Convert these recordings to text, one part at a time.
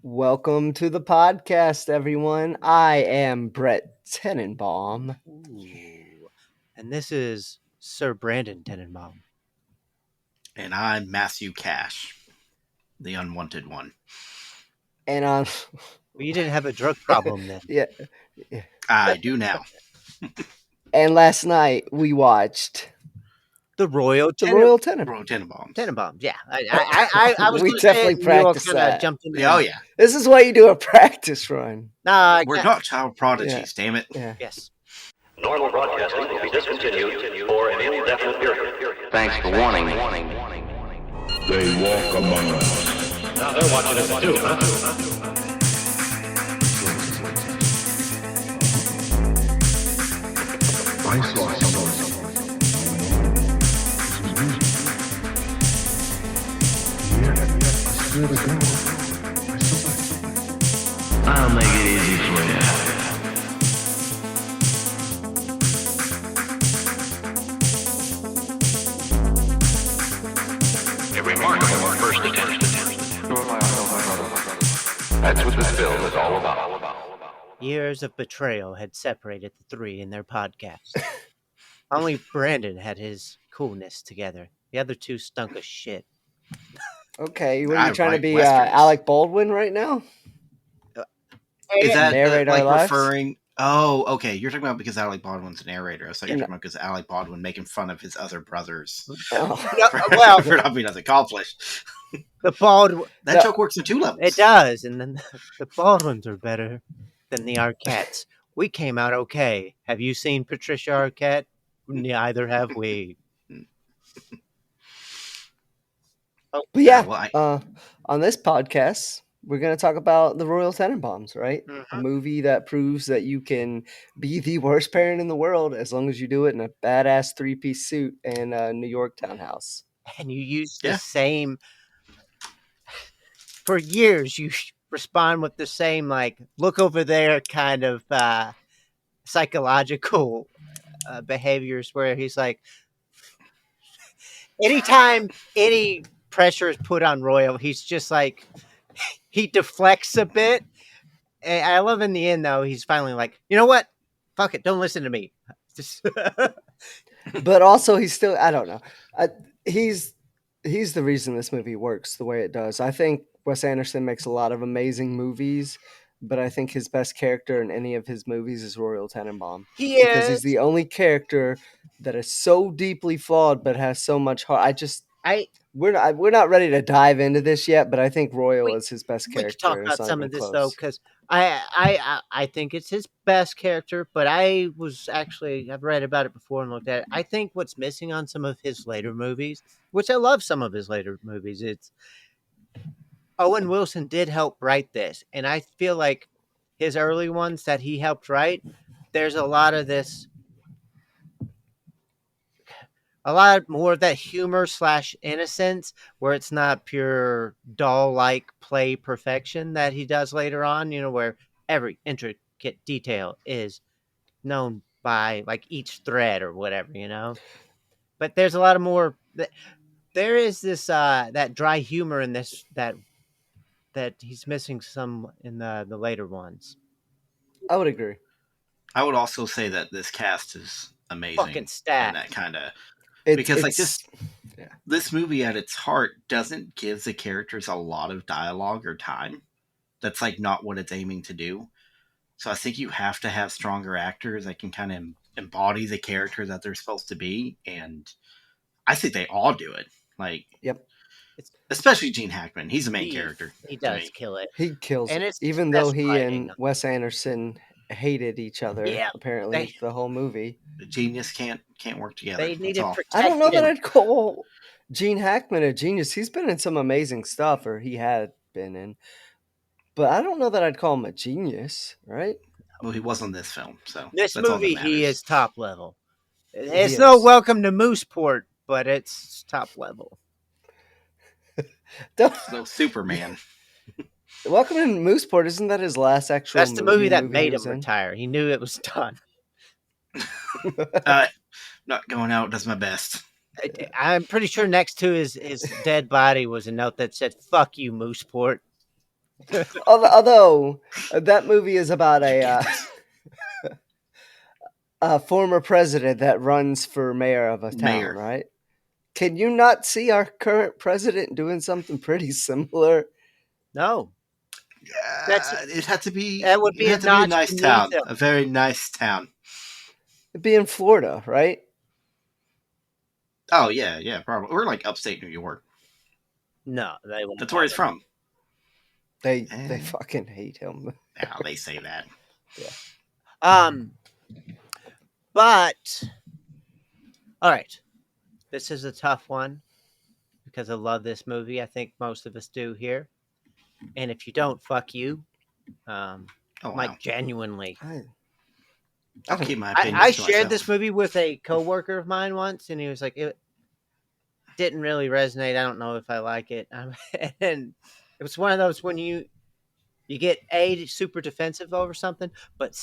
Welcome to the podcast, everyone. I am Brett Tenenbaum. Ooh. And this is Sir Brandon Tenenbaum. And I'm Matthew Cash, the unwanted one. And Well, you didn't have a drug problem then. yeah. I do now. And last night we watched The Royal Royal Tenenbaums. Tenenbaums. Yeah, I was. We gonna definitely say it, and you all practiced kinda that. Jumped in. Oh yeah, This is why you do a practice run. we're not child prodigies. Damn it. Yeah. Yes. Normal broadcasting will be discontinued for an indefinite period. Thanks for warning. They walk among us. Now they're watching us too, huh? I saw someone. I swear to God. I saw it. I'll make it easy for you. A remarkable first attempt. That's what this film is all about. Years of betrayal had separated the three in their podcast. Only Brandon had his coolness together. The other two stunk of shit. Okay, what are I you trying to write be, westerns. Alec Baldwin right now? Is that Narrate our like lives? referring? Oh, okay. You're talking about because Alec Baldwin's a narrator. I was like, you're No. talking about because Alec Baldwin making fun of his other brothers Oh. Well, for not being as accomplished. the Baldwin. That No. joke works on two levels. It does, and then the Baldwins are better than the Arquettes. We came out okay. Have you seen Patricia Arquette? Neither have we. But yeah, well, on this podcast, we're going to talk about the Royal Tenenbaums, right? A Mhm. movie that proves that you can be the worst parent in the world as long as you do it in a badass three-piece suit and a New York townhouse. And you use the Yeah. same. For years, you respond with the same, like, look over there kind of psychological behaviors where he's like, anytime any pressure is put on Royal, he's just like, he deflects a bit. And I love in the end, though, he's finally like, you know what? Fuck it. Don't listen to me. Just But also, he's still, I don't know. He's the reason this movie works the way it does. I think Wes Anderson makes a lot of amazing movies, but I think his best character in any of his movies is Royal Tenenbaum. he Because he's is. the only character that is so deeply flawed but has so much heart. We're not ready to dive into this yet, but I think Royal is his best We character. could talk and about it's not some even of this close. though, because I think it's his best character. But I've read about it before and looked at it. I think what's missing on some of his later movies, which I love some of his later movies, it's Owen Wilson did help write this, and I feel like his early ones that he helped write, there's a lot of this. A lot more of that humor / innocence where it's not pure doll-like play perfection that he does later on, where every intricate detail is known by like each thread or whatever. But there's a lot of more. There is this that dry humor in this that he's missing some in the later ones. I would agree. I would also say that this cast is amazing. Fucking stat. And that kind of It's, because like it's- this movie at its heart doesn't give the characters a lot of dialogue or time. That's like not what it's aiming to do. So I think you have to have stronger actors that can kind of embody the character that they're supposed to be, and I think they all do it. Like, Yep. especially Gene Hackman. He's the main character. He to does me. kill it. He kills And it. it's Even best though he writing. and Wes Anderson hated each other, Yeah, apparently, the whole movie. The genius can't work together. They That's needed all. I don't know that protection. I'd call Gene Hackman a genius. He's been in some amazing stuff, or he had been in. But I don't know that I'd call him a genius, right? Well, he was on this film, so This that's all that movie, he matters. is top level. He It's no is. Welcome to Mooseport, but it's top level. Don't- No Superman. Welcome to Mooseport. Isn't that his last actual That's the movie that he made was him in? retire. He knew it was done. Not going out does my best. I'm pretty sure next to his dead body was a note that said, "Fuck you, Mooseport." Although that movie is about a former president that runs for mayor of a town, Mayor. right? Can you not see our current president doing something pretty similar? No, that's It had to be. that would It be a had to be a notch nice beneath town, him. a very nice town. It'd be in Florida, right? Oh yeah, probably. Or like upstate New York. No, they won't. That's where he's from. They Eh. fucking hate him. Now they say that. But all right, this is a tough one because I love this movie. I think most of us do here, and if you don't, fuck you. Oh wow. Like genuinely. I'll keep my opinions I to shared myself. this movie with a coworker of mine once, and he was like, "It didn't really resonate. I don't know if I like it." And it was one of those when you get A, super defensive over something, but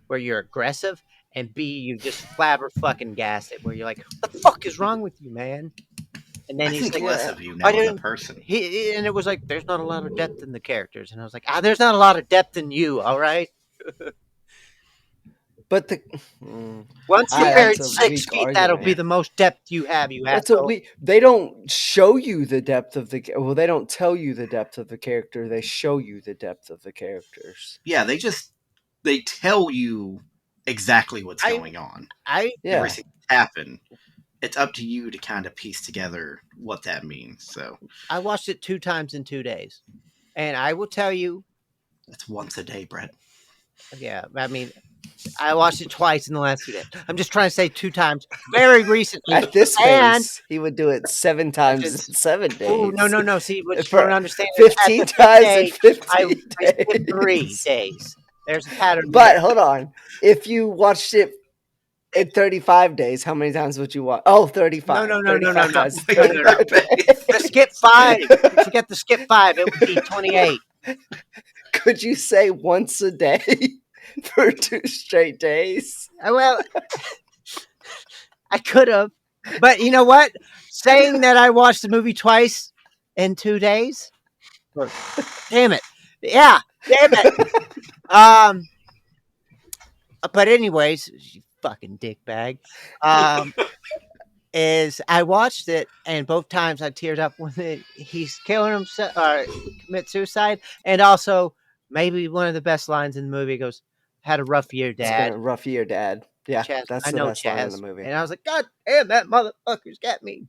where you're aggressive, and B, you just flabber fucking gas it, where you're like, "What the fuck is wrong with you, man?" And then I he's think like, less of you I now as a didn't- person. and it was like, "There's not a lot of depth in the characters," and I was like, "There's not a lot of depth in you, all right." But the Once you're that's buried a 6 weak feet, that'll be argument. the most depth you have. You have That's a we. They don't show you the depth of the. Well, they don't tell you the depth of the character. They show you the depth of the characters. Yeah, they tell you exactly what's going on. Yeah. Everything happened. It's up to you to kind of piece together what that means. So I watched it 2 times in 2 days, and I will tell you, that's once a day, Brett. yeah, I mean, I watched it twice in the last 2 days. I'm just trying to say 2 times very recently. At this and pace, he would do it 7 times in it's- 7 days. Oh no! See, what you For don't understand is at 15 the times day, in 15 I skipped days. 3 days. There's a pattern. But there. hold on. If you watched it in 35 days, how many times would you watch? Oh, 35. No. 35 times. Like, 35 days. The skip 5. You forget the skip 5. It would be 28. Could you say once a day for 2 straight days? Well, I could have, but you know what? Saying that I watched the movie twice in 2 days. Damn it! Yeah, damn it. But anyways, you fucking dickbag. Is I watched it, and both times I teared up when he's killing himself or commit suicide, and also maybe one of the best lines in the movie goes, "Had a rough year, It's been Dad." a rough year, Dad. Yeah, Chaz, that's I the know best line in Chaz, the movie. and I was like, "God damn, that motherfucker's got me."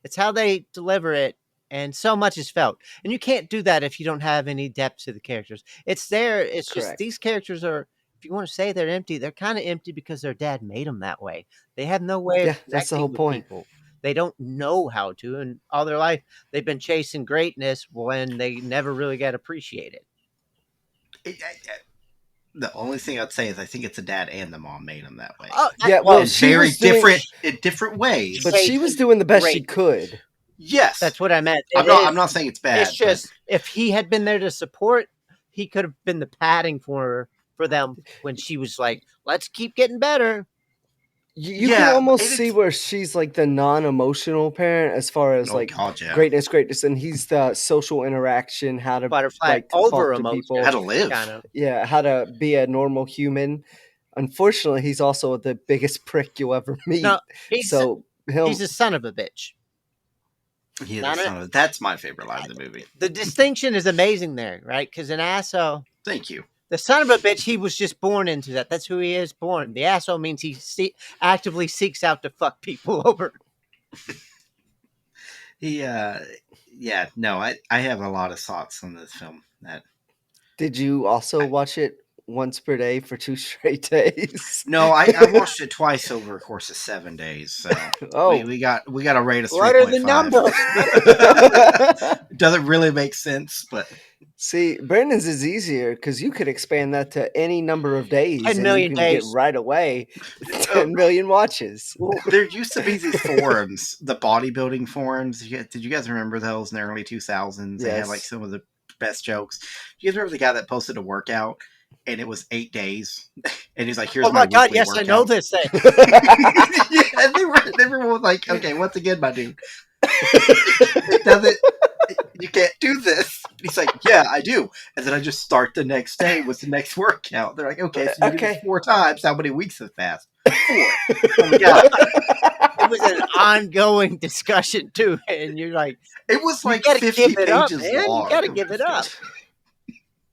It's how they deliver it, and so much is felt, and you can't do that if you don't have any depth to the characters. It's there. It's just Correct. these characters are. If you want to say they're empty, they're kind of empty because their dad made them that way. They have no way Yeah, of that's the connecting whole with point. people. They don't know how to, and all their life they've been chasing greatness when they never really got appreciated. The only thing I'd say is I think it's the dad and the mom made him that way. Oh, Yeah, well, In she very was doing- different in different ways. But she was doing the best she Great. could. Yes, that's what I meant. I'm not saying it's bad. It's just if he had been there to support, he could have been the padding for them when she was like, "Let's keep getting better." You Yeah, can almost it's- see where she's like the non-emotional parent as far as Oh, like God, yeah. greatness, and he's the social interaction, how to Butterfly like over talk to emotion. people, How to live. Kind of. yeah, how to be a normal human. Unfortunately, he's also the biggest prick you'll ever meet. No, he's he's a son of a bitch. He is Not the a- son of- That's my favorite line of the movie. The distinction is amazing there, right? Because an asshole, Thank you. the son of a bitch, he was just born into that. That's who he is born. The asshole means he actively seeks out to fuck people over. He, yeah, no, I have a lot of thoughts on this film. Did you also watch it once per day for 2 straight days? No, I watched it twice over a course of 7 days. So Oh. we got a rate of 3.5. What are the numbers? Doesn't really make sense, but See, Brandon's is easier because you could expand that to any number of days. 10 and million you can days. get right away 10 million watches. there used to be these forums, the bodybuilding forums. Did you guys remember those in the early 2000s? They had Yes. like some of the best jokes. You guys remember the guy that posted a workout and it was 8 days, and he's like, "Here's Oh my god! weekly Yes, I know workout." this thing. Yeah, they were like, "Okay, once again, my dude." It doesn't. You can't do this. And he's like, yeah, I do. And then I just start the next day with the next workout. They're like, okay, so you do this Okay. 4 times. How many weeks have passed? 4. Oh my God. It was an ongoing discussion too, and you're like, It was you like gotta 50 give it up, pages man. long. You gotta It give was it up.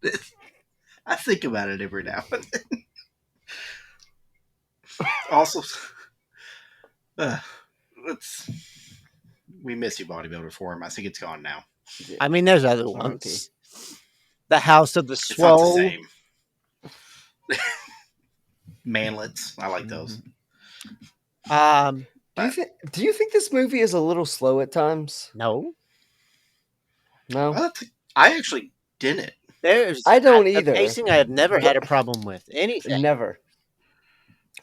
good. I think about it every now and then. Also, we miss you, Bodybuilder Forum. I think it's gone now. I mean, there's other R.I.P. ones. The House of the It's not the Swole. same. Manlets. I like those. Do you think this movie is a little slow at times? No, No, I actually didn't. I don't the either. pacing I have never had a problem with anything. Never.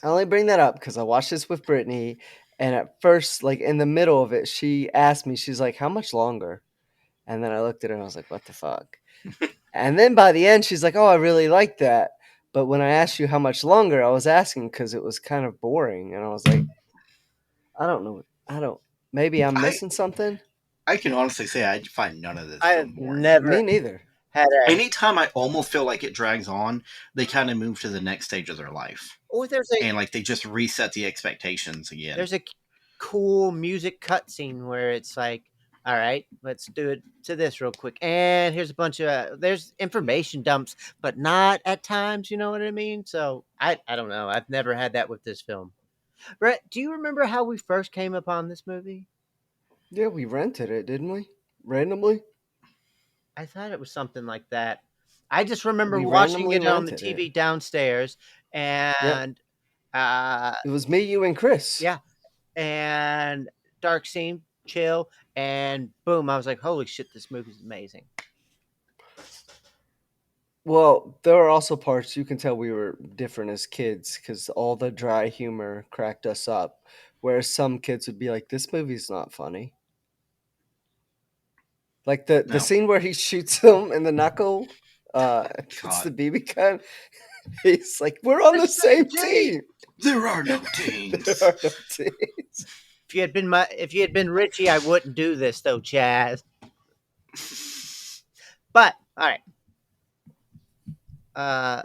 I only bring that up because I watched this with Brittany, and at first, like in the middle of it, she asked me, she's like, "How much longer?" And then I looked at her and I was like, "What the fuck?" And then by the end, she's like, "Oh, I really like that." But when I asked you how much longer, I was asking because it was kind of boring, and I was like, "I don't know. Maybe I'm missing something." I can honestly say I find none of this I film have boring. never Me neither. had a. Anytime I almost feel like it drags on, they kind of move to the next stage of their life. Oh, And like they just reset the expectations again. there's a cool music cutscene where it's like, all right, let's do it to this real quick, and here's a bunch of there's information dumps, but not at times. You know what I mean? So I don't know. I've never had that with this film. Brett, do you remember how we first came upon this movie? Yeah, we rented it, didn't we? Randomly? I thought it was something like that. I just remember We watching randomly it on the rented TV it. downstairs, and It was me, you, and Chris. yeah, and dark scene, chill, and boom, I was like, holy shit, this movie's amazing. Well, there are also parts you can tell we were different as kids because all the dry humor cracked us up. Whereas some kids would be like, "This movie's not funny." Like the No. scene where he shoots him in the knuckle, it's God. the BB gun. He's like, "We're on the same team." There are no There teens. are no teams. If you had been Richie, I wouldn't do this though, Chaz. But all right.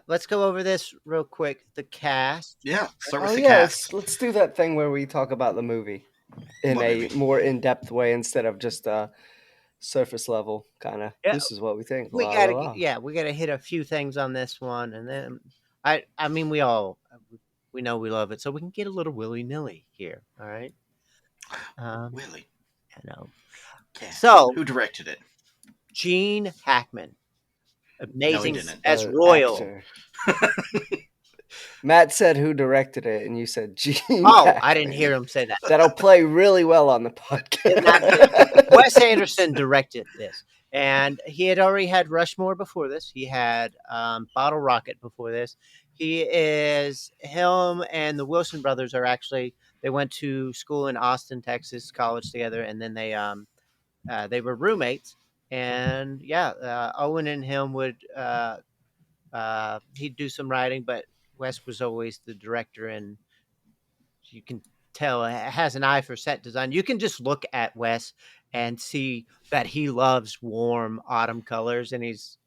Let's go over this real quick. The cast. Yeah, start with Oh the yeah, cast. let's do that thing where we talk about the movie in What a movie? more in-depth way instead of just surface level kind of. Yeah. This is what we think. We La, la, gotta, la. yeah, we gotta hit a few things on this one, and then I mean, we know we love it, so we can get a little willy nilly here. All right. Willie. I know. Cast. So Who directed it? Gene Hackman, amazing didn't. as Royal. Actor. Matt said who directed it, and you said Gene. Oh, I Hackman. didn't hear him say that. That'll play really well on the podcast. Wes Anderson directed this, and he had already had Rushmore before this. He had Bottle Rocket before this. Him and the Wilson brothers are actually, they went to school in Austin, Texas, college together, and then they were roommates. And yeah, Owen and him would he'd do some writing, but Wes was always the director, and you can tell has an eye for set design. You can just look at Wes and see that he loves warm autumn colors, and he's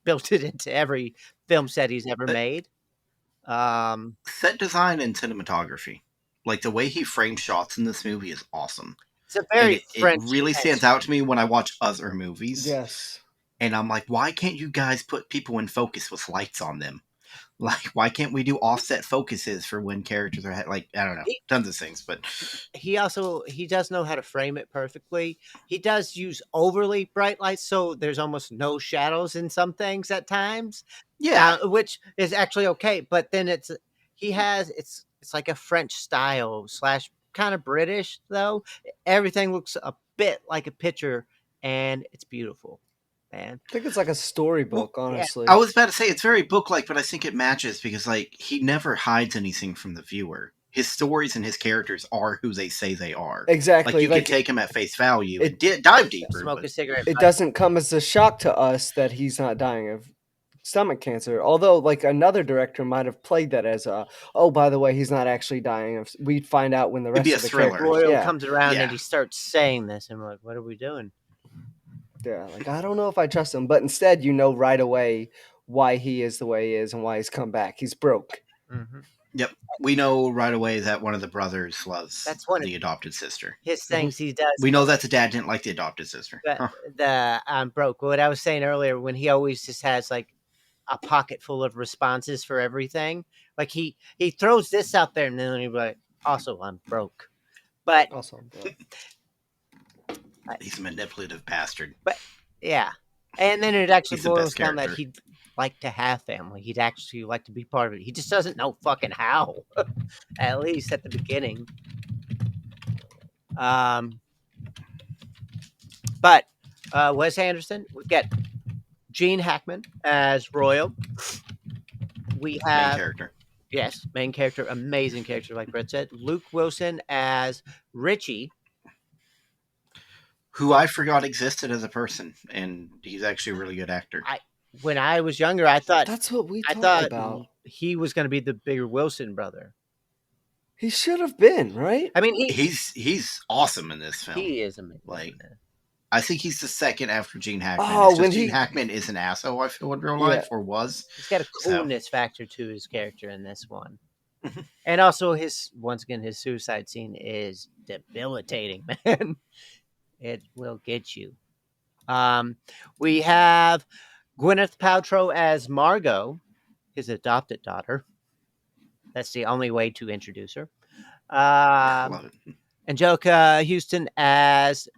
built it into every film set he's ever made. Set design and cinematography. Like the way he frames shots in this movie is awesome. It's a very it French. really stands out to me when I watch other movies. Yes. And I'm like, why can't you guys put people in focus with lights on them? Like, why can't we do offset focuses for when characters are like, I don't know, tons of things. But He does know how to frame it perfectly. He does use overly bright lights, so there's almost no shadows in some things at times. yeah, Which is actually okay. But then it's like a French style / kind of British though. Everything looks a bit like a picture, and it's beautiful, man. I think it's like a storybook, honestly. I was about to say it's very book-like, but I think it matches because like he never hides anything from the viewer. His stories and his characters are who they say they are. Exactly. Like you can take him at face value and dive deeper. Smoke a But cigarette. It doesn't come as a shock to us that he's not dying of stomach cancer. Although, like, another director might have played that as a, oh, by the way, he's not actually dying of. We'd find out when the It'd rest be a of the thriller. characters. Royal Yeah, comes around Yeah. and he starts saying this, and we're like, what are we doing? yeah. Like, I don't know if I trust him, but instead, you know right away why he is the way he is and why he's come back. He's broke. Mm-hmm. Yep. We know right away that one of the brothers loves That's one of the adopted sister. his things he does. We know that the dad didn't like the adopted sister. Huh. The broke. What I was saying earlier, when he always just has like a pocket full of responses for everything. Like he throws this out there, and then he'll be like, "Also, I'm broke." But Also, I'm broke. He's a manipulative bastard. yeah, and then it actually He's the boils best down that character. he'd like to have family. He'd actually like to be part of it. He just doesn't know fucking how. At least at the beginning. But Wes Anderson, we get Gene Hackman as Royal. We Main have character. yes, main character, amazing character, like Brett said. Luke Wilson as Richie. Who I forgot existed as a person, and he's actually a really good actor. When I was younger, I thought That's what we I talked thought about. he was going to be the bigger Wilson brother. He should have been, right? I mean, He's awesome in this film. he is amazing. Like, I think he's the second after Gene Hackman. Oh, It's just when Gene he- Hackman is an asshole, I feel, in real Yeah. life, or was. He's got a So- coolness factor to his character in this one. Mhm. And also his suicide scene is debilitating, man. It will get you. We have Gwyneth Paltrow as Margot, his adopted daughter. That's the only way to introduce her. Love it. Angelica Houston as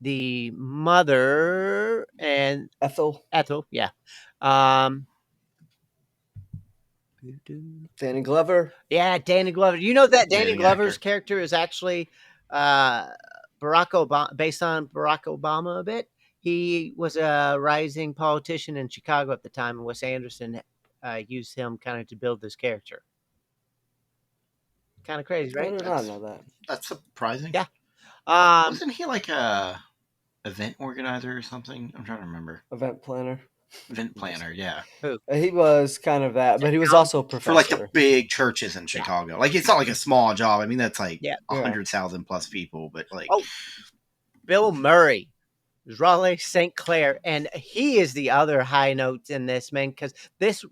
the mother and Ethel, yeah. Danny Glover. Yeah, Danny Glover. You know that Danny Amazing Glover's actor. character is actually Barack Obama, based on Barack Obama a bit. He was a rising politician in Chicago at the time, and Wes Anderson used him kind of to build this character. Kind of crazy, I right? did not know that. That's surprising. Yeah. Wasn't he like a event organizer or something? I'm trying to remember. Event planner. Event planner, yeah. He was kind of that, but he was also a professor. For like the big churches in Chicago. Like, it's not like a small job. I mean, that's like Yeah. 100,000 plus people, but like, Oh. Bill Murray, Raleigh St. Clair, and he is the other high note in this, man, because this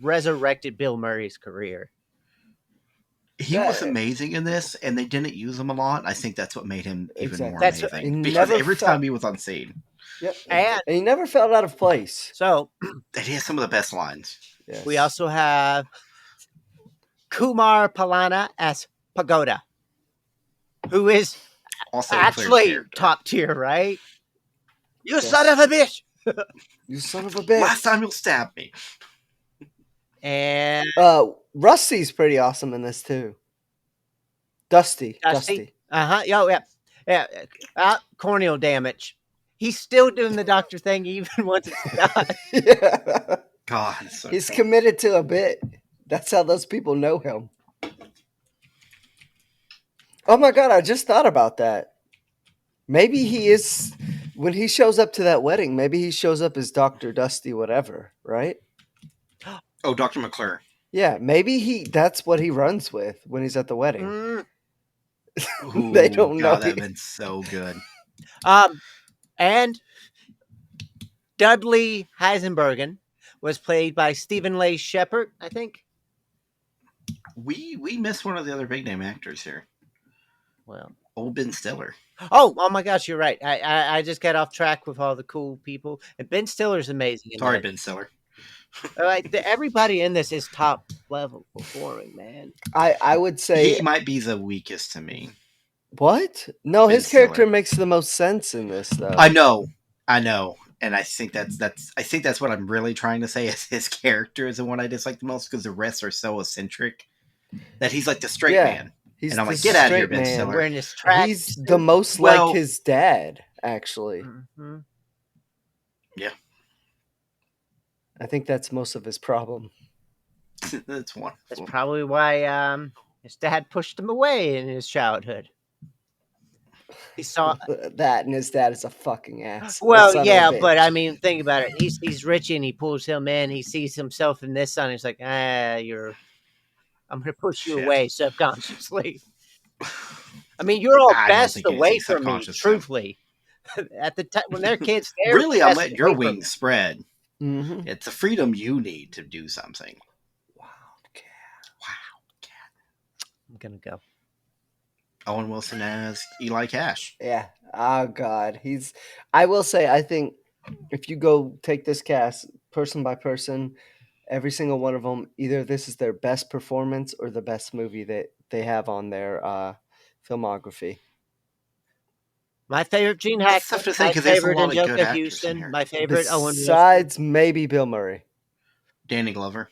resurrected Bill Murray's career. he was amazing in this, and they didn't use him a lot. I think that's what made him even Exactly. more That's- amazing. he Because never every felt- time he was on scene, Yep. And- he never felt out of place. So that he has some of the best lines. Yes. we also have Kumar Palana as Pagoda, who is Also, a clear actually character. top tier, right? You Yes. son of a bitch! You son of a bitch. Last time you'll stab me. And Rusty's pretty awesome in this too. Dusty. Dusty? yeah. Corneal damage. He's still doing the doctor thing even once it's done. Yeah. God, it's so He's good. committed to a bit. That's how those people know him. Oh my god, I just thought about that. Maybe he is, when he shows up to that wedding, maybe he shows up as Dr. Dusty whatever, right? Oh, Dr. McClure. Yeah, maybe that's what he runs with when he's at the wedding. Mm. Ooh, They don't know God, that'd he- been so good. And Dudley Heisenbergen was played by Stephen Leigh Shepard, I think. We missed one of the other big name actors here. Well, Old Ben Stiller. oh my gosh, you're right. I just got off track with all the cool people. And Ben Stiller's amazing. in Sorry, that. Ben Stiller. Everybody in this is top level performing, man. I would say, He might be the weakest to me. what? No, Ben his character Stiller. makes the most sense in this, though. I know, and I think that's what I'm really trying to say. Is his character is the one I dislike the most because the rest are so eccentric that he's like the straight Yeah. man. He's And I'm the like, get outta here, straight Ben man. Stiller. Wearing his track. He's the most Well- like his dad, actually. Mhm. I think that's most of his problem. That's one. That's probably why his dad pushed him away in his childhood. He saw. That and his dad is a fucking ass. A Well, son of a yeah, bitch. but I mean, think about it. He's Richie, and he pulls him in. He sees himself in this son. He's like, I'm gonna push you Shit. away subconsciously. I mean, you're all I don't best think it's away the from me, subconscious stuff. truthfully. At the time when they're kids, they're Really, I'm best letting your away from me. wings spread. Mm-hmm. It's the freedom you need to do something. Wildcat. I'm gonna go. Owen Wilson as Eli Cash. Yeah. Oh God. I will say, I think if you go take this cast person by person, every single one of them, either this is their best performance or the best movie that they have on their filmography. My favorite Gene That's Hackman. tough to say My because there's a favorite lot of good Angelica actors in Houston. here. My favorite Owen Wilson. Besides maybe Bill Murray. Danny Glover.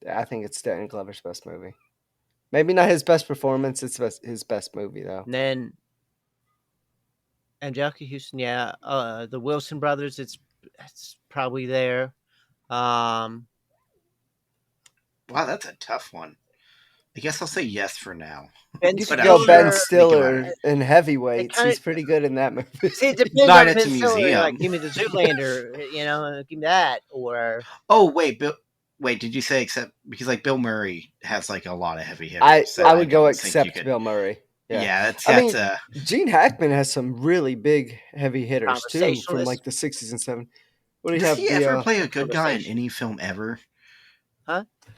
I think it's Danny Glover's best movie. Maybe not his best performance. It's his best movie, though. And then Angelica Houston. Yeah, the Wilson brothers. It's probably there. Wow, that's a tough one. I guess I'll say yes for now. Ben You But could go Ben Stiller. Stiller in Heavyweights. kinda- He's pretty good in that movie. See, it depends Night on at the Ben Stiller. Museum. Like, give me the Zoolander. Give me that. Or Oh wait, did you say except because like Bill Murray has like a lot of heavy hitters? I would go don't think you except could- Bill Murray. Yeah, that's I mean, a Gene Hackman has some really big heavy hitters too from Conversationalist. like the 60s and 70s. What do you Does have? he ever play a good guy in Conversation. any film ever?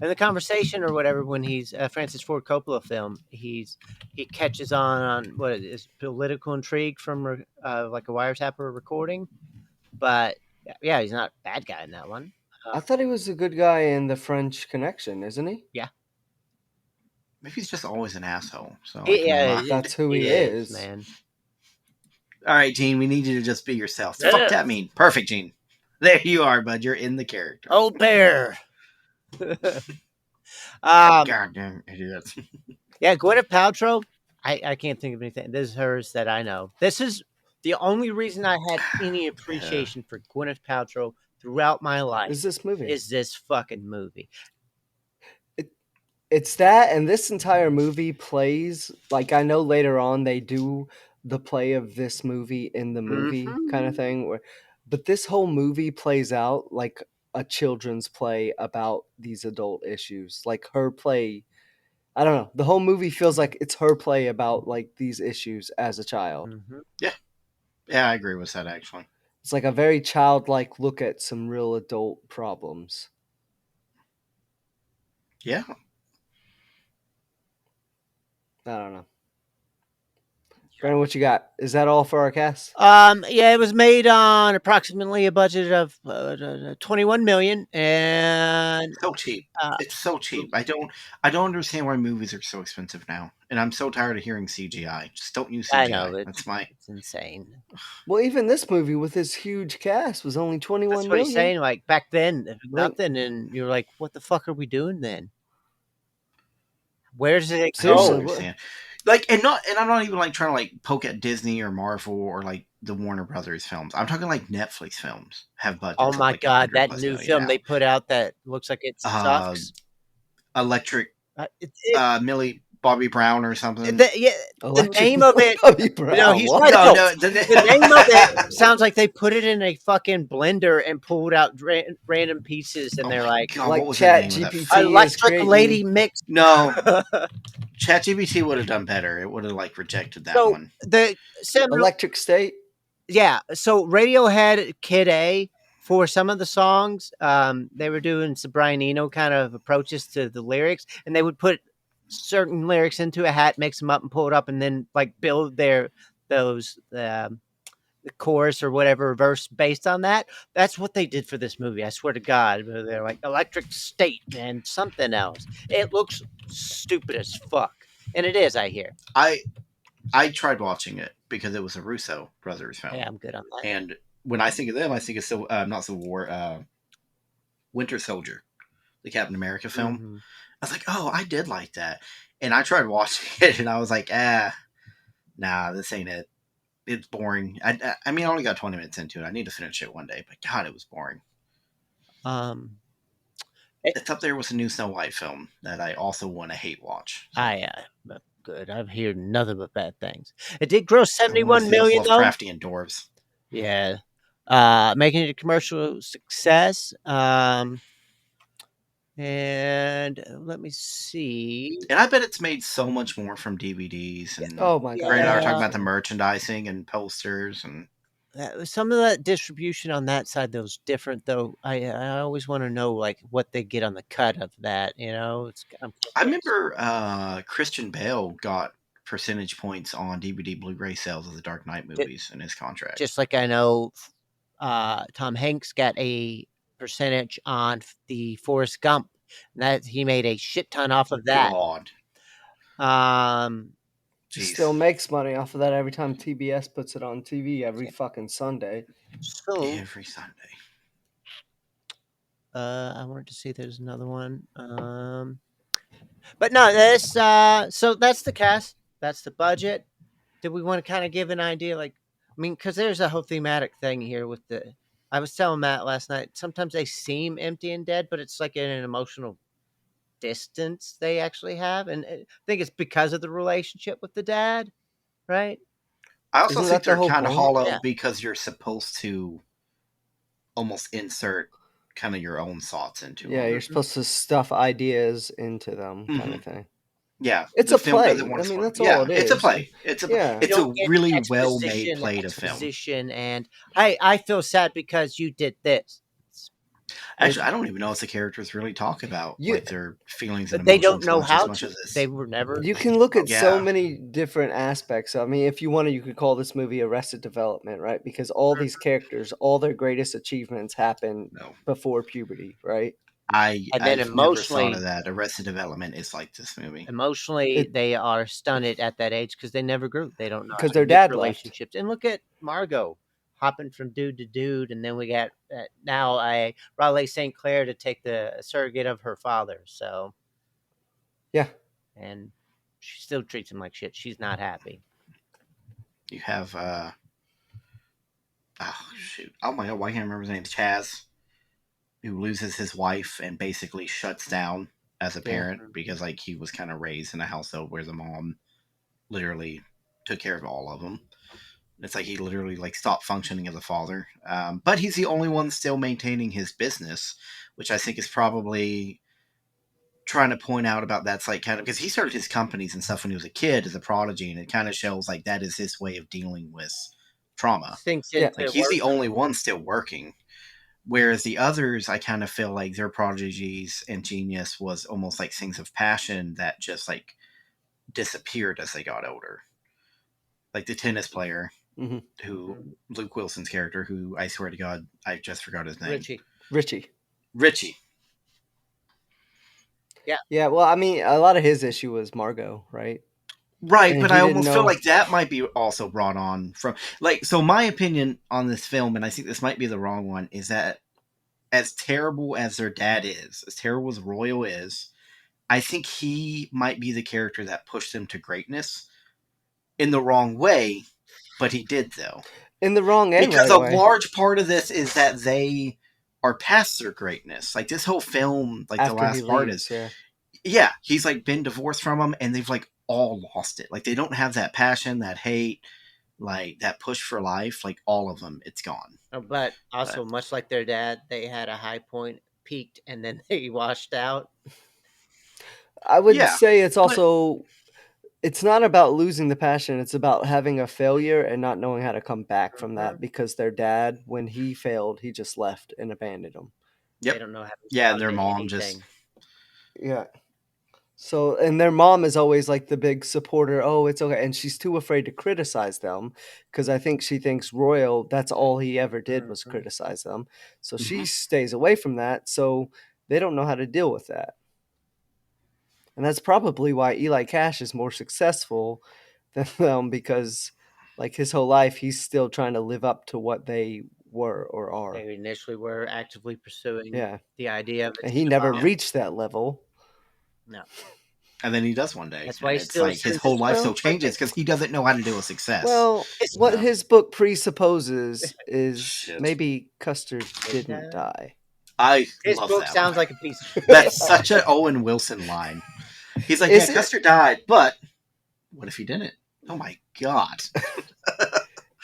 in the Conversation or whatever, when he's Francis Ford Coppola film, he catches on what is political intrigue from like a wiretap or a recording. But yeah, he's not a bad guy in that one. I thought he was a good guy in The French Connection, isn't he? Maybe he's just always an asshole. So Yeah, That's who he is. man. All right, Gene, we need you to just be yourself. Yeah. Fuck that mean. Perfect, Gene. There you are, bud. You're in the character. Old bear. Goddamn idiots. Yeah, Gwyneth Paltrow. I can't think of anything. This is hers that I know. This is the only reason I had any appreciation for Gwyneth Paltrow throughout my life. Is this movie? Is this fucking movie? It's that, and this entire movie plays like, I know later on they do the play of this movie in the movie kind of thing, but this whole movie plays out like a children's play about these adult issues. Like her play, I don't know. The whole movie feels like it's her play about like these issues as a child. Yeah, I agree with that actually. It's like a very childlike look at some real adult problems. Yeah. I don't know. Brandon, what you got? Is that all for our cast? Yeah, it was made on approximately a budget of 21 million, and So cheap. It's so cheap. I don't understand why movies are so expensive now. And I'm so tired of hearing CGI. Just don't use CGI. I know That's it's insane. Well, even this movie with this huge cast was only 21 That's what million. he's saying. Like back then, nothing, and you're like, "What the fuck are we doing then? Where does it I don't Seriously, go?" understand. Like, and I'm not even like trying to like poke at Disney or Marvel or like the Warner Brothers films. I'm talking like Netflix films have budgets. Oh of, my like, god, 100 that plus new million film now. they put out that looks like it sucks. Electric It- Millie Bobby Brown or something. the Electric name of it. Bobby Brown. No, he's What? right. no, no, no, The name of it sounds like they put it in a fucking blender and pulled out random pieces, and Oh they're my like, God, like what was the name of that ChatGPT film? is "Electric creating- Lady Mix." No, ChatGPT would have done better. It would have like rejected that So one. the similar, Electric State. yeah. So Radiohead, Kid A, for some of the songs, they were doing some Brian Eno kind of approaches to the lyrics, and they would put certain lyrics into a hat, mix them up, and pull it up, and then like build those the chorus or whatever verse based on that. That's what they did for this movie. I swear to God, they're like Electric State and something else. It looks stupid as fuck, and it is. I hear. I tried watching it because it was a Russo brothers film. Yeah, I'm good on that. And when I think of them, I think of not Civil War, Winter Soldier, the Captain America film. Mhm. I was like, oh, I did like that. And I tried watching it, and I was like, nah, this ain't it. It's boring. I mean, I only got 20 minutes into it. I need to finish it one day, but God, it was boring. Um, It's up there with a new Snow White film that I also want to hate watch. So, good. I've heard nothing but bad things. It did gross Owen 71 Wilson is million though. Lovecrafty and dwarves. Yeah. Making it a commercial success. And let me see. And I bet it's made so much more from DVDs. And Oh my god. Brandon and I were it talking has about the to. merchandising and posters. And Some of that distribution on that side though is different though. I always want to know like what they get on the cut of that. You know, I remember Christian Bale got percentage points on DVD Blu-ray sales of the Dark Knight movies in his contract. just like I know Tom Hanks got a percentage on the Forrest Gump. And that he made a shit ton off of that. God. He Jeez. still makes money off of that every time TBS puts it on TV every fucking Sunday. So Every Sunday. I wanted to see if there's another one. But no, this so that's the cast. That's the budget. Did we want to kind of give an idea? Like, I mean, because there's a whole thematic thing here with the. I was telling Matt last night. Sometimes they seem empty and dead, but it's like in an emotional distance they actually have, and I think it's because of the relationship with the dad, right? I also Isn't think that the they're whole kind of point? hollow Yeah. because you're supposed to almost insert kind of your own thoughts into Yeah, them. you're supposed to stuff ideas into them, kind of thing. Yeah, It's the a film play. doesn't want I to mean, spoil- that's yeah, all it it's a is. play. It's a Yeah. it's You a don't get really well-made exposition- play of film. exposition, and I feel sad because you did this. Actually, I don't even know if the characters really talk about You- like their feelings and But they emotions don't know much how as much to. as this. They were never. You can look at so Yeah. many different aspects. I mean, if you wanted, you could call this movie Arrested Development, right? Because all these characters, all their greatest achievements happen No, before puberty, right? And then I've never thought emotionally- of that. Arrested Development is like this movie. Emotionally, they are stunted at that age because they never grew. They don't know 'Cause how their to get dad left. relationships. And look at Margot hopping from dude to dude, and then we got now Raleigh St. Clair to take the surrogate of her father. So Yeah. and she still treats him like shit. She's not happy. You have oh my god, why can't I remember his name? Chaz, who loses his wife and basically shuts down as a parent because like he was kind of raised in a household where the mom literally took care of all of them. It's like he literally like stopped functioning as a father. But he's the only one still maintaining his business, which I think is probably trying to point out about that's like kind of because he started his companies and stuff when he was a kid as a prodigy, and it kind of shows like that is his way of dealing with trauma. Thinks Yeah. Like he's the only one still working. Whereas the others, I kind of feel like their prodigies and genius was almost like things of passion that just like disappeared as they got older. Like the tennis player, Mhm. who Luke Wilson's character, who I swear to God, I just forgot his name. Richie. Richie. Yeah. Yeah, well, I mean, a lot of his issue was Margot, right? Right, And but he I didn't almost know- feel like that might be also brought on from like so my opinion on this film, and I think this might be the wrong one, is that as terrible as their dad is, as terrible as Royal is, I think he might be the character that pushed them to greatness in the wrong way, but he did though. In the wrong and Because right a way. large part of this is that they are past their greatness. Like this whole film, like After the last he part leaves, is yeah. he's like been divorced from them and they've like all lost it. Like they don't have that passion, that hate, like that push for life. Like all of them, it's gone. But also, much like their dad, they had a high point, peaked, and then they washed out. I would Yeah, say it's also it's not about losing the passion, it's about having a failure and not knowing how to come back from that because their dad, when he failed, he just left and abandoned them. Yep. They don't know how to Yeah, respond and their to mom anything. just Yeah. So, and their mom is always like the big supporter. Oh, it's okay. And she's too afraid to criticize them because I think she thinks Royal, that's all he ever did was criticize them. So she stays away from that. So they don't know how to deal with that. And that's probably why Eli Cash is more successful than them because, like, his whole life, he's still trying to live up to what they were or are. They initially were actively pursuing Yeah. the idea of it. And he never reached that level. No. and then he does one day. That's why and he it's still like his sends whole his life film still changes because he doesn't know how to deal with success. Well, what No. his book presupposes is Shit. maybe Custer didn't die. I His love book that sounds line. like a piece of shit. That's such an Owen Wilson line. He's like, Is yeah, it? Custer died, but What if he didn't? Oh my god.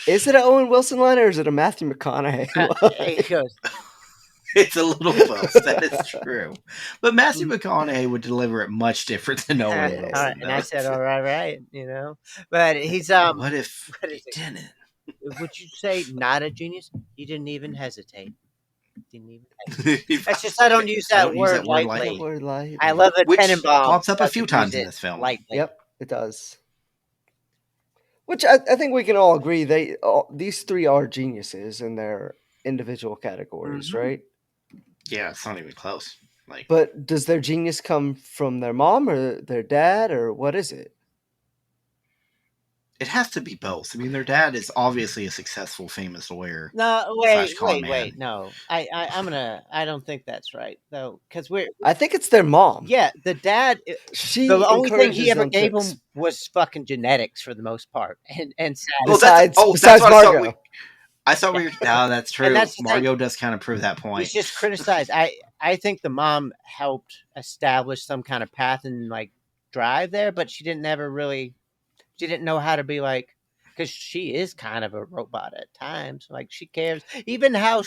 Is it an Owen Wilson line or is it a Matthew McConaughey He line? goes, It's a little both. That is true. But Matthew McConaughey would deliver it much different than Owen Yeah. all Wilson. right, and I said, all right, right, but he's What if what he is it? didn't? Would you say not a genius? He didn't even hesitate. Didn't even hesitate. That's just I don't use I that don't use word that word lightly. lightly. That word light. I love a Which Tenenbaum. pops up a doesn't few use times in it this film. lightly. Yep, it does. Which I think we can all agree these three are geniuses in their individual categories, Mhm. right? Yeah, it's not even close. Like, But does their genius come from their mom or their dad or what is it? it has to be both. I mean, their dad is obviously a successful, famous lawyer. No, Slash con man. wait. No, I don't think that's right though, because we're I think it's their mom. yeah. The dad, She the only thing he encourages ever them gave to him was fucking genetics for the most part, and sad. Well, besides that's what Margot. I thought we were. No, that's true. that's the thing. Margot does kind of prove that point. He's just criticized. I think the mom helped establish some kind of path and like drive there, but she didn't know how to be like, because she is kind of a robot at times. Like she cares, even how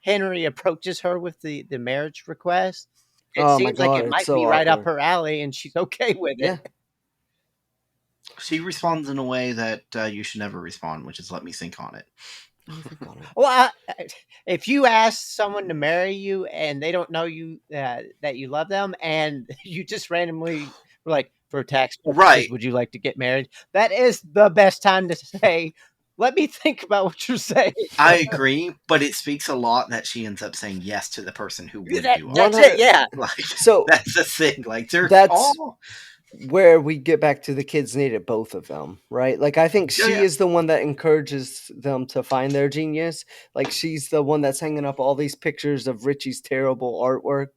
Henry approaches her with the marriage request. It Oh my seems like God, it it's might so be right up awkward. her alley, and she's okay with it. Yeah. She responds in a way that you should never respond, which is let me think on it. Well, if you ask someone to marry you and they don't know you that you love them, and you just randomly were like, for tax purposes, Right. would you like to get married? That is the best time to say, let me think about what you're saying. I agree, but it speaks a lot that she ends up saying yes to the person who would do all That's 100 it, yeah. Like, So that's the thing. Like, they're that's all where we get back to the kids needed both of them, right? Like I think Oh, she yeah. is the one that encourages them to find their genius. Like she's the one that's hanging up all these pictures of Richie's terrible artwork.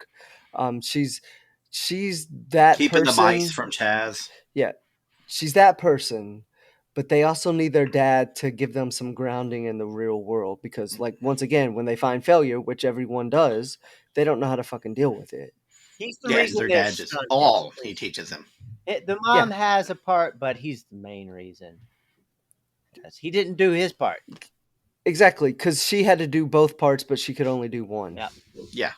She's that keeping person. the mice from Chaz. Yeah, she's that person, but they also need their dad to give them some grounding in the real world because, like, once again, when they find failure, which everyone does, they don't know how to fucking deal with it. He's the Yeah, reason their their dad just son all is. he teaches him. The mom has a part, but he's the main reason. He didn't do his part. Exactly, because she had to do both parts, but she could only do one. Yeah. Yeah,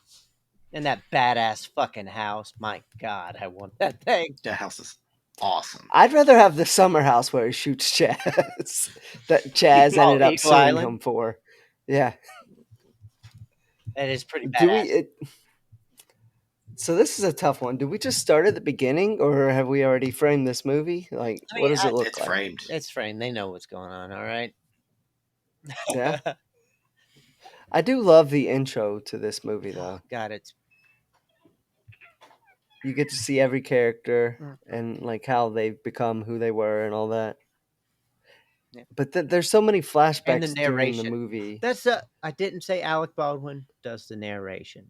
In that badass fucking house. My God, I want that thing. that house is awesome. I'd rather have the summer house where he shoots Chaz that Chaz ended up Eagle suing Island? him for. Yeah. That is pretty Do badass. So this is a tough one. Do we just start at the beginning, or have we already framed this movie? Like, I mean, what does it look It's like? framed. It's framed. They know what's going on, all right? Yeah. I do love the intro to this movie, though. God, it's You get to see every character Mhm. and like how they've become who they were and all that. Yeah. But there's so many and the flashbacks during the narration. movie. That's I didn't say Alec Baldwin does the narration,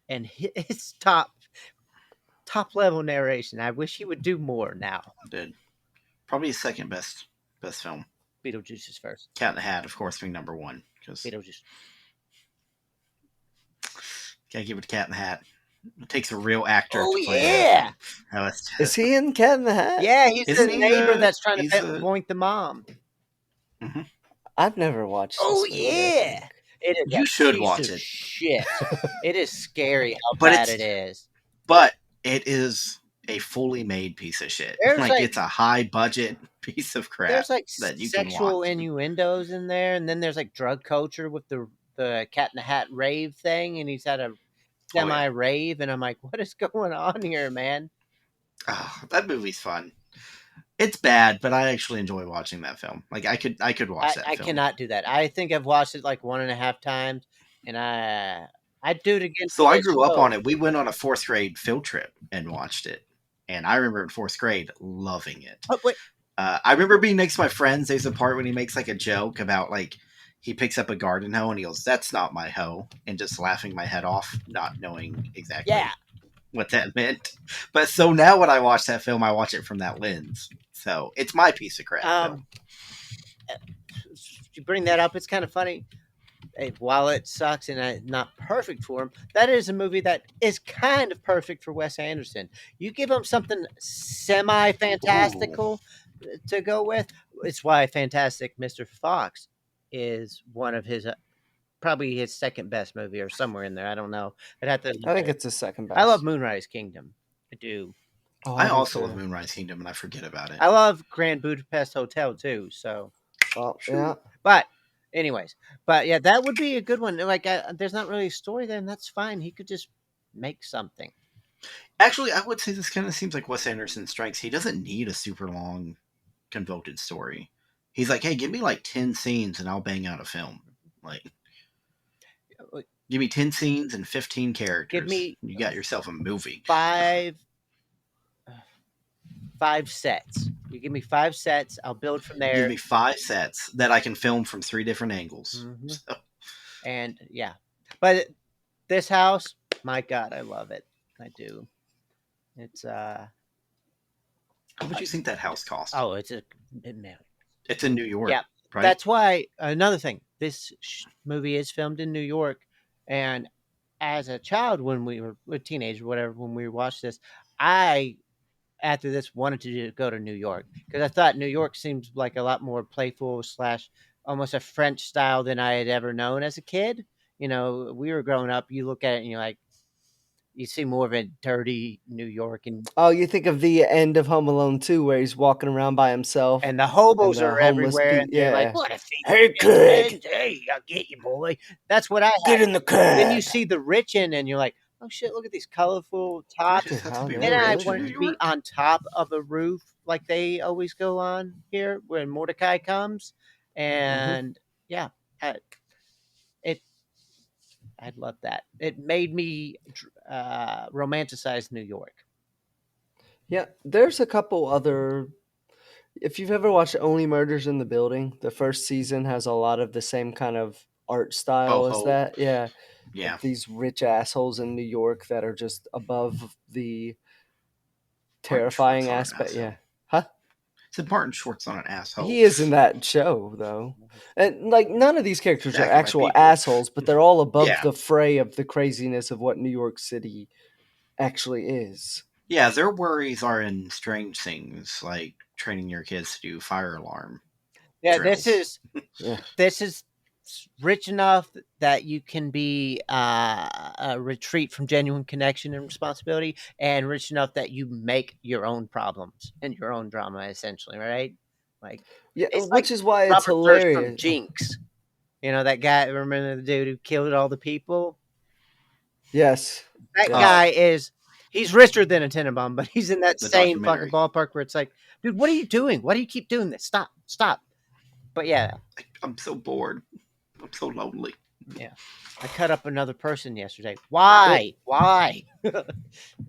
and his top level narration. I wish he would do more now. Did probably his second best film. Beetlejuice is first. Cat in the Hat, of course, being number one because Beetlejuice. gotta give it to Cat in the Hat. It takes a real actor. Oh to play yeah, that. Is he in Cat in the Hat? yeah. He's the Isn't he neighbor the- that's trying to he's boink the mom. I've never watched this Oh movie, I yeah, think. it is. You a should piece watch of it. Shit, it is scary how But bad it's- it is. But it is a fully made piece of shit. There's Like, like- it's a high budget piece of crap. There's like that you can sexual watch. innuendos in there, and then there's like drug culture with the Cat in the Hat rave thing, and he's at a semi rave, and I'm like, what is going on here, man? Oh, that movie's fun. It's bad, but I actually enjoy watching that film. Like, I could watch that I film. cannot do that. I think I've watched it like 1.5 times, and I'd do it again. So I grew up on it. We went on a 4th grade field trip and watched it. And I remember in 4th grade loving it. Oh, wait. I remember being next to my friends. There's a part when he makes like a joke about like he picks up a garden hoe and he goes, "That's not my hoe," and just laughing my head off, not knowing exactly what that meant. But so now when I watch that film, I watch it from that lens. So it's my piece of crap. film. You bring that up, it's kind of funny. While it sucks and not perfect for him, that is a movie that is kind of perfect for Wes Anderson. You give him something semi-fantastical, to go with. It's why Fantastic Mr. Fox is one of his probably his second best movie or somewhere in there. I don't know. I'd have to. I think it's his second best. I love Moonrise Kingdom. I do. Oh, I do also too. love Moonrise Kingdom, and I forget about it. I love Grand Budapest Hotel too. So, Well, yeah. but anyways, but yeah, that would be a good one. Like, there's not really a story there, and that's fine. He could just make something. Actually, I would say this kind of seems like Wes Anderson's strengths. He doesn't need a super long, convoluted story. He's like, hey, give me like 10 scenes and I'll bang out a film. Like, give me 10 scenes and 15 characters. Give me you got yourself a movie. five sets. You give me 5 sets. I'll build from there. Give me 5 sets that I can film from 3 different angles. Mm-hmm. So. And yeah, but this house, my God, I love it. I do. It's How much you think that house cost? Oh, it's a million. It's in New York. Yeah, right? That's why another thing. This movie is filmed in New York, and as a child, when we were a teenager, whatever, when we watched this, I after this wanted to go to New York because I thought New York seems like a lot more playful / almost a French style than I had ever known as a kid. You know, we were growing up. You look at it and you're like, you see more of a dirty New York, and you think of the end of Home Alone 2 where he's walking around by himself. the hobos and the are homeless everywhere. pe- And they're like, yeah. "What a thief! Hey, kid. Hey, I'll get you, boy." That's what I Get had. in the Then car. you see the rich in, and you're like, "Oh shit! Look at these colorful tops." Just have to be Then I rich in wanted New to be York. on top of a roof like they always go on here when Mordecai comes, and yeah, I'd love that. It made me romanticize New York. Yeah, there's a couple other. If you've ever watched Only Murders in the Building, the first season has a lot of the same kind of art style as Boho. that. Yeah. Yeah. These rich assholes in New York that are just above the Martin terrifying Short's not an aspect. asshole. Yeah. Huh? Said Martin Short's not an asshole. He is in that show, though. And, like, none of these characters are Acting like actual people. assholes, but they're all above Yeah. the fray of the craziness of what New York City actually is. Yeah, their worries are in strange things like training your kids to do fire alarm. Yeah, drills. this is rich enough that you can be a retreat from genuine connection and responsibility, and rich enough that you make your own problems and your own drama, essentially, right? Like, Yeah, it's which like is why it's Robert Durst from hilarious. Jinx. You know that guy? Remember the dude who killed all the people? Yes. That Yeah. guy he's richer than a Tenenbaum, but he's in that The same fucking documentary. ballpark where it's like, dude, what are you doing? Why do you keep doing this? Stop. But yeah, I'm so bored. I'm so lonely. I cut up another person yesterday. Why?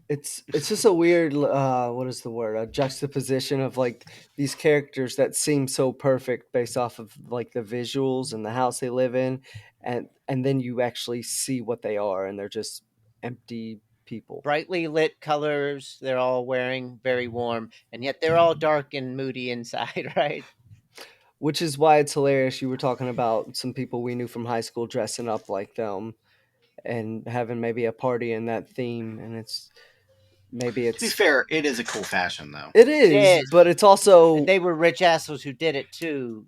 It's just a weird what is the word, a juxtaposition of like these characters that seem so perfect based off of like the visuals and the house they live in, and then you actually see what they are, and they're just empty people. Brightly lit colors they're all wearing, very warm, and yet they're all dark and moody inside, right? Which is why it's hilarious. You were talking about some people we knew from high school dressing up like them and having maybe a party in that theme, and To be fair, it is a cool fashion, though. it is, Yes. but it's also They were rich assholes who did it too.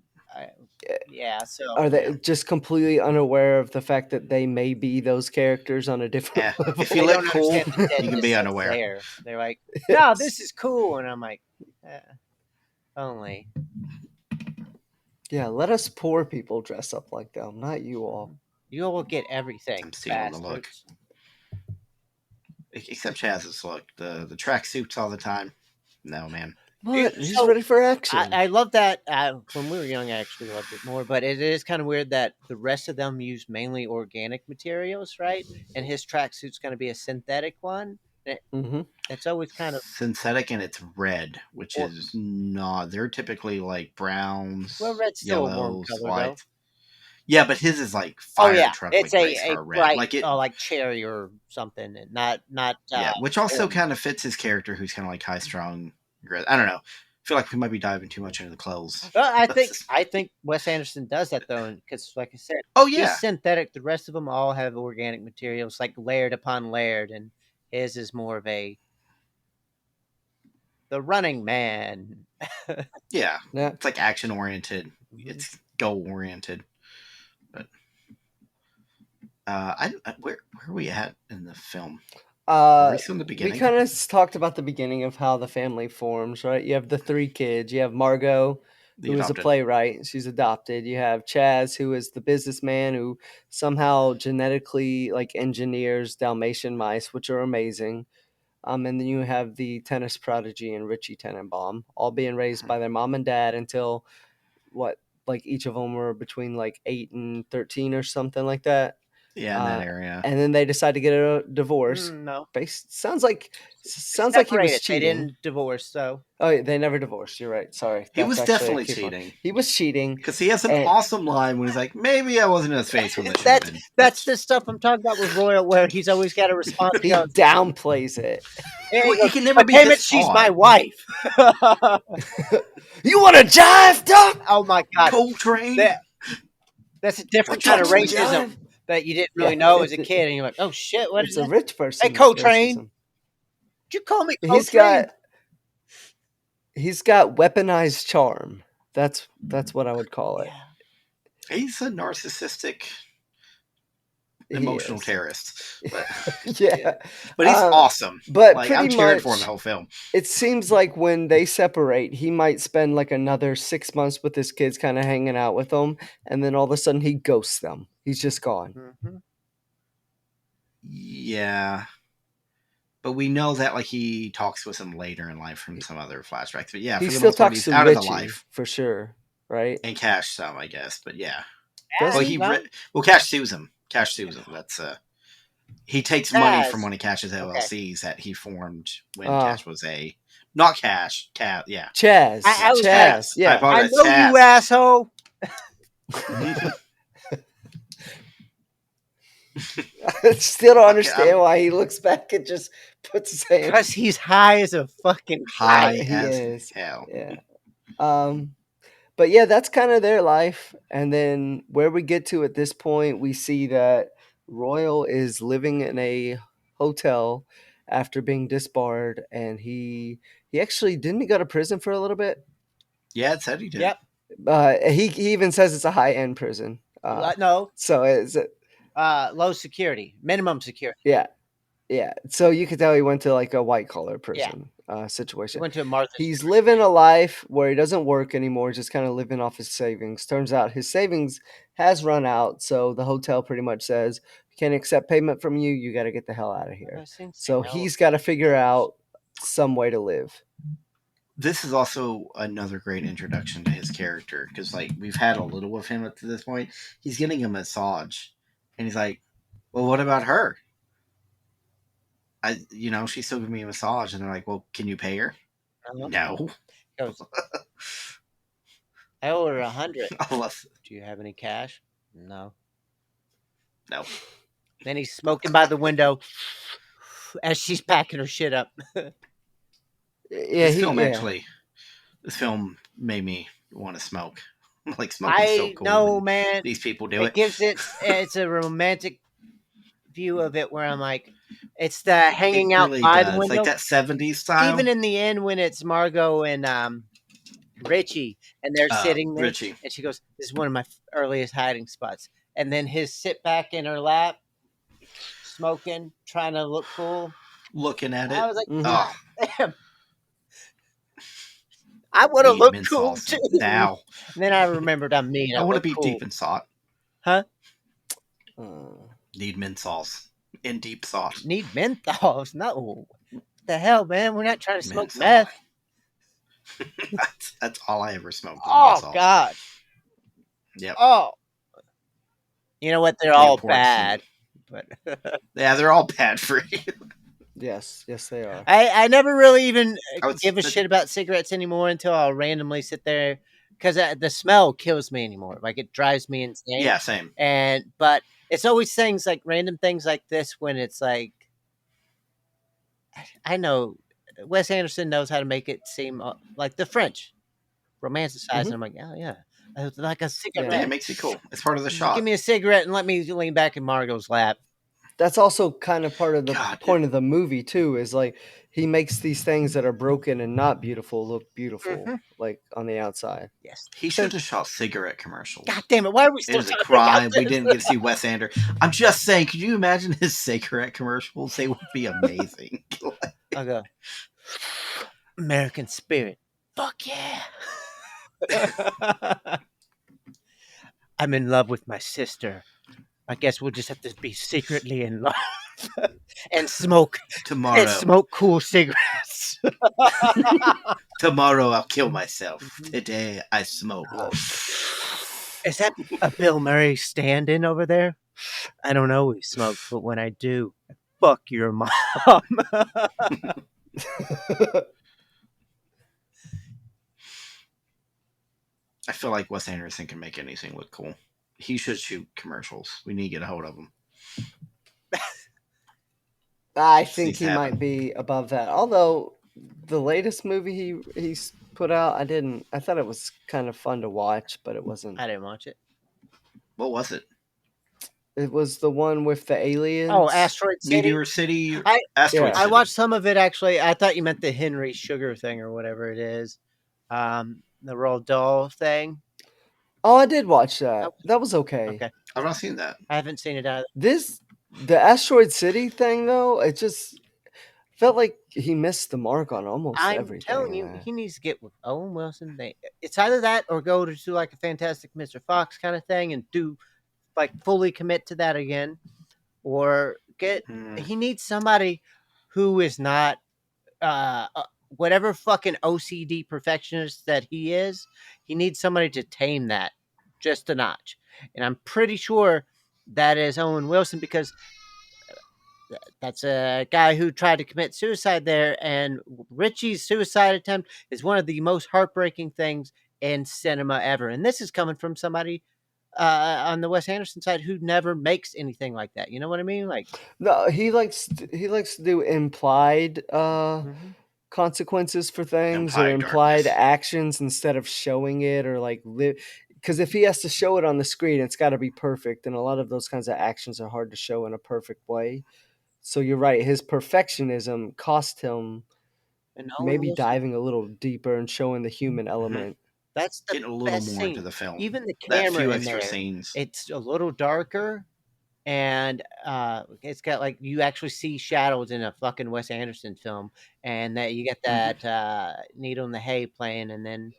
So are they just completely unaware of the fact that they may be those characters on a different Yeah. level? If they you don't look cool, understand the you deadness can be that's unaware. there. They're like, no, this is cool, and I'm like, only. Yeah, let us poor people dress up like them, not you all. You will get everything. I'm stealing the look. bastards. Except Chaz's look. The tracksuits all the time. No, man. What? He's So, ready for action. I love that. When we were young, I actually loved it more. But it is kind of weird that the rest of them use mainly organic materials, right? And his tracksuit's going to be a synthetic one. Mm-hmm. It's always kind of Synthetic and it's red, which is not. They're typically like browns, red's still a warm yellows, color, though. whites. Yeah, but his is like fire truck it's like a red. bright, Like it, like cherry or something, and not. yeah, which also orange. kind of fits his character, who's kind of like high strung. I don't know. I feel like we might be diving too much into the clothes. Well, I think Wes Anderson does that though, because like I said, Oh yeah, he's synthetic. The rest of them all have organic materials, like layered upon layered, and his is more of the The Running Man. Yeah, Yeah. it's like action oriented. It's goal oriented. But where are we at in the film? Are we still in the We beginning? kind of talked about the beginning of how the family forms, right? You have the 3 kids. You have Margot, The who is a adopted. playwright. She's adopted. You have Chaz, who is the businessman who somehow genetically like engineers Dalmatian mice, which are amazing. And then you have the tennis prodigy and Richie Tenenbaum, all being raised by their mom and dad until what, like each of them were between like 8 and 13 or something like that. Yeah, in that area. And then they decide to get a divorce. No. Sounds like he was Separated. They cheating. didn't divorce, so. Oh, yeah, they never divorced. You're right. Sorry. He was That's actually a definitely key point. cheating. He was cheating. Because he has an And- awesome line when he's like, maybe I wasn't in his face when that should have been. That's the stuff I'm talking about with Royal, where he's always got a response. He downplays it. Well, he can never But be damn it, this she's odd. my wife. You want to jive, Doc? Oh my God. Coltrane. That's a different What kind of you want, racism jive? that you didn't really Yeah, know as a it's- kid, and you're like, oh shit, what It's is a that? rich person. Hey, Coltrane. racism. Did you call me He's Coltrane? got weaponized charm. That's what I would call it. Yeah. He's a narcissistic, He emotional is. terrorist. But, Yeah. but he's awesome. But Like, pretty I'm cheering much, for him the whole film. it seems like when they separate, he might spend like another 6 months with his kids, kind of hanging out with them, and then all of a sudden he ghosts them. He's just gone. Mhm. Yeah. But we know that like he talks with him later in life from some other flashbacks. But yeah, He for the still most part, talks he's to out of the Richie life. for sure, right? And Cash some, I guess. But yeah. Does Well, he? Cash sues him. Cash sues him. That's he takes money Chaz. from one of Cash's Okay. LLCs that he formed when Ah. Cash was not Cash, Cat, yeah. Chaz. I was Chaz. I Yeah. I apologize, know Chaz. you, asshole. I still don't Okay, understand why he looks back and just puts his hand. Because he's high as a fucking High He as is. hell. Yeah. But yeah, that's kind of their life. And then where we get to at this point, we see that Royal is living in a hotel after being disbarred, and he actually didn't he go to prison for a little bit. Yeah, it said he did. Yep. He even says it's a high end prison. No, So it's low security, minimum security. yeah. So you could tell he went to like a white collar prison situation. He went to Martha. He's living a life where he doesn't work anymore, just kind of living off his savings. Turns out his savings has run out, so the hotel pretty much says, can't accept payment from you, you got to get the hell out of here. So he's got to figure out some way to live. This is also another great introduction to his character because, like, we've had a little of him up to this point. He's getting a massage, and he's like, "Well, what about her? She's still giving me a massage." And they're like, "Well, can you pay her?" No. He goes, I owe her 100. Unless, Do you have any cash? No. no. Then he's smoking by the window as she's packing her shit up. Yeah, This film made me want to smoke. Like, smoking's so I cool. know, when man. These people do It it. gives it's a romantic view of it where I'm like, it's the hanging It out really by does. the window. Like that 70s style. Even in the end when it's Margot and Richie and they're sitting there, Richie. and she goes, "This is one of my earliest hiding spots." And then his sit back in her lap, smoking, trying to look cool. Looking at it. I was like, Mhm. God damn. I would have Need looked mint cool sauce too. now. And then I remembered I'm mean. I want to look be cool. deep in salt. Huh? Need mint sauce. In deep sauce. Need menthols? No. What the hell, man? We're not trying to smoke Menthol. meth. that's all I ever smoked. Oh God. Yep. Oh. You know what? They're The all importance bad. But Yeah, they're all bad for you. Yes, they are. I never really even I give a would- shit about cigarettes anymore until I'll randomly sit there because the smell kills me anymore. Like it drives me insane. Yeah, same. But it's always things like random things like this when it's like, I know Wes Anderson knows how to make it seem like the French romanticize. And I'm like, oh yeah, like a cigarette. Yeah, it makes it cool. It's part of the Just shot. give me a cigarette and let me lean back in Margot's lap. That's also kind of part of the God, point of the movie too. Is like he makes these things that are broken and not beautiful look beautiful, Mhm. like on the outside. Yes. he should have shot cigarette commercials. God damn it! Why are we It still is a talking about crime we this? didn't get to see Wes Anderson. I'm just saying, could you imagine his cigarette commercials? They would be amazing. I'll go. American spirit. Fuck yeah. I'm in love with my sister. I guess we'll just have to be secretly in love and smoke cool cigarettes. Tomorrow I'll kill myself. Today I smoke. Is that a Bill Murray stand-in over there? I don't always smoke, but when I do, fuck your mom. I feel like Wes Anderson can make anything look cool. He should shoot commercials. We need to get a hold of him. I think Needs he to happen. might be above that. Although the latest movie he's put out, I thought it was kind of fun to watch, but it wasn't. I didn't watch it. What was it? It was the one with the aliens. Oh, Asteroid City. Meteor City? I- Asteroid Yeah. City. I watched some of it actually. I thought you meant the Henry Sugar thing or whatever it is. The Roald Dahl thing. Oh, I did watch that. That was okay. Okay. I've not seen that. I haven't seen it either. The Asteroid City thing though, it just felt like he missed the mark on almost I'm everything. telling you, he needs to get with Owen Wilson. It's either that or go to do like a Fantastic Mr. Fox kind of thing and do like fully commit to that again, or get. He needs somebody who is not whatever fucking OCD perfectionist that he is. He needs somebody to tame that just a notch, and I'm pretty sure that is Owen Wilson because that's a guy who tried to commit suicide there, and Richie's suicide attempt is one of the most heartbreaking things in cinema ever. And this is coming from somebody on the Wes Anderson side who never makes anything like that. You know what I mean? Like, No, he likes to do implied consequences for things or Implied implied darkness. actions instead of showing it or like live. Because if he has to show it on the screen, it's got to be perfect, and a lot of those kinds of actions are hard to show in a perfect way. So you're right. His perfectionism cost him and Owen maybe Wilson, diving a little deeper and showing the human element. that's the Getting a little best more scene. into the film. Even the That camera few in extra there, scenes. it's a little darker, and it's got like you actually see shadows in a fucking Wes Anderson film, and that you get that Needle in the Hay playing, and then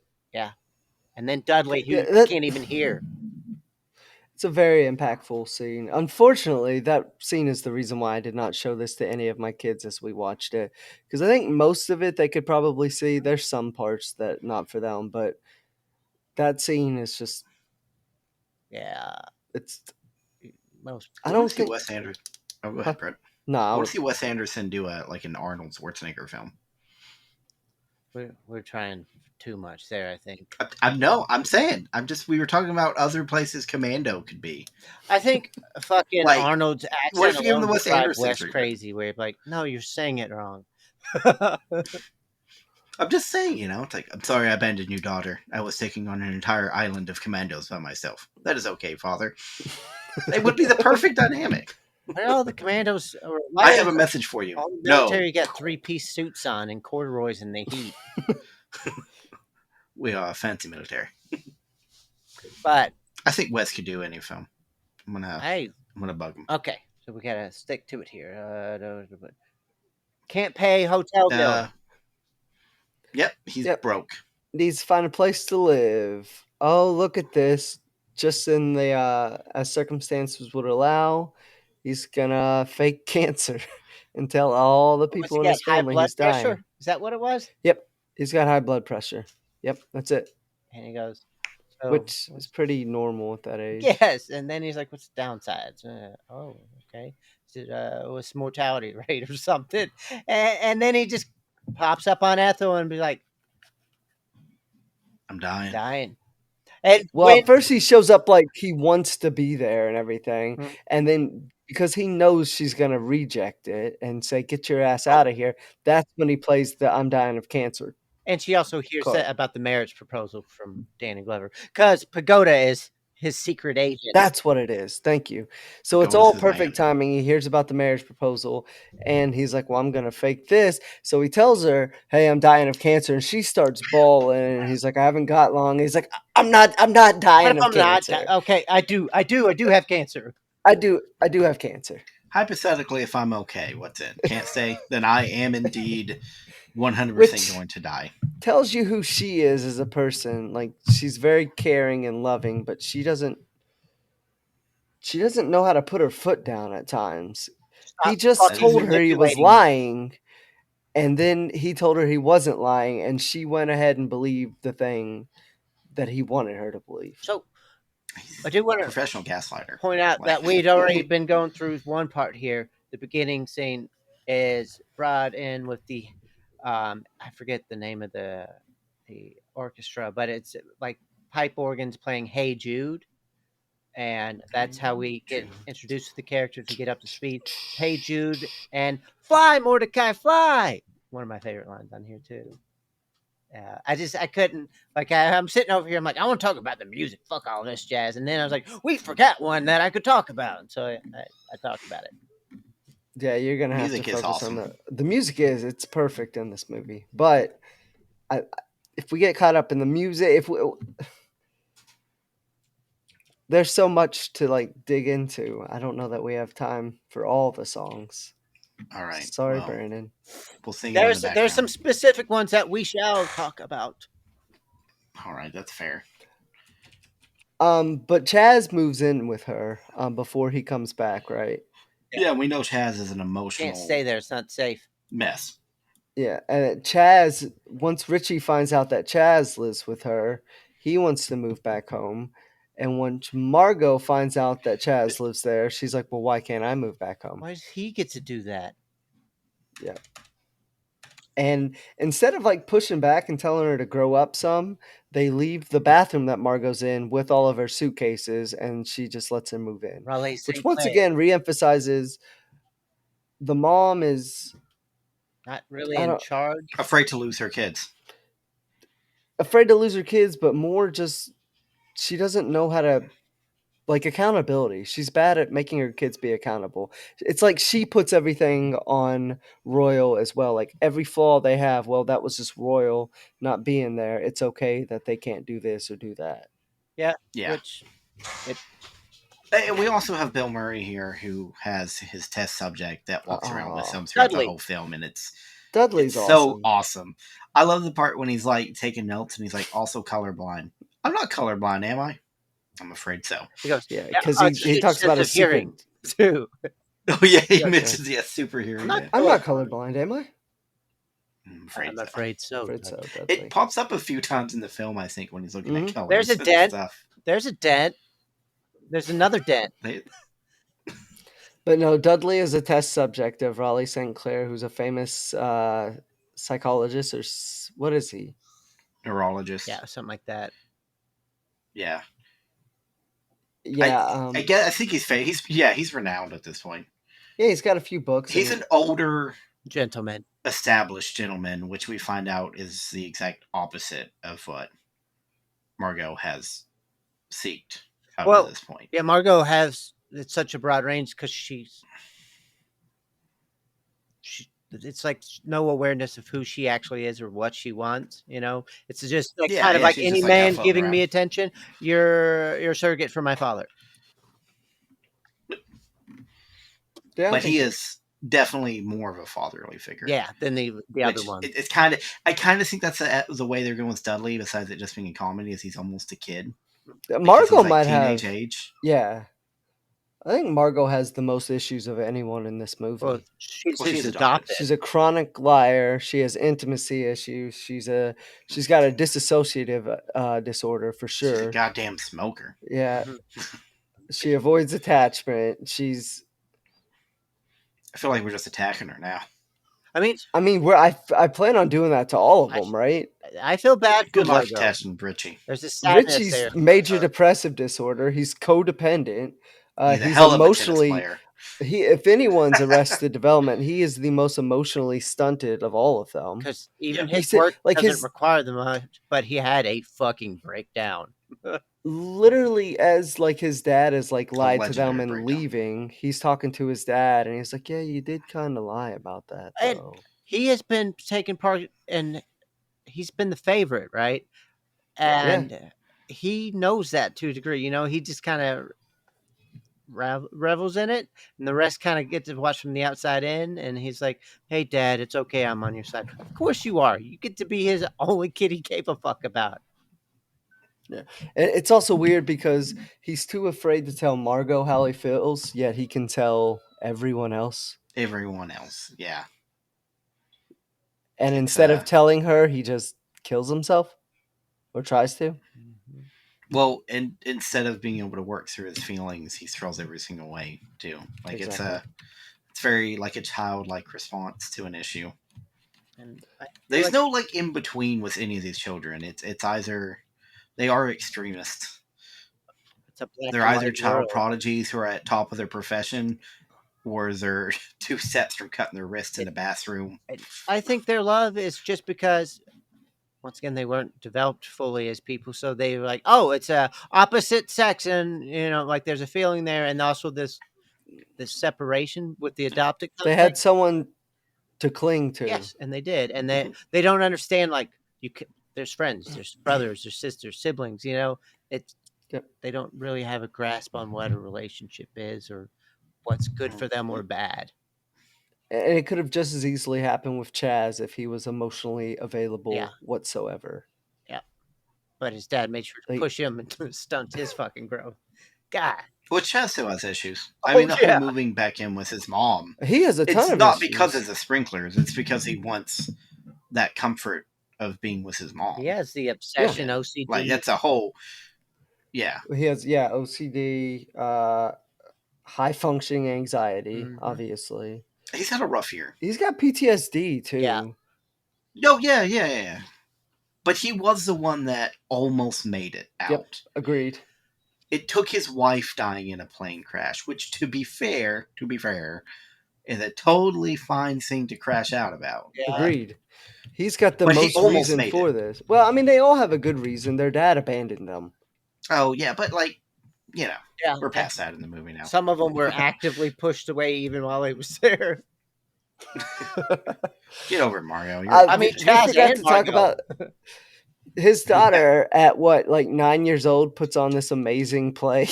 Dudley, who Yeah, you can't even hear. It's a very impactful scene. Unfortunately, that scene is the reason why I did not show this to any of my kids as we watched it. Because I think most of it they could probably see. There's some parts that not for them, but that scene is just Yeah, it's. most. I I don't want to see think. Wes Anderson. Oh, go ahead, Brett. No, I want to see Wes Anderson do like an Arnold Schwarzenegger film. We're trying too much there, I think. I'm saying. We were talking about other places Commando could be. I think fucking Like, Arnold's what accent if you give him alone the would Wes drive Anderson Wes treatment? crazy. Where you're like, no, you're saying it wrong. I'm just saying, it's like, I'm sorry I abandoned you, daughter. I was taking on an entire island of commandos by myself. That is okay, father. It would be the perfect dynamic. But all the commandos. I have a message for you. All the No, military got 3-piece suits on and corduroys in the heat. we are fancy military. But I think Wes could do any film. I'm gonna bug him. Okay, so we gotta stick to it here. Can't pay hotel bill. Yep, he's broke. Needs to find a place to live. Oh, look at this. Just in the as circumstances would allow, he's gonna fake cancer and tell all the people in his family he's dying. Pressure? Is that what it was? Yep, he's got high blood pressure. Yep, that's it. And he goes, which is pretty normal at that age. Yes, and then he's like, "What's the downsides?" Oh, okay. Is it what's mortality rate or something? And then he just pops up on Ethel and be like, "I'm dying." Dying. And at first he shows up like he wants to be there and everything, and then because he knows she's gonna reject it and say, "Get your ass out of here," that's when he plays the "I'm dying of cancer." And she also hears that about the marriage proposal from Danny Glover because Pagoda is his secret agent. That's what it is. Thank you. So it's Pagoda's all his perfect man. timing. He hears about the marriage proposal and he's like, well, I'm going to fake this. So he tells her, hey, I'm dying of cancer. And she starts bawling. And he's like, I haven't got long. He's like, I'm not What dying if of I'm not? cancer. Okay, I do have cancer. I do have cancer. Hypothetically, if I'm okay, what's it? Can't say, then I am indeed 100% Which going to die. tells you who she is as a person. Like, she's very caring and loving, but she doesn't know how to put her foot down at times. He Stop just fucking told her he was manipulating me. lying, and then he told her he wasn't lying, and she went ahead and believed the thing that he wanted her to believe. So I do want to Professional gaslighter. point out Like- that we'd already been going through one part here. The beginning scene is brought in with the I forget the name of the orchestra, but it's like pipe organs playing Hey Jude. And that's how we get introduced to the characters and get up to speed. Hey Jude and fly, Mordecai, fly. One of my favorite lines on here too. I couldn't, like, I'm sitting over here. I'm like, I want to talk about the music. Fuck all this jazz. And then I was like, we forgot one that I could talk about. And so I talked about it. Yeah, you're gonna have to Music is focus awesome. on the music. It's perfect in this movie, but if we get caught up in the music, there's so much to like dig into. I don't know that we have time for all the songs. All right. Sorry, well, Brandon. We'll sing it in the background. There's some specific ones that we shall talk about. All right, that's fair. But Chaz moves in with her before he comes back, right? Yeah, we know Chaz is an emotional Can't stay there. It's not safe. mess. Yeah, and Chaz, once Richie finds out that Chaz lives with her, he wants to move back home. And once Margot finds out that Chaz lives there, she's like, well, why can't I move back home? Why does he get to do that? Yeah. And instead of like pushing back and telling her to grow up some, they leave the bathroom that Margot's in with all of her suitcases and she just lets him move in. Raleigh Which St. once Clair. again reemphasizes the mom is Not really I in don't- charge. Afraid to lose her kids. afraid to lose her kids, but more just she doesn't know how to like accountability. She's bad at making her kids be accountable. It's like she puts everything on Royal as well. Like every flaw they have, well, that was just Royal not being there. It's okay that they can't do this or do that. Yeah. Yeah. Which And we also have Bill Murray here, who has his test subject that walks around with him throughout Dudley. the whole film, and it's Dudley's so awesome. awesome. I love the part when he's like taking notes and he's like also colorblind. I'm not colorblind, am I? I'm afraid so. he goes, Yeah, because it's he huge talks about sense his of hearing secret. too. Oh yeah, he Yeah, mentions superhero. I'm not- man. I'm not colorblind, am I? I'm afraid I'm so. afraid so. Afraid so, Dudley. It pops up a few times in the film, I think, when he's looking at colors. There's a and dent. stuff. There's a dent. There's another dent. But no, Dudley is a test subject of Raleigh St. Clair, who's a famous psychologist, or what is he? Neurologist. Yeah, something like that. Yeah. Yeah, I guess I think he's renowned at this point. yeah, he's got a few books. He's and- an older, Gentleman. established gentleman, which we find out is the exact opposite of what Margot has seeked up Well, to this point. Yeah, Margot has it's such a broad range because she it's like no awareness of who she actually is or what she wants. You know, it's just like Yeah, kind of yeah, like she's any just like that man floating giving me around. attention. You're a surrogate for my father. Yeah, I But think he so. is definitely more of a fatherly figure. Yeah, than the other Which one. It's kind of, I kind of think that's the way they're going with Dudley. Besides it just being a comedy, is he's almost a kid. Because Margot he's, like, might teenage have. age. Yeah, I think Margot has the most issues of anyone in this movie. Well, she's she's adopted. She's a chronic liar. She has intimacy issues. She's got a dissociative disorder for She's a sure. goddamn smoker. Yeah, she avoids attachment. I feel like we're just attacking her now. I mean, I plan on doing that to all of them, right? I feel bad for Good luck Margot. attaching Richie. There's a sadness Richie's there. major depressive disorder. He's codependent. He's a He's hell of a tennis emotionally. player. If anyone's arrested development, he is the most emotionally stunted of all of them. Because even Yeah. his He said- work like doesn't his- require the much, but he had a fucking breakdown. literally, as like his dad is like lied to them legendary and breakdown. leaving, he's talking to his dad and he's like, yeah, you did kind of lie about that And though. he has been taking part, and he's been the favorite, right? Yeah. And he knows that to a degree. He just kind of revels in it, and the rest kind of get to watch from the outside in. And he's like, "Hey, Dad, it's okay. I'm on your side." Of course you are. You get to be his only kid he gave a fuck about. Yeah. And it's also weird because he's too afraid to tell Margot how he feels, yet he can tell everyone else. Everyone else, yeah. And It's, instead of telling her, he just kills himself or tries to. Well, and instead of being able to work through his feelings, he throws every single way too. Like Exactly. it's very like a childlike response to an issue. And I feel There's like no like in between with any of these children. It's either they are extremists. it's a black They're and either white child world. prodigies who are at top of their profession, or they're 2 steps from cutting their wrists in a bathroom. I think their love is just because, once again, they weren't developed fully as people, so they were like, "Oh, it's a opposite sex," and like there's a feeling there, and also this separation with the adopted kind They of thing. had someone to cling to. Yes, and they did, and they don't understand, like, there's friends, there's brothers, there's sisters, siblings. It's Yep. they don't really have a grasp on what a relationship is or what's good for them or bad. And it could have just as easily happened with Chaz if he was emotionally available Yeah. whatsoever. Yeah, but his dad made sure to Like- push him and to stunt his fucking growth. God, Which Chaz still has issues. I Oh, mean, the yeah. whole moving back in with his mom. He has a ton It's of not issues. because of the sprinklers. It's because he wants that comfort of being with his mom. he has the obsession, OCD. Like that's a whole. Yeah, He has OCD, high functioning anxiety, Mhm. obviously. he's had a rough year. He's got PTSD too. Yeah. No, yeah. But he was the one that almost made it out. Yep. Agreed. It took his wife dying in a plane crash, which, to be fair, is a totally fine thing to crash out about. Yeah. Agreed. He's got the But he most almost reason made for it. this. Well, I mean, they all have a good reason. Their dad abandoned them. Oh yeah, but like, Yeah. we're past that in the movie now. Some of them were actively pushed away even while he was there. Get over it, Mario. I mean, we Chaz forgot and to talk Margot. about his daughter at what, like 9 years old, puts on this amazing play,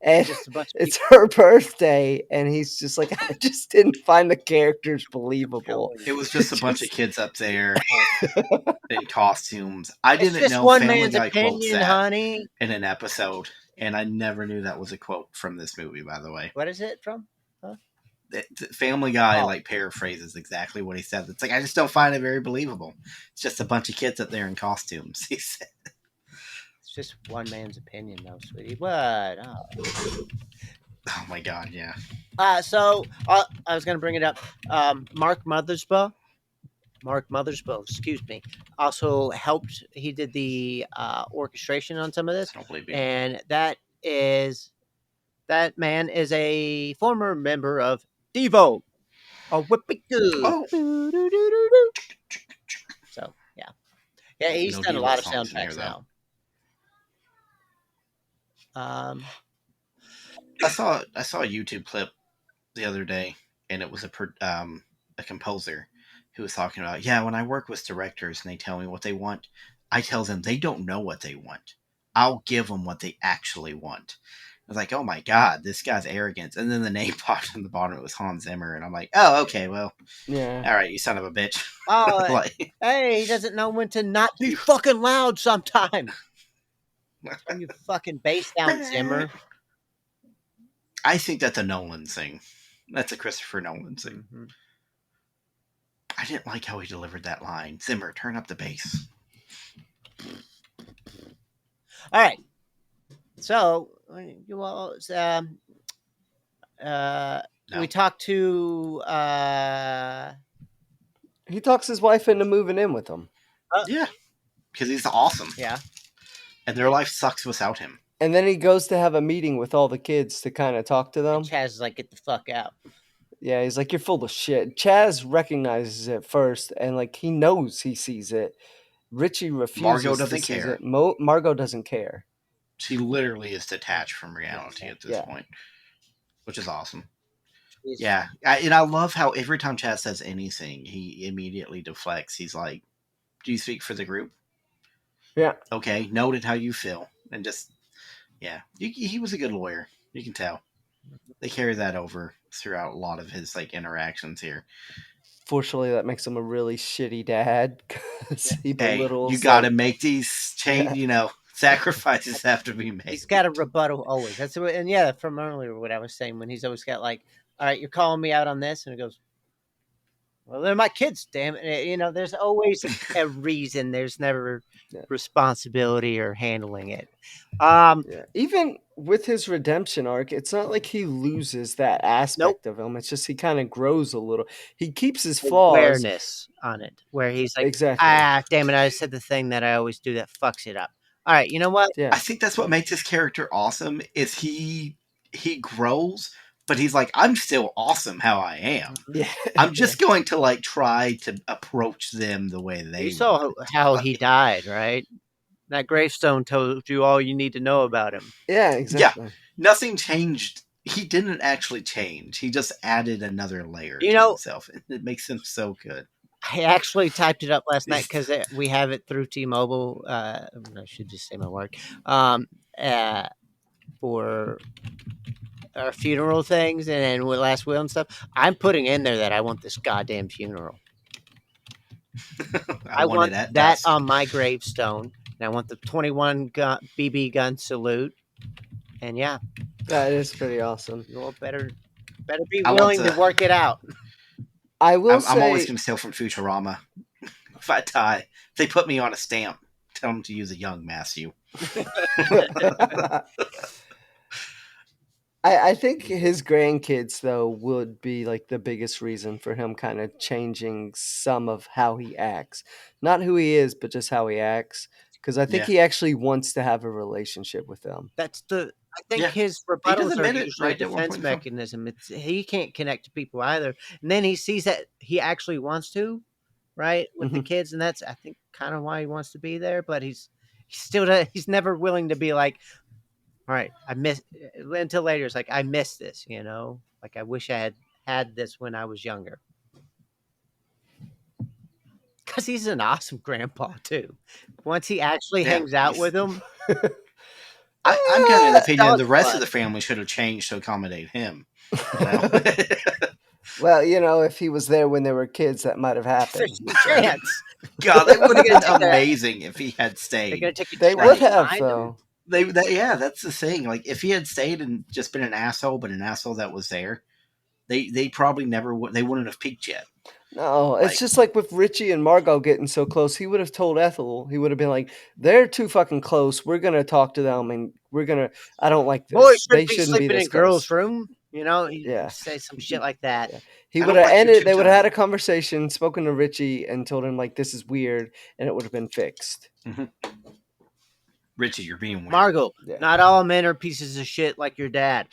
and Just a bunch of it's her birthday, and he's just like, I just didn't find the characters believable. It was just a bunch of kids up there in costumes. I It's didn't just know one Family man's Guy quotes opinion, that honey. in an episode, and I never knew that was a quote from this movie. By the way, What is it from? the Family Guy Oh. like paraphrases exactly what he said. It's like I just don't find it very believable. It's just a bunch of kids up there in costumes. He said. It's just one man's opinion, though, sweetie. What? Oh my god, yeah. So I was going to bring it up. Mark Mothersbaugh, excuse me, also helped. He did the orchestration on some of this, I don't believe you. and that man is a former member of Devo, a Whippy Good. Oh. So yeah, he's No done a Devo lot of songs in here, soundtracks though. now. I saw a YouTube clip the other day, and it was a composer who was talking about, yeah, when I work with directors and they tell me what they want, I tell them they don't know what they want. I'll give them what they actually want. I was like, oh my god, this guy's arrogance. And then the name popped on the bottom. It was Hans Zimmer, and I'm like, oh, okay, well, Yeah. all right, you son of a bitch. Oh, Like, hey, he doesn't know when to not be fucking loud sometimes. Turn your fucking bass down, Zimmer. I think that's a Nolan thing. That's a Christopher Nolan thing. Mm-hmm. I didn't like how he delivered that line. Zimmer, turn up the bass. All right. So, you all, No. we talked to, He talks his wife into moving in with him. Yeah, because he's awesome. yeah, And their life sucks without him. And then he goes to have a meeting with all the kids to kind of talk to them. and Chaz is like, get the fuck out. Yeah, he's like, you're full of shit. Chaz recognizes it first, and like he knows he sees it. Richie refuses Margot to doesn't see care. it. Margot doesn't care. She literally is detached from reality at this Yeah. point, which is awesome. He's- Yeah, and I love how every time Chad says anything, he immediately deflects. He's like, "Do you speak for the group? Yeah. Okay, noted how you feel." And just, yeah, he was a good lawyer. You can tell. They carry that over throughout a lot of his like interactions here. Fortunately, that makes him a really shitty dad because he Hey, you belittles. got to like, make these change. Yeah. Sacrifices have to be made. He's got a rebuttal always. That's what, and yeah, from earlier what I was saying when he's always got like, all right, you're calling me out on this, and it goes, well, they're my kids, damn it. You know, there's always a reason. There's never Yeah. responsibility or handling it. Yeah. Even with his redemption arc, it's not like he loses that aspect of him. It's just he kind of grows a little. He keeps his flaws. Awareness on it, where he's like, Exactly. damn it, I said the thing that I always do that fucks it up. All right, you know what? Yeah. I think that's what makes his character awesome. Is he grows, but he's like, I'm still awesome how I am. Yeah. I'm just going to like try to approach them the way they. You saw want it. how he died, right? That gravestone told you all you need to know about him. Yeah, exactly. Nothing changed. He didn't actually change. He just added another layer You to know- himself, and it makes him so good. I actually typed it up last night because we have it through T-Mobile. I should just say my work. For our funeral things and with last will and stuff. I'm putting in there that I want this goddamn funeral. I want it at that dusk. on my gravestone. And I want the 21 BB gun salute. And yeah, That is pretty awesome. you all better be I want willing to to- work it out. I will I'm always say, going to steal from Futurama. If I die, if they put me on a stamp. Tell them to use a young Matthew. I think his grandkids though would be like the biggest reason for him kind of changing some of how he acts, not who he is, but just how he acts. Because I think Yeah. he actually wants to have a relationship with them. That's the. I think Yeah. his does rebuttals are admit it, usually a right, at one defense point in the film. mechanism. He can't connect to people either, and then he sees that he actually wants to, right, with the kids, and that's I think kind of why he wants to be there. But he's he's never willing to be like, all right, I miss until later. It's like I miss this, you know, like I wish I had this when I was younger. Because he's an awesome grandpa too. Once he actually Yeah, hangs out he's- with him, I'm kind of the opinion was the rest fun. of the family should have changed to accommodate him. You know? Well, you know, if he was there when they were kids, that might have happened. there's a chance God, that would have They're been gonna- amazing if he had they're stayed. gonna take a They train would have behind him. though. Yeah, that's the thing. Like, if he had stayed and just been an asshole, but an asshole that was there, they probably never would. They wouldn't have peaked yet. No, it's Like- just like with Richie and Margot getting so close. He would have told Ethel. He would have been like, "They're too fucking close. We're gonna talk to them, and we're gonna. I don't like this. Boys They shouldn't be shouldn't be sleeping this in girls' close." room. You know, he Yeah. say some shit like that. Yeah. He I would don't have like your ended. They would have two-tone. had a conversation, spoken to Richie, and told him like, "This is weird," and it would have been fixed. Richie, you're being weird. Margot, Yeah. not all men are pieces of shit like your dad.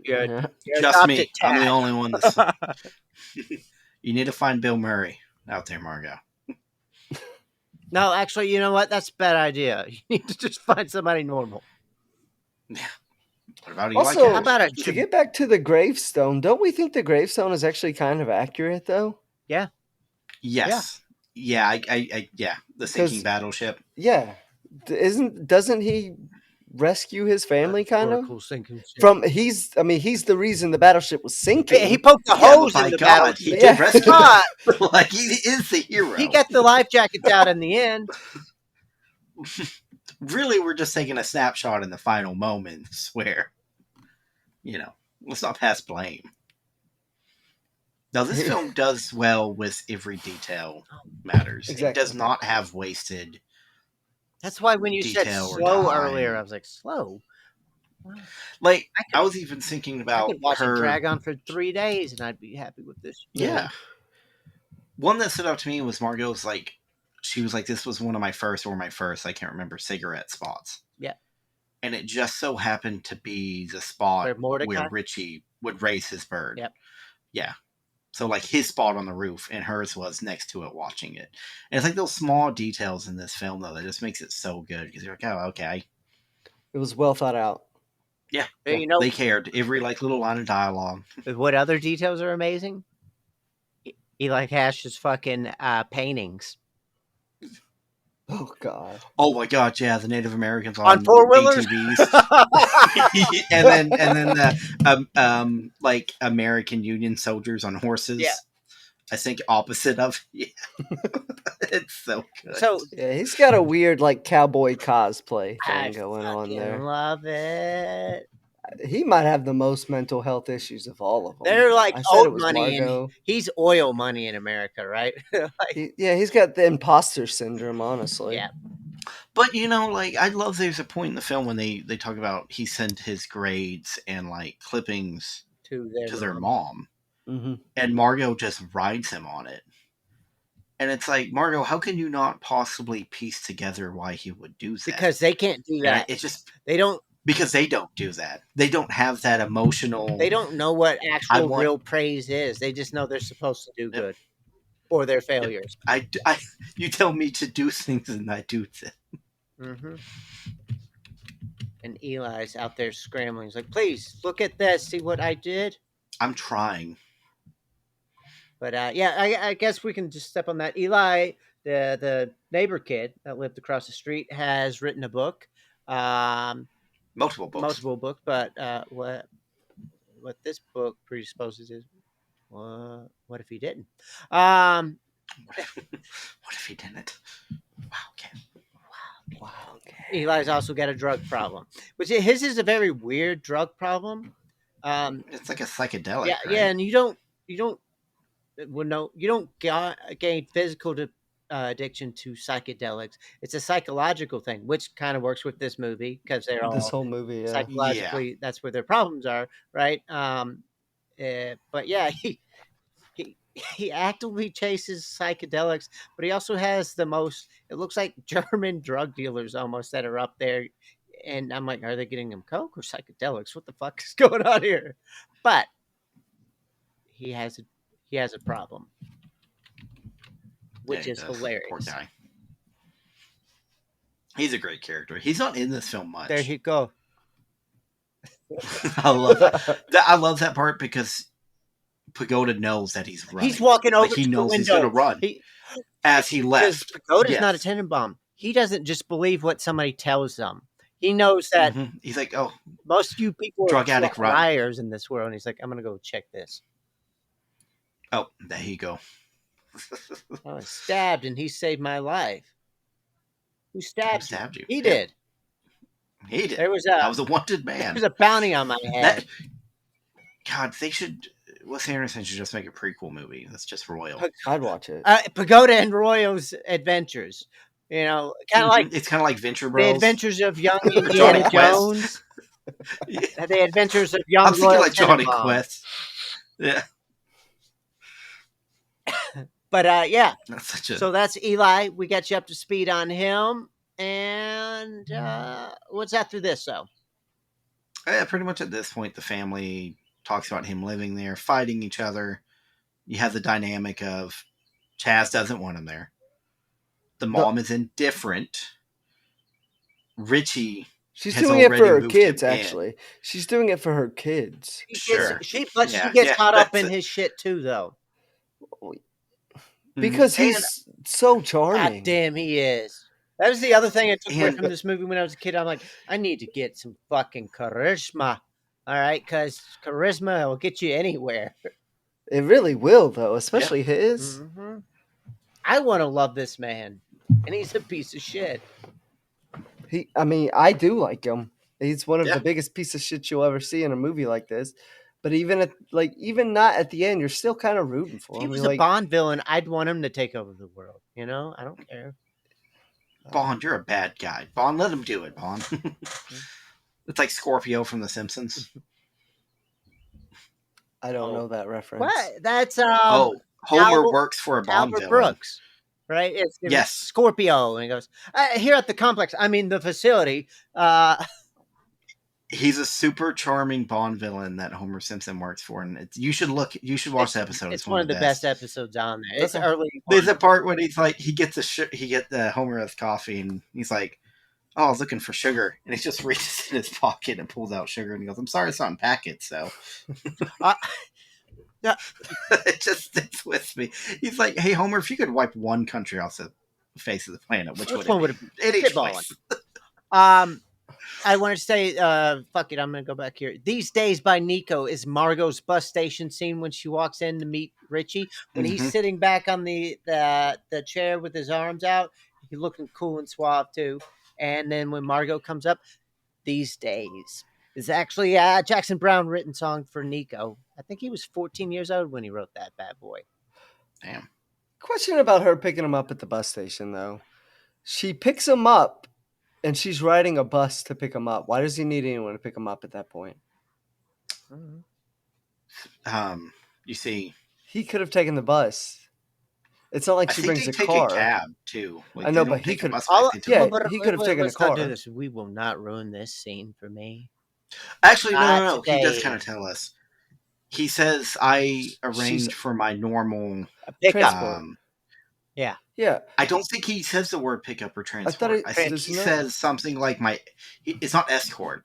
You're, Yeah. you're Just adopted me. I'm the tad. only one. That's... You need to find Bill Murray out there, Margot. No, actually, you know what? That's a bad idea. You need to just find somebody normal. What about you? Also, like How about a To get back to the gravestone, don't we think the gravestone is actually kind of accurate though? Yes. Yeah. Yeah. The sinking 'Cause- battleship. Yeah, doesn't he rescue his family kind of? Oracle sinking ship. From he's the reason the battleship was sinking. He poked the Yeah, holes but in by the God, battle. he Yeah. did rescue But them. Like, he is the hero. he got the life jackets out in the end. Really, we're just taking a snapshot in the final moments where, let's not pass blame. Now, this film does well with every detail matters. It Exactly. does not have wasted. That's why when you said Detail or slow time. earlier, I was like, slow? Like, I could- I was even thinking I about could watch her. it drag on for 3 days and I'd be happy with this. Yeah. One that stood out to me was Margot's like, she was like, this was one of my first, I can't remember, cigarette spots. Yeah. And it just so happened to be the spot Where Mordecai? where Richie would raise his bird. Yep. Yeah. So, like, his spot on the roof and hers was next to it watching it. And it's like those small details in this film, though, that just makes it so good because you're like, oh, okay. It was well thought out. Yeah, You know they cared. Every little line of dialogue. what other details are amazing? Eli Cash's fucking paintings Oh God. Oh my god, yeah, the Native Americans on on four-wheelers. ATVs, and then the like American Union soldiers on horses. Yeah. I think opposite of yeah. It's so good. So Yeah, he's got a weird cowboy cosplay I thing going on fucking there. love it. He might have the most mental health issues of all of them. They're like I said old it was money, and Margot. he's oil money in America, right? He's got the imposter syndrome, honestly. Yeah. But I love there's a point in the film when they talk about he sent his grades and clippings to their mom. Mm-hmm. And Margot just rides him on it. And it's like, Margot, how can you not possibly piece together why he would do that? Because they can't do that. It's just they don't. Because they don't do that. They don't have that emotional. They don't know what actual real praise is. They just know they're supposed to do good, or they're failures. You tell me to do things and I do them. Mm-hmm. And Eli's out there scrambling. He's like, "Please look at this. See what I did." I'm trying. But I guess we can just step on that. Eli, the neighbor kid that lived across the street, has written a book. Multiple books. But what this book predisposes is, what if he didn't? What if he didn't? Wow. Okay. Eli's also got a drug problem, which his is a very weird drug problem. It's like a psychedelic. Yeah, right? yeah, and you don't gain physical addiction to psychedelics. It's a psychological thing, which kind of works with this movie because they're all this whole movie. Yeah. psychologically. That's where their problems are, right? But yeah, he actively chases psychedelics, but he also has the most. It looks like German drug dealers almost that are up there, and I'm like, are they getting them coke or psychedelics? What the fuck is going on here? But he has a problem, which is hilarious. Poor guy. He's a great character. He's not in this film much. There you go. I love that. I love that part because Pagoda knows that he's running. He's walking over. He to knows the he's window. going to run as he left. Pagoda's not a Tenenbaum. He doesn't just believe what somebody tells them. He knows that He's like, oh, most of you people drug are addict liars in this world. And he's like, I'm going to go check this. Oh, there you go. I was stabbed and he saved my life. Who stabbed you? He did. He did. I was a wanted man. There was a bounty on my head. God, they should. Wes Anderson should just make a prequel movie. That's just royal. I'd watch it. Pagoda and Royo's adventures. Kind of like it's kind of like Venture Bros. The Adventures of Young Indiana Jones. Yeah. The Adventures of Young. I'm thinking like Johnny Quest. Yeah. But yeah. So that's Eli. We got you up to speed on him. And what's after this, though? Yeah, pretty much at this point, the family talks about him living there, fighting each other. You have the dynamic of Chaz doesn't want him there. The mom is indifferent. Richie. She's doing it for her kids, actually. She's doing it for her kids. She gets caught up in his shit, too, though. Because he's so charming. God damn, he is. That was the other thing I took away from this movie when I was a kid. I'm like, I need to get some fucking charisma. All right? Because charisma will get you anywhere. It really will, though, especially his. Mm-hmm. I want to love this man. And he's a piece of shit. I do like him. He's one of the biggest piece of shit you'll ever see in a movie like this. But even not at the end, you're still kind of rooting for him. If he was a Bond villain, I'd want him to take over the world. I don't care. Bond, you're a bad guy. Bond, let him do it, Bond. It's like Scorpio from The Simpsons. I don't know that reference. What? That's Homer works for a Bond villain. Brooks, right? It's Scorpio, and he goes here at the complex. I mean the facility. He's a super charming Bond villain that Homer Simpson works for, and you should watch the episode. It's one of the best episodes on there. It's early. There's a part when he gets Homer has coffee, and he's like, "Oh, I was looking for sugar," and he just reaches in his pocket and pulls out sugar, and he goes, "I'm sorry, it's not in packets." So Uh, yeah, it just sticks with me. He's like, "Hey, Homer, if you could wipe one country off the face of the planet, which would one it would be?" have Any spitballing? choice. I wanted to say, fuck it, I'm gonna go back here. These Days by Nico is Margot's bus station scene when she walks in to meet Richie. When he's Mhm. sitting back on the chair with his arms out, he's looking cool and suave too. And then when Margot comes up, These Days is actually a Jackson Brown written song for Nico. I think he was 14 years old when he wrote that bad boy. Damn. Question about her picking him up at the bus station, though. She picks him up, and she's riding a bus to pick him up. Why does he need anyone to pick him up at that point? You see, He could have taken the bus. It's not like I she think brings they a take car. a cab too. Like, I know, they but don't he take a could. bus back. They took Yeah, But he could have taken a let's car. not do this. We will not ruin this scene for me. Actually, no. Not He does today. kind of tell us. He says, "I arranged She's for my normal." A pickup. transport. Yeah. Yeah, I don't think he says the word pickup or transport. it- I think does he he not? says something like it's not escort,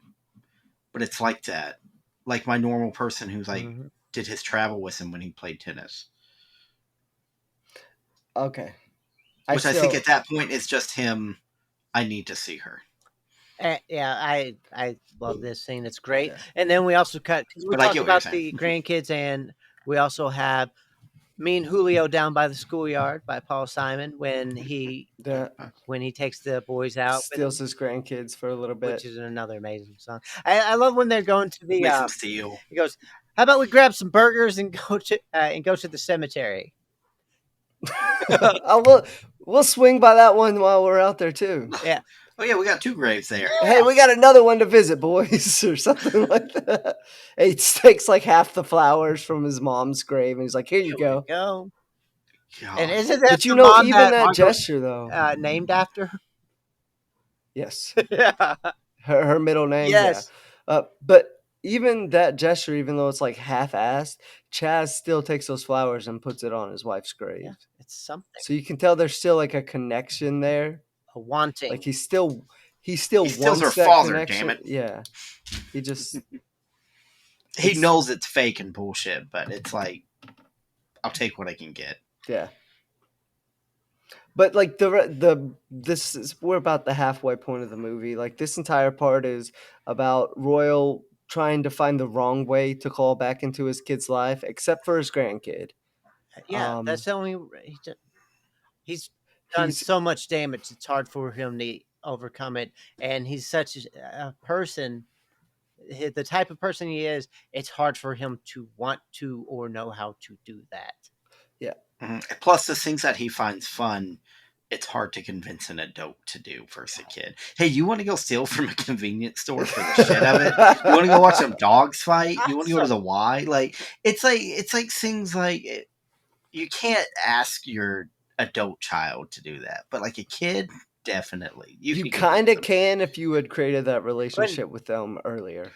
but it's like that. Like my normal person who's like did his travel with him when he played tennis. okay. Which I think at that point is just him. I need to see her. Yeah, I love this scene. It's great. And then we also cut. We But I talked get what you're about the grandkids, and we also have me and Julio down by the schoolyard by Paul Simon when he takes the boys out with steals him, his grandkids for a little bit. which is another amazing song. I love when they're going to the. Makes him steal. He goes, "How about we grab some burgers and go to the cemetery?" We'll swing by that one while we're out there too. Yeah. Oh yeah, we got 2 graves there. Hey, we got another one to visit, boys, or something like that. He takes like half the flowers from his mom's grave, and he's like, "Here you go." Go. God. And isn't that But you the know, mom even that Margot, gesture, though. named after her? Yes, Yeah. her middle name. Yes. Yeah. But even that gesture, even though it's like half-assed, Chaz still takes those flowers and puts it on his wife's grave. Yeah, it's something. So you can tell there's still like a connection there. A wanting. Like he still He wants steals her that father, connection. damn it. Yeah. He just He knows it's fake and bullshit, but it's like, I'll take what I can get. Yeah. But like we're about the halfway point of the movie. Like this entire part is about Royal trying to find the wrong way to call back into his kid's life, except for his grandkid. Yeah, that's the only. He's done so much damage. It's hard for him to overcome it, and he's such a person. The type of person he is, it's hard for him to want to or know how to do that. Yeah. Mm-hmm. Plus, the things that he finds fun, it's hard to convince an adult to do versus a kid. Hey, you want to go steal from a convenience store for the shit of it? You want to go watch some dogs fight? You want to go to the Y? Like it's like things like you can't ask your adult child to do that, but like a kid, definitely. You kind of can if you had created that relationship with them earlier.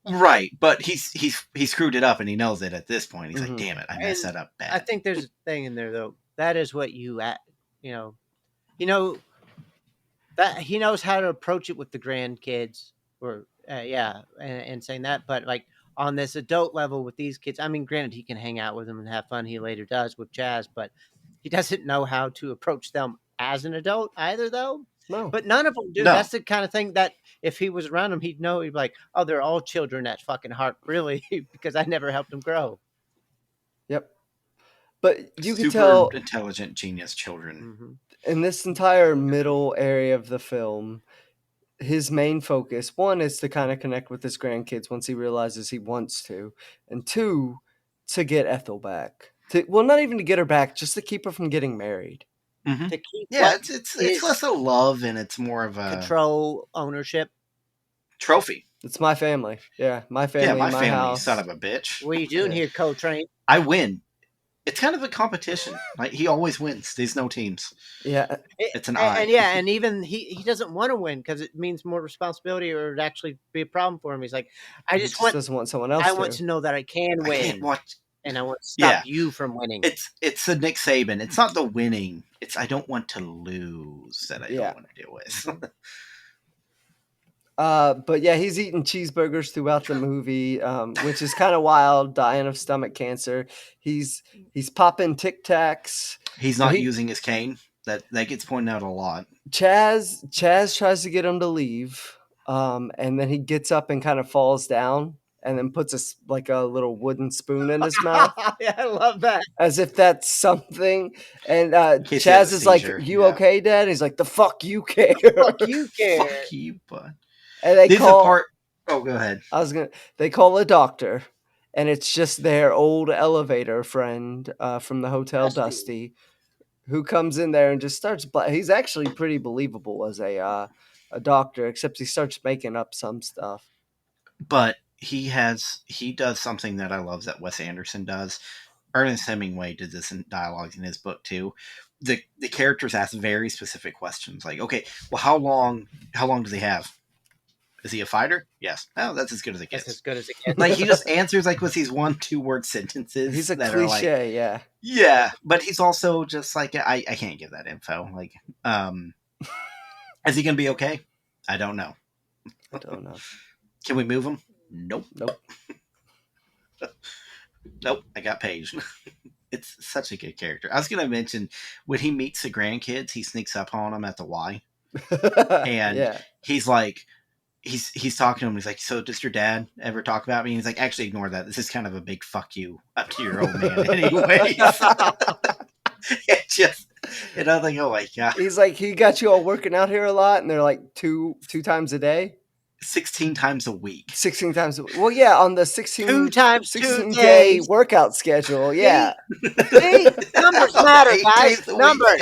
Right, but he screwed it up and he knows it at this point. He's like, damn it, I messed that up bad. I think there's a thing in there though. That is what that he knows how to approach it with the grandkids or and saying that, but like on this adult level with these kids, I mean, granted he can hang out with them and have fun. He later does with Chaz, but he doesn't know how to approach them as an adult either though. No. But none of them do. No. That's the kind of thing that if he was around them, he'd know. He'd be like, oh, they're all children at fucking heart, really, because I never helped them grow. Yep. But you can Super tell intelligent, genius children. In this entire middle area of the film, his main focus, one, is to kind of connect with his grandkids once he realizes he wants to, and two, to get Ethel back. Not even to get her back, just to keep her from getting married. Mm-hmm. To keep it's less a love and it's more of a control, ownership, trophy. It's my family. Yeah, my family, my family, house. Son of a bitch. What are you doing here, Coltrane? I win. It's kind of a competition. Like he always wins. There's no teams. Yeah, it's an eye. And even he doesn't want to win because it means more responsibility or it'd actually be a problem for him. He's like, I just doesn't want someone else. I want to know that I can win. And I want to stop you from winning. It's the Nick Saban. It's not the winning. It's I don't want to lose that I don't want to deal with. But yeah, he's eating cheeseburgers throughout the movie, which is kind of wild. Dying of stomach cancer. He's popping Tic Tacs. He's not using his cane. That gets pointed out a lot. Chaz tries to get him to leave, and then he gets up and kind of falls down, and then puts a little wooden spoon in his mouth. Yeah, I love that. As if that's something. And case he has Chaz a is like, seizure, "You yeah. okay, Dad?" He's like, "The fuck you care." Fuck you, care. Fuck you, bud. And they This is call. the part. Oh, go ahead. They call a doctor, and it's just their old elevator friend from the hotel, Dusty, who comes in there and just starts. He's actually pretty believable as a doctor, except he starts making up some stuff. But he does something that I love that Wes Anderson does. Ernest Hemingway did this in dialogues in his book too. The characters ask very specific questions, like, okay, well, how long does he have? Is he a fighter? Yes. Oh, that's as good as it gets. That's as good as it gets. Like, he just answers like with these 1-2 word sentences. He's a that cliche, are like, yeah. Yeah, but he's also just like, I can't give that info. Like, is he gonna be okay? I don't know. I don't know. Can we move him? Nope. Nope. I got Paige. It's such a good character. I was gonna mention when he meets the grandkids, he sneaks up on them at the Y, and he's like. He's talking to him. He's like, "So does your dad ever talk about me?" And he's like, "Actually, ignore that. This is kind of a big fuck you up to your old man, anyways." And I'm like, "Oh my god!" He's like, "He got you all working out here a lot," and they're like two times a day, 16 times a week. 16 times. Well, yeah, on the 2 times 2 16-day days. workout schedule. Yeah, See? Numbers matter, guys. Numbers.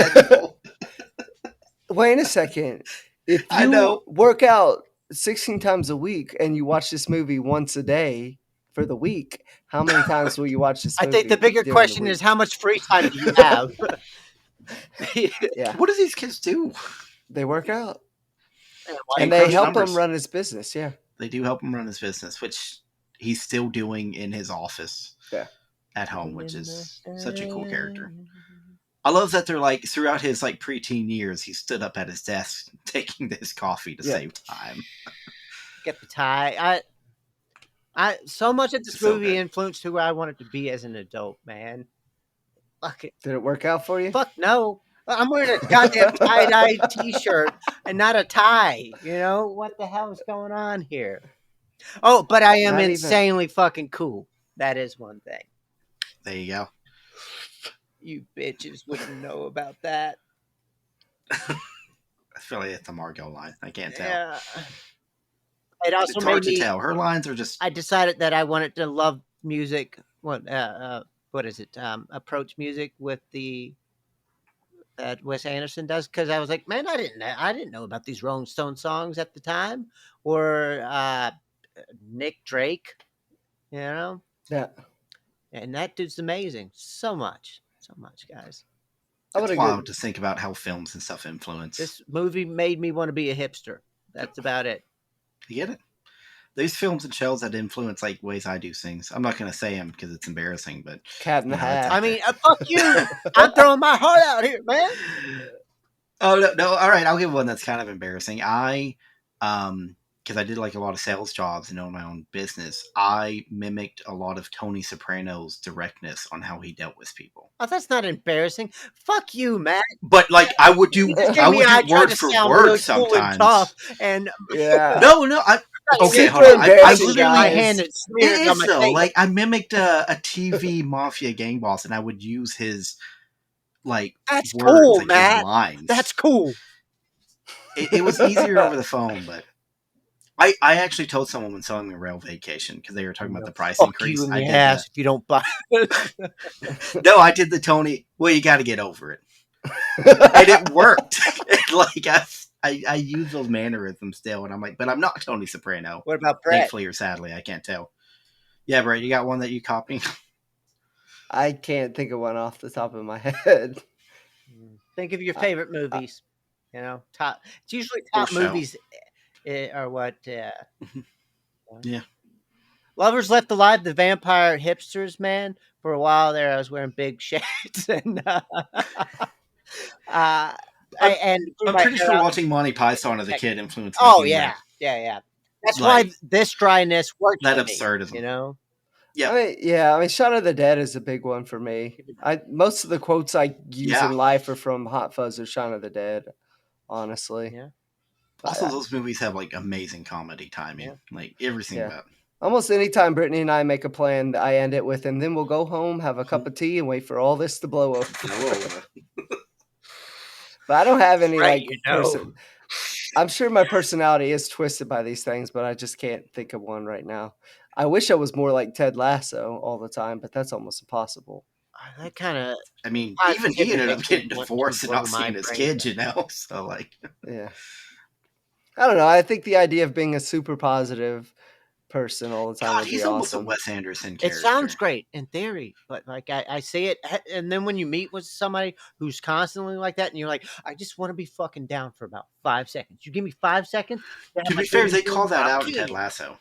Wait a second. If you work out 16 times a week and you watch this movie once a day for the week, how many times will you watch this movie? I think the bigger question is, how much free time do you have? Yeah. What do these kids do? They work out. And they help him run his business, yeah. They do help him run his business, which he's still doing in his office at home, which is such a cool character. I love that they're like, throughout his like preteen years, he stood up at his desk taking this coffee to save time. Get the tie. I so much of this movie influenced who I wanted to be as an adult, man. Fuck it. Did it work out for you? Fuck no. I'm wearing a goddamn tie-dye t-shirt and not a tie. You know? What the hell is going on here? Oh, but I am insanely fucking cool. That is one thing. There you go. You bitches wouldn't know about that. I feel like it's a Margot line. I can't tell. Yeah. It also it's hard made me to tell. Her lines are just. I decided that I wanted to love music. What is it? Approach music with that Wes Anderson does, because I was like, man, I didn't know about these Rolling Stone songs at the time, or Nick Drake, you know. Yeah. And that dude's amazing. So much, guys. It's wild to think about how films and stuff influence. This movie made me want to be a hipster. That's about it. You get it? These films and shows that influence like ways I do things. I'm not going to say them because it's embarrassing, but Cat in the Hat. I mean, fuck you. I'm throwing my heart out here, man. Oh no! All right, I'll give one that's kind of embarrassing. Because I did like a lot of sales jobs and own my own business, I mimicked a lot of Tony Soprano's directness on how he dealt with people. Oh, that's not embarrassing. Fuck you, Matt. But like, I would do word for word really sometimes. Cool and yeah. No. Okay, hold on. I literally my hand and it is though. Like, I mimicked a TV mafia gang boss, and I would use his like that's words, cool, like, Matt. his lines. That's cool. It was easier over the phone, but I actually told someone when selling a rail vacation because they were talking about the price increase. You in the ass if you don't buy it. No, I did the Tony. Well, you got to get over it, and it worked. Like I use those mannerisms still, and I'm like, but I'm not Tony Soprano. What about Brett? Thankfully or sadly, I can't tell. Yeah, Brett, you got one that you copy? I can't think of one off the top of my head. Think of your favorite movies. You know, top. It's usually top movies. Or what? Yeah. Lovers Left Alive, the vampire hipsters, man. For a while there, I was wearing big shades, and I'm pretty sure watching Monty Python as a kid influenced me. Oh yeah, Yeah. That's Like, why this dryness works that for me, absurdism. you know? Yeah. I mean, Shaun of the Dead is a big one for me. Most of the quotes I use Yeah. in life are from Hot Fuzz or Shaun of the Dead, honestly. Yeah. Also, those movies have like amazing comedy timing. Yeah. Like everything Yeah. about. Almost any time Brittany and I make a plan, I end it with, and then we'll go home, have a cup of tea, and wait for all this to blow over. Whoa. But I don't have any Right, like you know. person. I'm sure my personality is twisted by these things, but I just can't think of one right now. I wish I was more like Ted Lasso all the time, but that's almost impossible. That kind of I mean, even he positivity ended up makes me getting want to divorced and blow not my seeing his brain kids, out. you know? So, like, Yeah. I don't know. I think the idea of being a super positive person all the time God, would be he's almost a awesome. Wes Anderson It character. sounds great in theory, but like I see it, and then when you meet with somebody who's constantly like that, and you're like, I just want to be fucking down for about 5 seconds. You give me 5 seconds. To be fair, they call that out in Ted Lasso.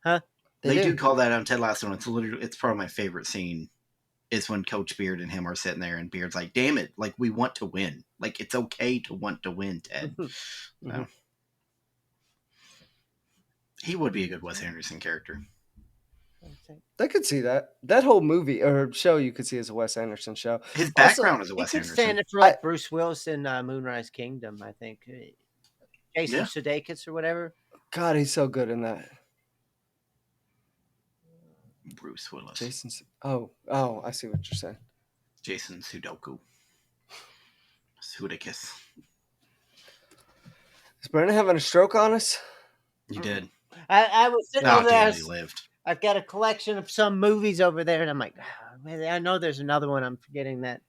Huh? They do call that out in Ted Lasso, and it's probably my favorite scene. Is when Coach Beard and him are sitting there, and Beard's like, "Damn it! Like we want to win. Like it's okay to want to win, Ted." So, he would be a good Wes Anderson character. I could see that. That whole movie or show you could see as a Wes Anderson show. His background is a He Wes could Anderson. stand it for like Bruce Willis in Moonrise Kingdom, I think. Jason Yeah. Sudeikis or whatever. God, he's so good in that. Bruce Willis. Jason's. Oh, I see what you're saying. Jason Sudoku. Sudeikis. Is Brennan having a stroke on us? You did. I was sitting Oh, over there. damn, he lived. I've got a collection of some movies over there, and I'm like, man, I know there's another one. I'm forgetting that.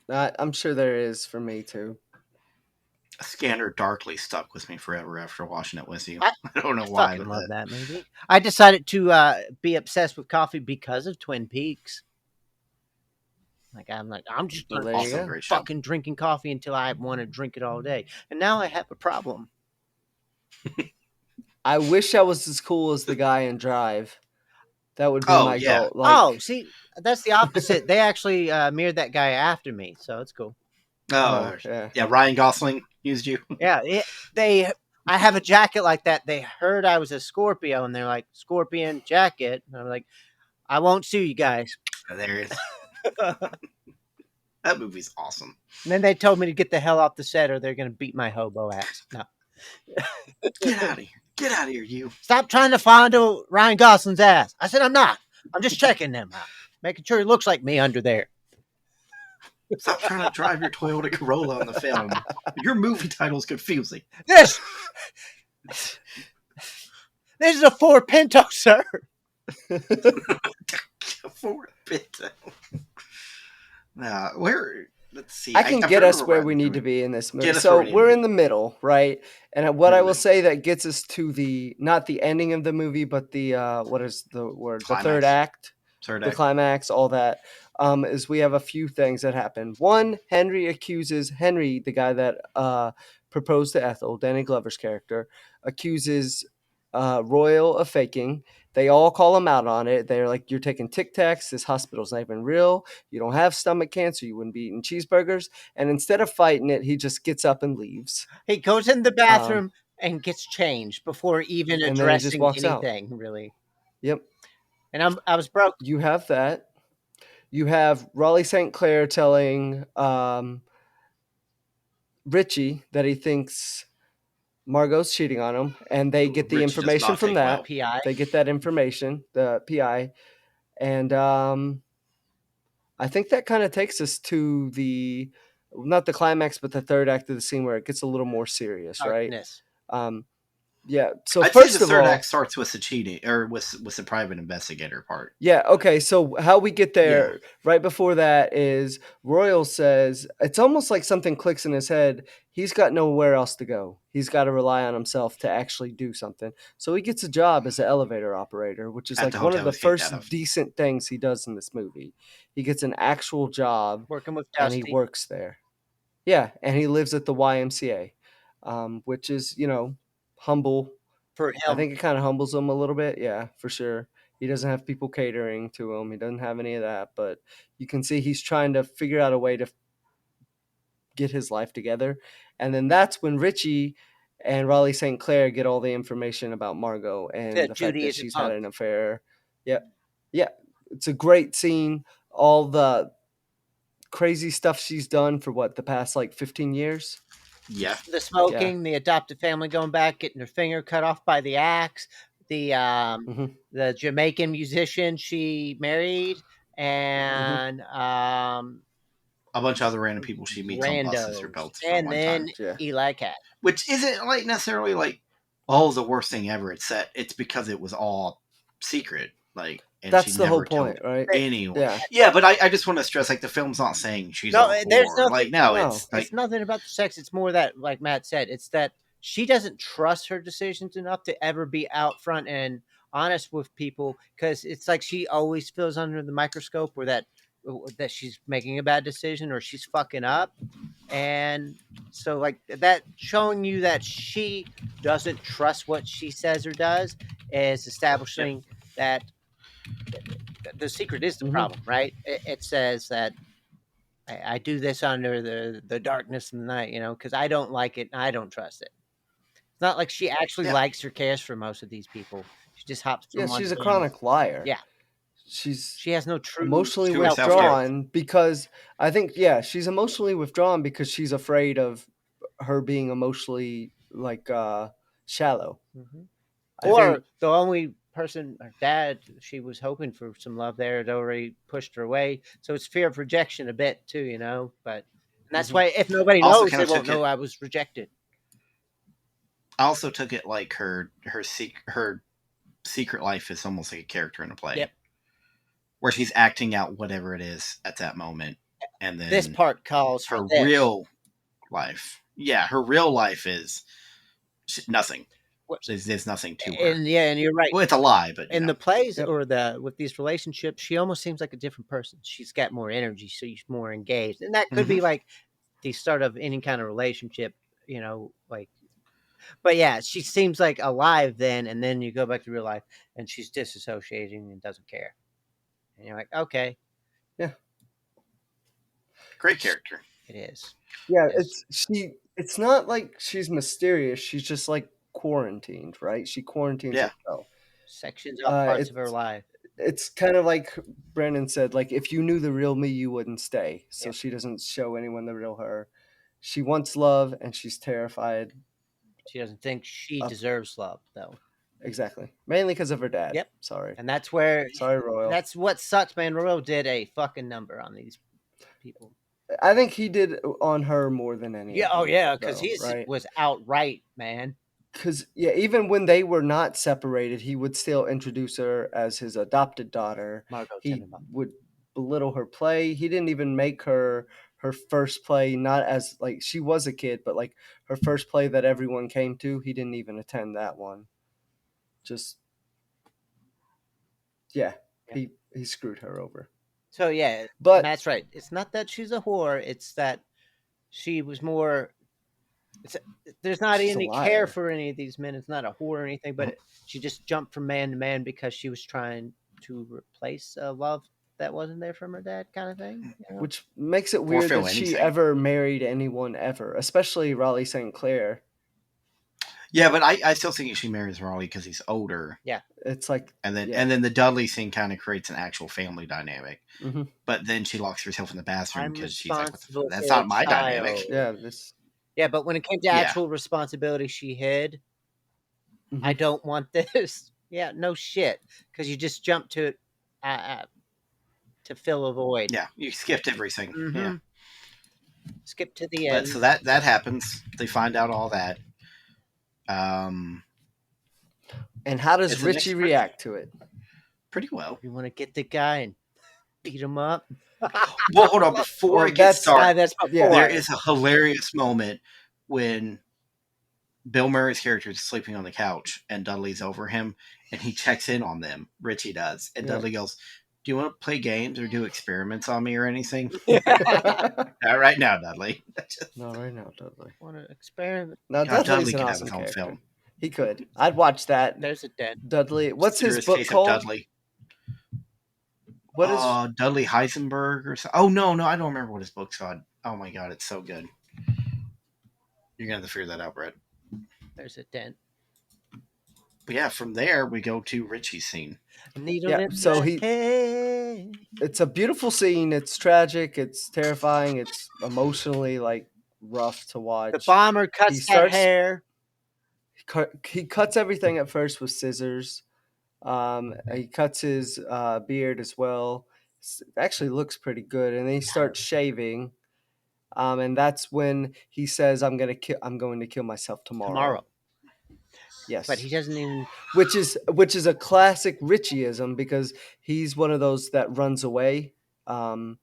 I'm sure there is for me too. Scanner Darkly stuck with me forever after watching it with you. I don't know why. I love that movie. I decided to be obsessed with coffee because of Twin Peaks. I'm just gonna fucking drinking coffee until I want to drink it all day. And now I have a problem. I wish I was as cool as the guy in Drive. That would be my goal. Like, see, that's the opposite. They actually mirrored that guy after me, so it's cool. Yeah. Ryan Gosling used you. Yeah, I have a jacket like that. They heard I was a Scorpio, and they're like, "Scorpion jacket." And I'm like, "I won't sue you guys." There it is. That movie's awesome. And then they told me to get the hell off the set, or they're going to beat my hobo ass. No, get out of here! Get out of here, you! Stop trying to fondle Ryan Gosling's ass. I said I'm not. I'm just checking them out, making sure he looks like me under there. Stop trying to drive your Toyota Corolla on the film. Your movie title's confusing. This is a Ford Pinto, sir. Ford Pinto. Now, let's see. I can get us where we need to be in this movie. So we're in the middle, right? And what I will say that gets us to not the ending of the movie, but the what is the word? Climax. The third act. The climax, all that, is we have a few things that happen. One, Henry, the guy that proposed to Ethel, Danny Glover's character, accuses Royal of faking. They all call him out on it. They're like, you're taking Tic Tacs. This hospital's not even real. You don't have stomach cancer. You wouldn't be eating cheeseburgers. And instead of fighting it, he just gets up and leaves. He goes in the bathroom and gets changed before even addressing anything, really. Yep. And I was broke. You have that. You have Raleigh St. Clair telling Richie that he thinks Margot's cheating on him, and they get the information from that. PI. They get that information, the PI, and I think that kind of takes us to not the climax, but the third act of the scene where it gets a little more serious, Darkness. right? Yeah. So I'd first say the of third all, act starts with the cheating or with the private investigator part. Yeah. Okay. So how we get there right before that is Royal says it's almost like something clicks in his head. He's got nowhere else to go. He's got to rely on himself to actually do something. So he gets a job as an elevator operator, which is like one of the first decent things he does in this movie. He gets an actual job working with Dusty. And he works there. Yeah. And he lives at the YMCA, which is, humble for him. I think it kind of humbles him a little bit. Yeah, for sure. He doesn't have people catering to him. He doesn't have any of that, but you can see he's trying to figure out a way to get his life together. And then that's when Richie and Raleigh St. Clair get all the information about Margot and That the fact Judy that is a she's had punk. an affair. Yeah, yeah, it's a great scene. All the crazy stuff she's done for the past like 15 years. Yeah. The smoking, the adopted family going back, getting her finger cut off by the axe, Mhm. the Jamaican musician she married, and A bunch of other random people she meets on buses or randos, boats for and one then time. Yeah. Eli Cat. Which isn't like necessarily like, oh, the worst thing ever. It's because it was all secret. Like, and That's she the whole never told point, right? anyone. Yeah. Yeah, but I just want to stress, like, the film's not saying she's No, a there's whore. nothing. Like, no, No. it's like, It's nothing about the sex. It's more that, like Matt said, it's that she doesn't trust her decisions enough to ever be out front and honest with people, because it's like she always feels under the microscope, or that she's making a bad decision or she's fucking up. And so, like, that showing you that she doesn't trust what she says or does is establishing that the secret is the Mhm. problem, right? It says that I do this under the darkness of the night, because I don't like it and I don't trust it. It's not like she actually Yeah. likes or cares for most of these people. She just hops from Yeah, one she's a to chronic liar. Yeah. She's She has no true emotionally To herself, withdrawn because I think she's emotionally withdrawn because she's afraid of her being emotionally like shallow. Mhm. I Or think the only person, her dad, she was hoping for some love there, had already pushed her away. So it's fear of rejection a bit too, But and that's Mhm. why if nobody Also knows, kinda they won't took know it- I was rejected. I also took it like her secret life is almost like a character in a play. Yep. Where she's acting out whatever it is at that moment. And then This part calls for her this. real life. Yeah, her real life is nothing. What- There's nothing to her. And you're right. Well, it's a lie, but In the plays Yep. or with these relationships, she almost seems like a different person. She's got more energy, so she's more engaged, and that could be like the start of any kind of relationship, like. But yeah, she seems like alive then, and then you go back to real life, and she's disassociating and doesn't care, and you're like, okay, great character. it is. yeah, Yes. it's not like she's mysterious. She's just like quarantined, right? She quarantines Yeah. herself. Sections of parts of her It's life. it's kind of like Brandon said, like if you knew the real me, you wouldn't stay. So Yep. she doesn't show anyone the real her. She wants love and she's terrified. She doesn't think she Up. deserves love, though, Exactly. Mainly because of her dad. Yep. Sorry. and that's where Sorry, Royal. that's what sucks, man. Royal did a fucking number on these people. I think he did on her more than any. Yeah, of them, yeah, because though, he right. was outright, man. Because even when they were not separated, he would still introduce her as his adopted daughter. Margot He Tenenbaum. would belittle her play. He didn't even make her first play, not as like she was a kid, but like her first play that everyone came to. He didn't even attend that one. Just he screwed her over. So yeah, But that's right. It's not that she's a whore. It's that she was more. There's not She's a any liar. care for any of these men. It's not a whore or anything, but she just jumped from man to man because she was trying to replace a love that wasn't there from her dad, kind of thing. which makes it weird feel that she anything. ever married anyone ever, especially Raleigh St. Clair. Yeah, but I still think she marries Raleigh because he's older. It's like And then the Dudley scene kind of creates an actual family dynamic. Mhm. But then she locks herself in the bathroom I'm because she's like, responsible that's for not a my child. dynamic. Yeah, but when it came to Yeah. actual responsibility, she hid. I don't want this. Yeah, no shit, because you just jumped to fill a void. Yeah, you skipped everything. Mhm. Yeah. Skip to the But end. so that happens. They find out all that. And how does It's the Richie next- react to it? Pretty well. You want to get the guy and beat him up? Well, hold on. Before Well, it gets started, That's before. Yeah. there is a hilarious moment when Bill Murray's character is sleeping on the couch and Dudley's over him and he checks in on them. Richie does. And Yeah. Dudley goes, do you want to play games or do experiments on me or anything? Not Not right now, Dudley. right now, Dudley. Want to experiment? Now God, Dudley's Dudley an could have awesome his own character. film. He could. I'd watch that. There's a dead. Dudley. What's his Serious book Case of called? Dudley. What is? Dudley Heisenberg or so? Oh no, I don't remember what his book's called. Oh my god, it's so good. You're gonna have to figure that out, Brett. There's a dent. But yeah, from there we go to Richie's scene. Needle Yeah, in so the head. it's a beautiful scene. It's tragic. It's terrifying. It's emotionally like rough to watch. The bomber cuts He that starts- hair. He cuts everything at first with scissors. He cuts his beard as well. It actually looks pretty good, and then he starts shaving. And that's when he says, I'm going to kill myself tomorrow." Yes. But he doesn't even. which is a classic Richieism, because he's one of those that runs away and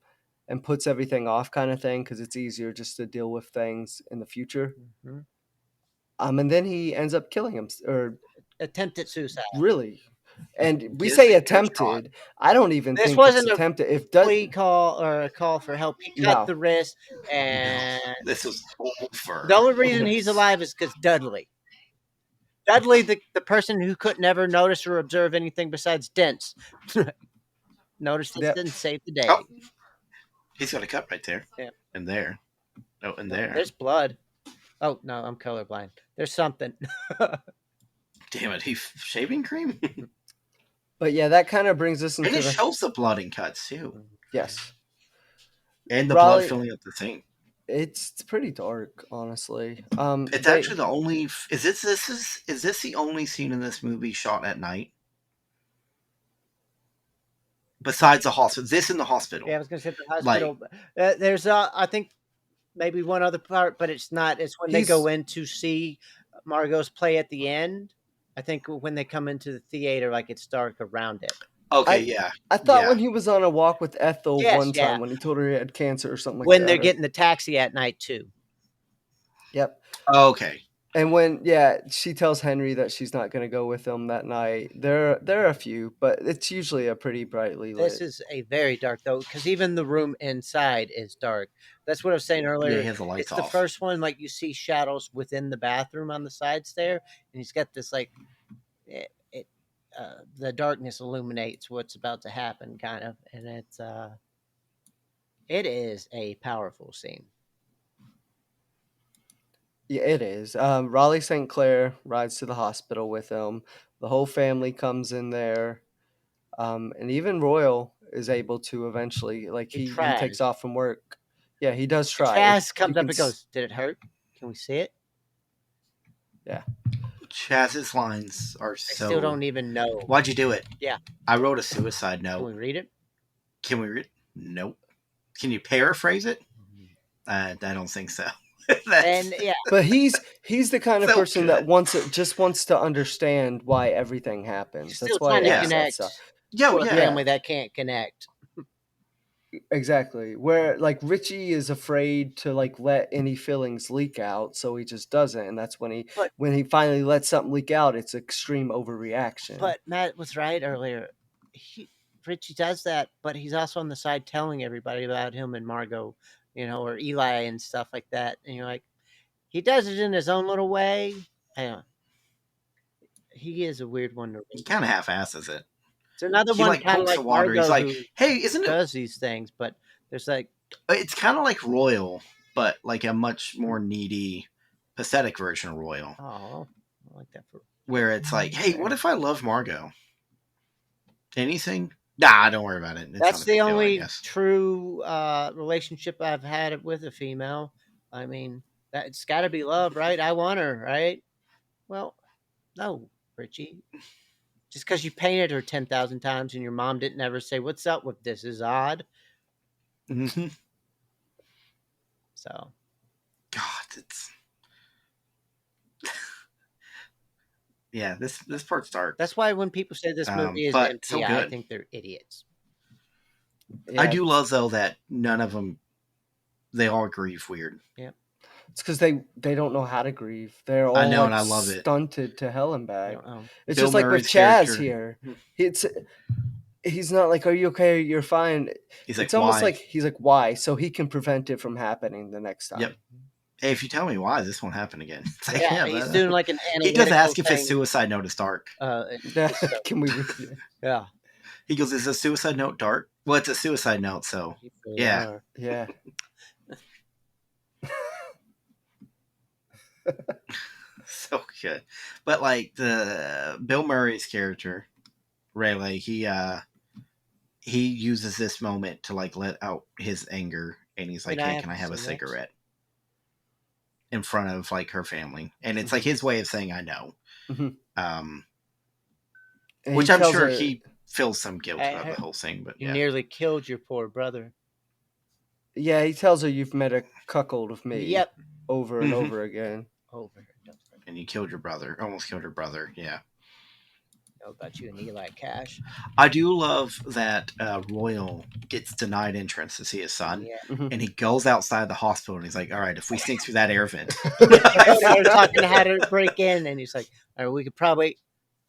puts everything off, kind of thing, because it's easier just to deal with things in the future. Mhm. And then he ends up killing him, or Attempted suicide. really. And we Yes, say he got shot. attempted. I don't even This think wasn't it's a attempted. If Plea call or a call for help. He cut No. the wrist, and This was over. the only reason he's alive is because Dudley. Dudley, the person who could never notice or observe anything besides dents, noticed this and saved the day. Oh. He's got a cut right there. Yeah. And there. Oh, and there. There's blood. Oh no, I'm colorblind. There's something. Damn it, he's shaving cream? But yeah, that kind of brings us into And it the shows the blood and cuts too. yes. And the Raleigh- blood filling up the sink. It's pretty dark, honestly. It's actually the only is this the only scene in this movie shot at night? Besides the hospital. This in the hospital. Yeah, I was going to say the hospital. There's, I think, maybe one other part, but it's not. It's when they go in to see Margot's play at the end. I think when they come into the theater, like it's dark around it. Okay, yeah. I thought Yeah. when he was on a walk with Ethel Yes, one time, yeah. when he told her he had cancer or something like When that. they're getting the taxi at night too. Yep. Okay. And when she tells Henry that she's not going to go with him that night. There are a few, but it's usually a pretty brightly lit. This is a very dark though, because even the room inside is dark. That's what I was saying earlier. Yeah, he has the lights it's off. the first one, like you see shadows within the bathroom on the sides there, and he's got this like the darkness illuminates what's about to happen, kind of, and it is a powerful scene. Yeah, it is. Raleigh St. Clair rides to the hospital with him. The whole family comes in there. And even Royal is able to eventually, like he takes off from work. Yeah, he does try. Chaz comes up and goes, "Did it hurt? Can we see it?" Yeah. Chaz's lines are I so... still don't even know. Why'd you do it? Yeah. I wrote a suicide Can we note. read it? Can we read? Nope. Can you paraphrase it? I don't think so. And yeah, But he's the kind of So person good. that just wants to understand why everything happens. he's That's still why trying he to asks that connect stuff. Yo, to a yeah. family that can't connect. Exactly. Where like Richie is afraid to like let any feelings leak out, so he just doesn't, and that's when he finally lets something leak out, it's extreme overreaction. But Matt was right earlier. Richie does that, but he's also on the side telling everybody about him and Margot, or Eli and stuff like that. And you're like, he does it in his own little way. He is a weird one to He read. kind of half-asses it. It's another He one like kind of pokes like the water. Margot He's like, who hey, isn't it? does these things, but there's like, It's kind of like Royal, but like a much more needy, pathetic version of Royal. oh, I like that for. Where it's like, hey, what if I love Margot? Anything? Nah, don't worry about it. It's That's not a the big deal, I only guess. true relationship I've had with a female. I mean, it's got to be love, right? I want her, right? Well, no, Richie. Just because you painted her 10,000 times and your mom didn't ever say, "What's up with this? Is odd." Mhm. So, God, it's yeah. This part's dark. that's why when people say this movie is but empty, so I good. think they're idiots. Yeah, I do love though that none of them, they all grieve weird. it's because they don't know how to grieve. They're all I know, like, and I love it. stunted to hell and I back. don't know. It's Bill just like with Murray's Chaz character. here. He's not like, "Are you okay? You're fine." He's like, It's almost why? like he's like, "Why?" So he can prevent it from happening the next time. Yep. Hey, if you tell me why, this won't happen again. It's like, Yeah, he's doing like an He does analytical ask if his thing. suicide note is dark. Can we read it? Yeah. He goes, "Is a suicide note dark?" Well, it's a suicide note, so You really Yeah. are. Yeah. so good. But like the Bill Murray's character, Rayleigh, he uses this moment to like let out his anger, and he's like, "Hey, can I have a cigarette?" In front of like her family, and it's like his way of saying, "I know." Which I'm sure he feels some guilt about the whole thing, but you nearly killed your poor brother. Yeah, he tells her, "You've met a cuckold of me." Yep. Over and over again. And you killed your brother. Almost killed your brother. Yeah. Know about you and Eli Cash. I do love that Royal gets denied entrance to see his son, and he goes outside the hospital, and he's like, "All right, if we sneak through that air vent." They're talking how to break in, and he's like, "All right, we could probably."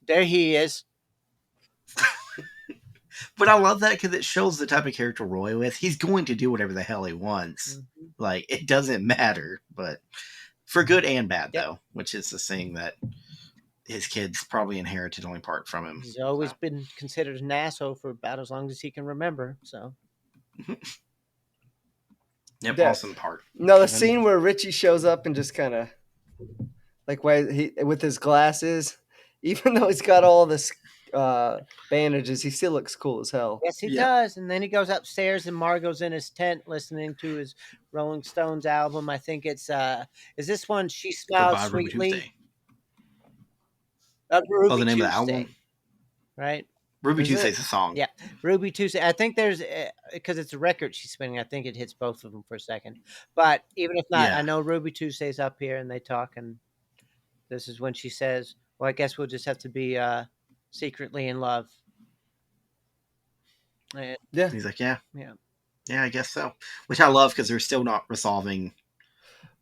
There he is. But I love that because it shows the type of character Roy is. He's going to do whatever the hell he wants. Like, it doesn't matter, but for good and bad, though, which is the thing that his kids probably inherited only part from him. He's always been considered an asshole for about as long as he can remember, so. Yep, awesome part. No, the scene where Richie shows up and just kind of, like, with his glasses, even though he's got all this bandages, he still looks cool as hell. Yes, he does. And then he goes upstairs, and Margot's in his tent listening to his Rolling Stones album. I think it's is this one She Smiles Sweetly? Ruby the name Tuesday. Of the album, right? Ruby Tuesday's a song. Yeah, Ruby Tuesday. I think there's because it's a record she's spinning. I think it hits both of them for a second. But even if not, I know Ruby Tuesday's up here, and they talk, and this is when she says, "Well, I guess we'll just have to be secretly in love." And, he's like, "Yeah, I guess so." Which I love because they're still not resolving.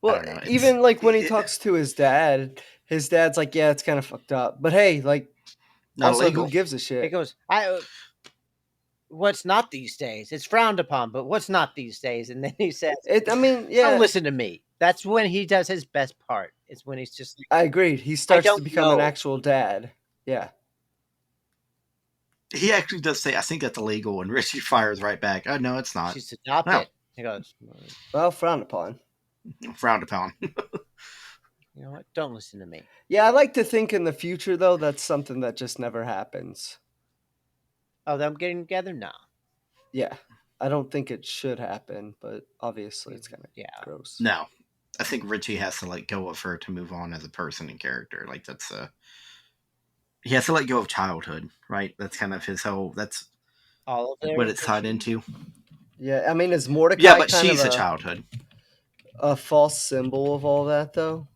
Well, even like when he talks to his dad's like, "Yeah, it's kind of fucked up, but hey, like." Not also, illegal. who gives a shit? He goes, what's not these days? It's frowned upon, but what's not these days? And then he says, don't listen to me. That's when he does his best part. It's when he's just like, I agreed. He starts to become an actual dad. Yeah. He actually does say, I think that's illegal, and Richie fires right back. Oh, no, it's not. She's adopted. No. He goes, well, frowned upon. Frowned upon. You know what? Don't listen to me. Yeah, I like to think in the future, though, that's something that just never happens. Oh, them getting together? No. Yeah. I don't think it should happen, but obviously it's kind of gross. No. I think Richie has to let go of her to move on as a person and character. Like, that's he has to let go of childhood, right? That's kind of his whole, that's all of what it's tied into. Yeah, I mean, is Mordecai Yeah, but she's a childhood. A false symbol of all that, though?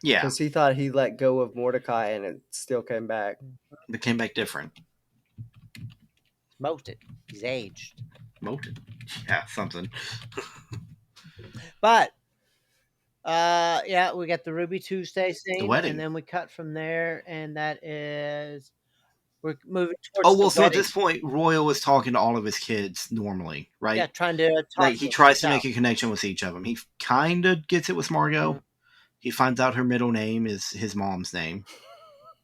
Yeah. Because he thought he let go of Mordecai and it still came back. It came back different. Molted. He's aged. Molted. Yeah, something. But, we got the Ruby Tuesday scene. The wedding. And then we cut from there, and that is... We're moving towards so at this point, Royal is talking to all of his kids normally, right? Yeah, trying to talk like he tries to make a connection with each of them. He kind of gets it with Margot. Mm-hmm. He finds out her middle name is his mom's name,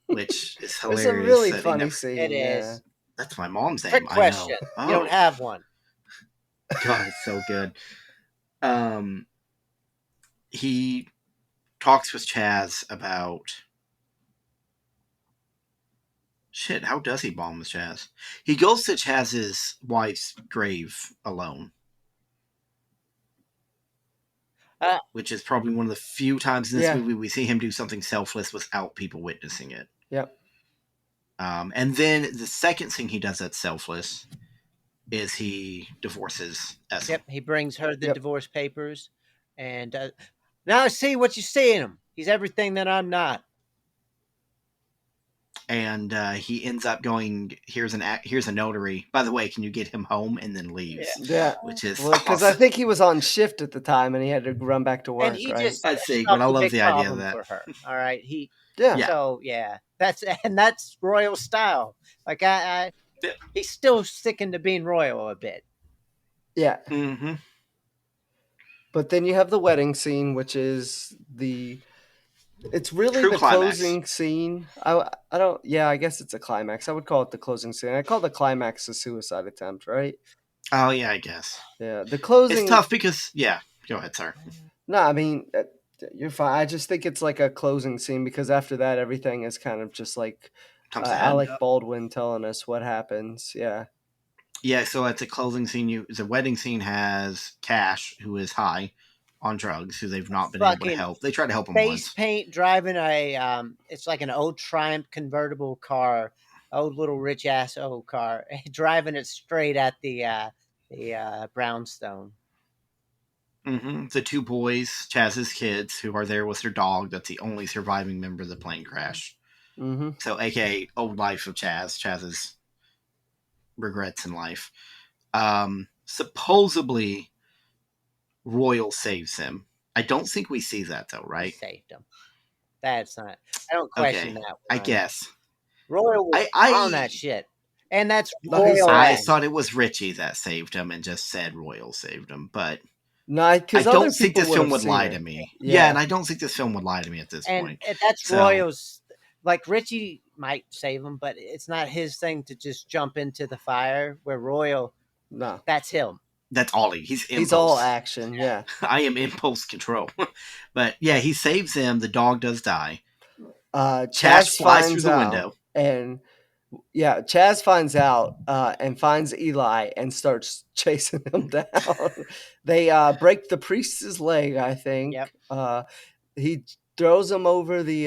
which is hilarious. It's a really funny scene. It is. That's my mom's name. Trick question. I know. You don't have one. God, it's so good. He talks with Chaz about... Shit, how does he bond with Chaz? He goes to Chaz's wife's grave alone. Which is probably one of the few times in this movie we see him do something selfless without people witnessing it. Yep. And then the second thing he does that's selfless is he divorces Ethel. Yep, he brings her the divorce papers. And now I see what you see in him. He's everything that I'm not. And he ends up going, here's a notary. By the way, can you get him home? And then leaves. Yeah. Which is because I think he was on shift at the time and he had to run back to work, right? I see, but I love the idea of that. For her. All right. So, that's Royal style. Like, he's still sticking to being Royal a bit. Yeah. Mm-hmm. But then you have the wedding scene, which is it's really true the climax. Closing scene. I guess it's a climax. I would call it the closing scene. I call the climax a suicide attempt, right? Oh, yeah, I guess. Yeah, the closing... It's tough because... Yeah, go ahead, sir. No, I mean, You're fine. I just think it's like a closing scene because after that, everything is kind of just like Comes ahead. Alec Baldwin telling us what happens. Yeah. Yeah, so at the closing scene, the wedding scene has Cash, who is high on drugs, who they've not been able to Fucking help. They tried to help him face once. paint driving it's like an old Triumph convertible car, old little rich ass old car, driving it straight at the brownstone. The two boys, Chaz's kids, who are there with their dog, that's the only surviving member of the plane crash. Mm-hmm. So, aka old life of Chaz's regrets in life. Supposedly, Royal saves him. I don't think we see that though, right? Saved him. That's not. I don't question Okay, that. I guess. Royal was on that shit, and that's No, he Royal. said- I ass. thought it was Richie that saved him and just said Royal saved him, but No, I because don't think this film would lie to me. Yeah. Yeah. And I don't think this film would lie to me at this point. And that's So- Royal's. Like Richie might save him, but it's not his thing to just jump into the fire. Where Royal, No, that's him. That's all he's impulse. he's all action. Yeah. I am impulse control. But yeah, he saves him. The dog does die. Chaz Chaz flies through finds the out, window. and yeah, Chaz finds out and finds Eli and starts chasing him down. They break the priest's leg, I think. Yep. He throws him over the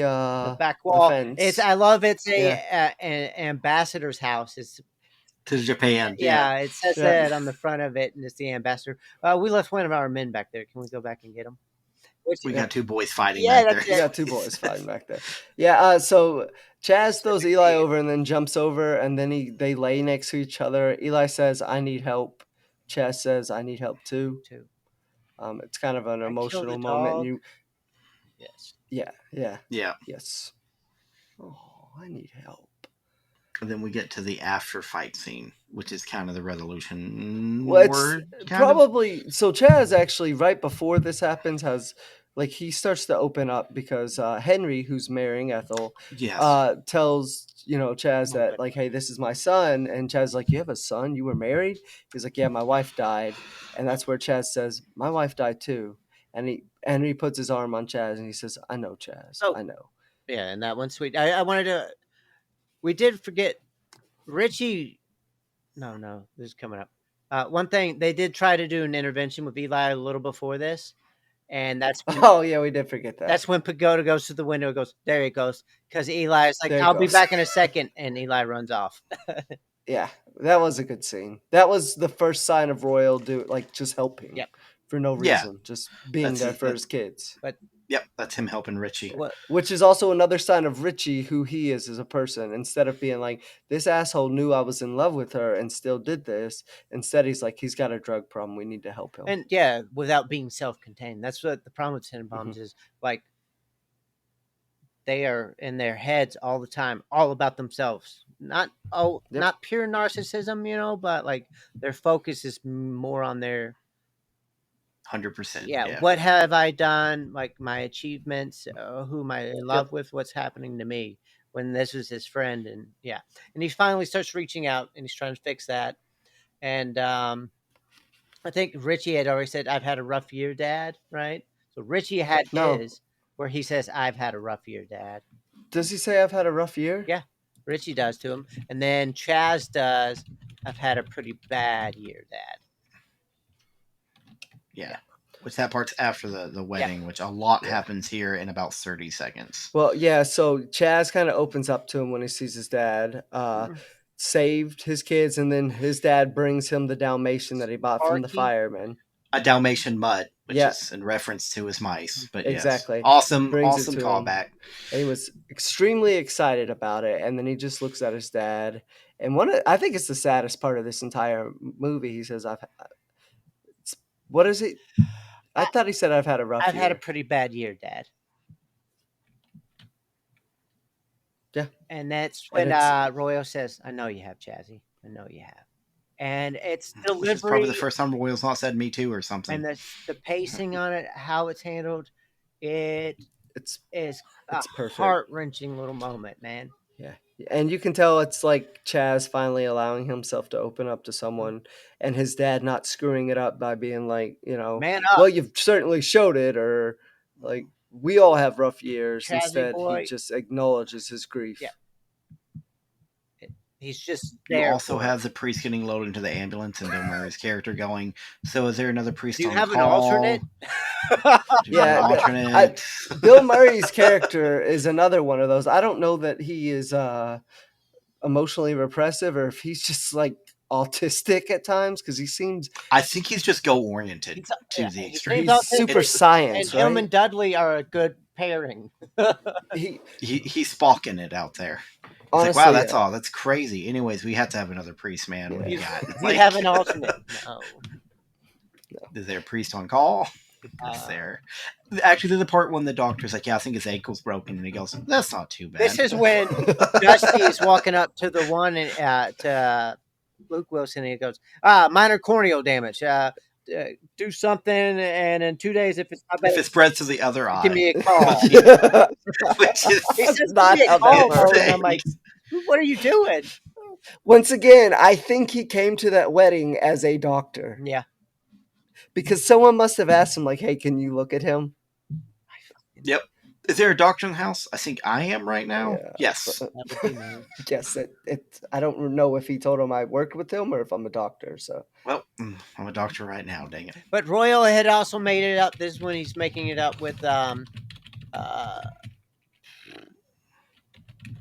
Back wall. fence. I love it's Yeah. an ambassador's house. It's To Japan. yeah, it says Yeah. that on the front of it, and it's the ambassador. We left one of our men back there. Can we go back and get him? We got two boys fighting Yeah, back that's there. We got two boys fighting back there. Yeah, so Chaz throws Eli over and then jumps over, and then they lay next to each other. Eli says, "I need help." Chaz says, "I need help too." Too. It's kind of an killed emotional a moment. dog. You, Yes. yeah, Yeah. yes. Oh, I need help. And then we get to the after fight scene, which is kind of the resolution. Well, word, it's kind of. probably so. Chaz actually, right before this happens, has like he starts to open up because Henry, who's marrying Ethel, Yes. tells Chaz Oh, that good. like, hey, this is my son, and Chaz's like, you have a son? You were married? He's like, yeah, my wife died, and that's where Chaz says, my wife died too, and Henry puts his arm on Chaz and he says, I know, Chaz, Oh. I know. Yeah, and that one's sweet. I wanted to. We did forget Richie. No, this is coming up. One thing they did try to do an intervention with Eli a little before this, and that's when, Oh yeah, we did forget that. that's when Pagoda goes to the window. And goes there. He goes because Eli is like, There he "I'll be goes. back in a second," and Eli runs off. Yeah, that was a good scene. That was the first sign of Royal just helping. Yep. For no Yeah. reason, just being That's there it. for his kids. Yep, that's him helping Richie. What? Which is also another sign of Richie, who he is as a person. Instead of being like, this asshole knew I was in love with her and still did this. Instead, he's like, he's got a drug problem. We need to help him. And yeah, without being self-contained. That's what the problem with Tenenbaums is. Like they are in their heads all the time, all about themselves. Not not pure narcissism, but like their focus is more on their 100%. yeah. What have I done? Like my achievements, who am I in love with? What's happening to me? When this was his friend, and he finally starts reaching out and he's trying to fix that. And I think Richie had already said, "I've had a rough year, Dad." Right? So Richie had his where he says, "I've had a rough year, Dad." Does he say I've had a rough year? Yeah, Richie does to him, and then Chaz does, "I've had a pretty bad year, Dad." Yeah. Which that part's after the wedding, which a lot happens here in about 30 seconds. Well, yeah, so Chaz kind of opens up to him when he sees his dad. Saved his kids, and then his dad brings him the Dalmatian that he bought from the Sparky. fireman. A Dalmatian mutt, which Yeah. is in reference to his mice. But Exactly. Yes. Awesome, Brings it awesome to him. callback. And he was extremely excited about it, and then he just looks at his dad. And I think it's the saddest part of this entire movie. He says, what is it? I thought he said, I've had a rough year. I've had a pretty bad year, Dad. Yeah. And that's when And Royal says, "I know you have, Chazzy. I know you have." And it's delivery. Which is probably the first time Royal's not said me too or something. And the pacing on it, how it's handled, it's a perfect. heart-wrenching little moment, man. Yeah. And you can tell it's like Chaz finally allowing himself to open up to someone, and his dad not screwing it up by being like, Man up. well, you've certainly showed it, or like, we all have rough years. Chazzy Instead, he boy. just acknowledges his grief. Yeah. He's just You there. also for it. have the priest getting loaded into the ambulance and Bill Murray's character going, so is there another priest Do you on have an call? alternate? Do you have Yeah, an alternate? Bill Murray's character is another one of those. I don't know that he is emotionally repressive or if he's just like autistic at times because he seems I think he's just goal oriented He's- to yeah, the he extreme. seems he's autistic. super And science, him right? and Dudley are a good pairing. He's Spocking it out there. It's Honestly, like, wow, that's yeah. all. That's crazy. Anyways, we have to have another priest, man. What do you got? Do you have an alternate? No. Is there a priest on call? Is there? Actually, there's the part when the doctor's like, yeah, I think his ankle's broken. And he goes, that's not too bad. This is when Dusty is walking up to the one to Luke Wilson, and he goes, minor corneal damage. Do something, and in 2 days, if it's not if better, it spreads to the other eye. give me a call. Which is He says, Not give me a how call, that bro. And I'm like, what are you doing? Once again, I think he came to that wedding as a doctor Yeah. because someone must have asked him, like, "Hey, can you look at him?" Yep. Is there a doctor in the house? I think I am right now. Yeah. Yes. That would be me. Yes, I don't know if he told him I worked with him or if I'm a doctor. So Well, I'm a doctor right now. Dang it. But Royal had also made it up. This is when he's making it up with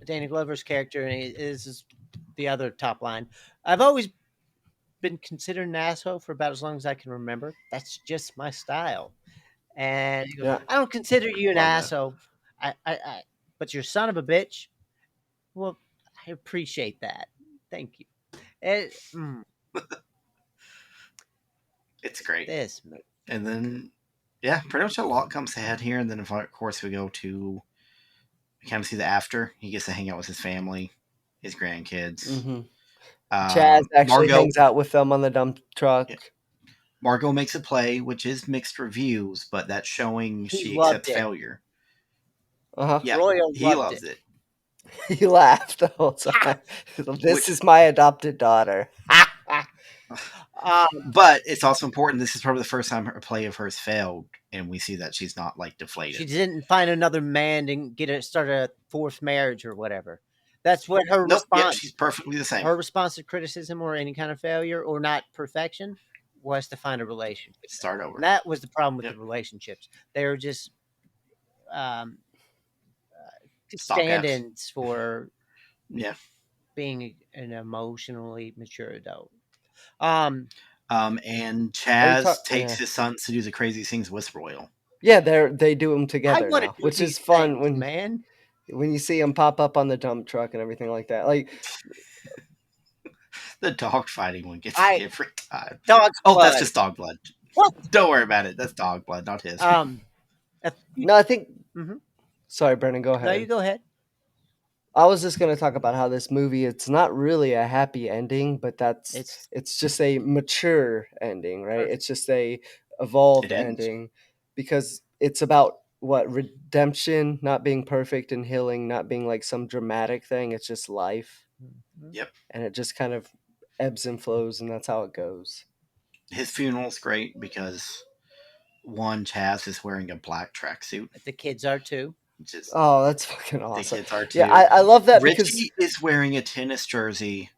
Danny Glover's character, and this is the other top line. I've always been considered an asshole for about as long as I can remember. That's just my style. And he goes, Yeah. I don't consider you an Love that. asshole. But you're son of a bitch. Well, I appreciate that. Thank you. It's great. This movie. And then, yeah, pretty much a lot comes ahead here. And then, of course, we kind of see the after. He gets to hang out with his family, his grandkids. mhm. Chaz actually hangs out with them on the dump truck. Yeah. Margot makes a play, which is mixed reviews, but that's showing He she loved accepts it. failure. Uh-huh. Yeah, Royal he loved loves it. it. He laughed the whole time. This is my adopted daughter. But it's also important. This is probably the first time a play of hers failed, and we see that she's not like deflated. She didn't find another man and start a fourth marriage or whatever. That's what her Nope, yeah, response. she's perfectly the same. Her response to criticism or any kind of failure or not perfection was to find a relationship. Start over. And that was the problem with Yep. the relationships. They were just Stock apps. stand-ins for Yeah. being an emotionally mature adult. And Chaz takes yeah. his sons to do the crazy things with Royal. Yeah, they do them I together want to now, do which these is fun things, when man. you see them pop up on the dump truck and everything like that. Like, The dog fighting one gets I- me every time. Dog's Oh, blood. that's just dog blood. What? Don't worry about it. That's dog blood, not his. no, I think. Mhm. Sorry, Brendan, go ahead. No, you go ahead. I was just going to talk about how this movie, it's not really a happy ending, but it's just a mature ending, right? Perfect. It's just a evolved It ends. ending because it's about redemption, not being perfect and healing, not being like some dramatic thing. It's just life. Yep. And it just kind of ebbs and flows, and that's how it goes. His funeral's great because one, Chaz is wearing a black tracksuit. The kids are too. Which is Oh, that's fucking the awesome. kids are too. Yeah, I love that Richie because is wearing a tennis jersey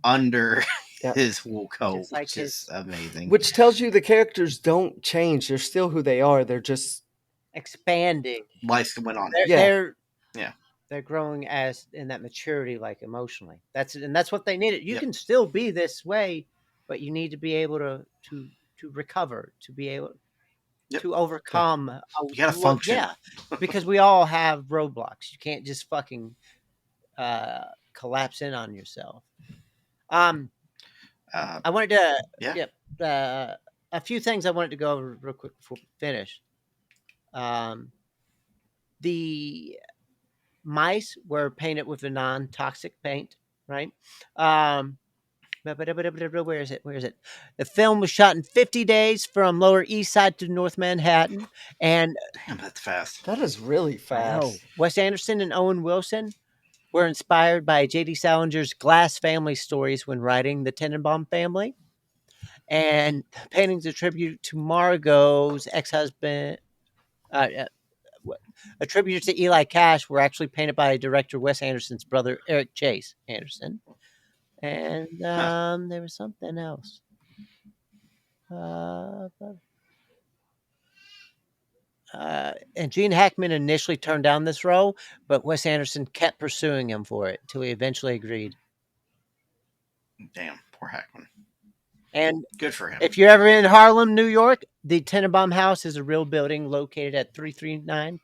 under Yep. his wool coat, Just like which is amazing. which tells you the characters don't change. They're still who they are. They're just Expanding. Life went on. They're growing as in that maturity, like emotionally. That's what they needed. You Yep. can still be this way, but you need to be able to recover, to be able Yep. to overcome. You gotta function. Yeah, because we all have roadblocks. You can't just fucking collapse in on yourself. I wanted to a few things I wanted to go over real quick before we finish. The mice were painted with a non-toxic paint, right? Where is it? The film was shot in 50 days from Lower East Side to North Manhattan, and Damn, that's fast. that is really fast. Wes Anderson and Owen Wilson were inspired by J.D. Salinger's Glass family stories when writing the Tenenbaum family, and the paintings a tribute to Margot's ex-husband, attributed to Eli Cash were actually painted by director Wes Anderson's brother Eric Chase Anderson. And there was something else. And Gene Hackman initially turned down this role, but Wes Anderson kept pursuing him for it until he eventually agreed. Damn, poor Hackman. And good for him. If you're ever in Harlem, New York, the Tenenbaum House is a real building located at 339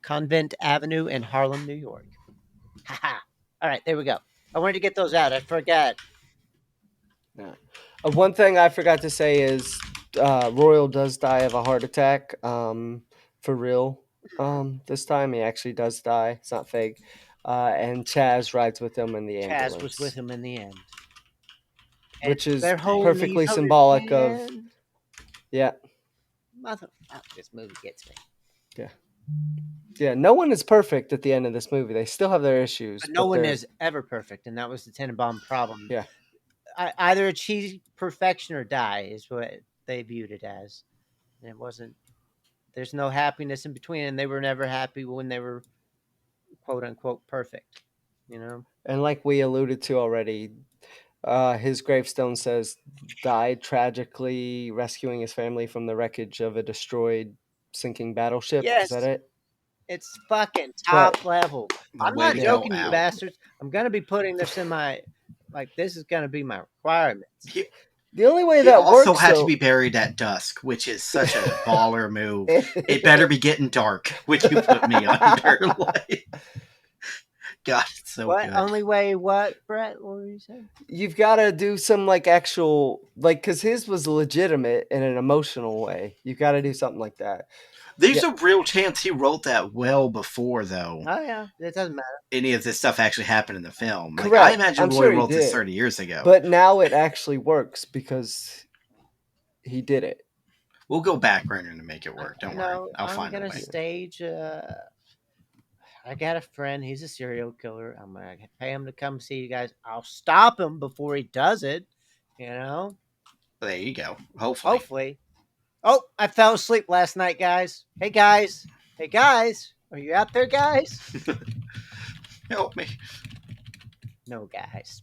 Convent Avenue in Harlem, New York. Haha. All right, there we go. I wanted to get those out. I forgot. Yeah. One thing I forgot to say is Royal does die of a heart attack. For real. This time he actually does die. It's not fake. And Chaz rides with him in the ambulance. Chaz was with him in the end. Which is They're holding perfectly each other's symbolic of... hand. Yeah. This movie gets me. Yeah. Yeah, no one is perfect at the end of this movie. They still have their issues. But no one is ever perfect, and that was the Tenenbaum problem. Yeah. Either achieve perfection or die is what they viewed it as. And it wasn't... There's no happiness in between, and they were never happy when they were quote-unquote perfect, you know? And like we alluded to already, his gravestone says, died tragically rescuing his family from the wreckage of a destroyed sinking battleship. Yes. Is that it? It's fucking top level. I'm way not to joking, go, you Al. bastards. I'm going to be putting this in my... this is going to be my requirements. The only way He that also works, had though... to be buried at dusk, which is such a baller move. It better be getting dark, which you put me under. God, it's so what? good. Only way what, Brett? What were you saying? You've got to do some actual... because his was legitimate in an emotional way. You've got to do something like that. There's a real chance he wrote that well before, though. Oh, yeah. It doesn't matter. Any of this stuff actually happened in the film. Correct. I imagine I'm Roy sure he wrote this did. 30 years ago. But now it actually works because he did it. We'll go backburner to make it work. Don't worry. I'll I'm find a gonna way. stage. I got a friend. He's a serial killer. I'm gonna pay him to come see you guys. I'll stop him before he does it. You know. There you go. Hopefully. Oh, I fell asleep last night, guys. Hey guys. Are you out there, guys? Help me. No, guys.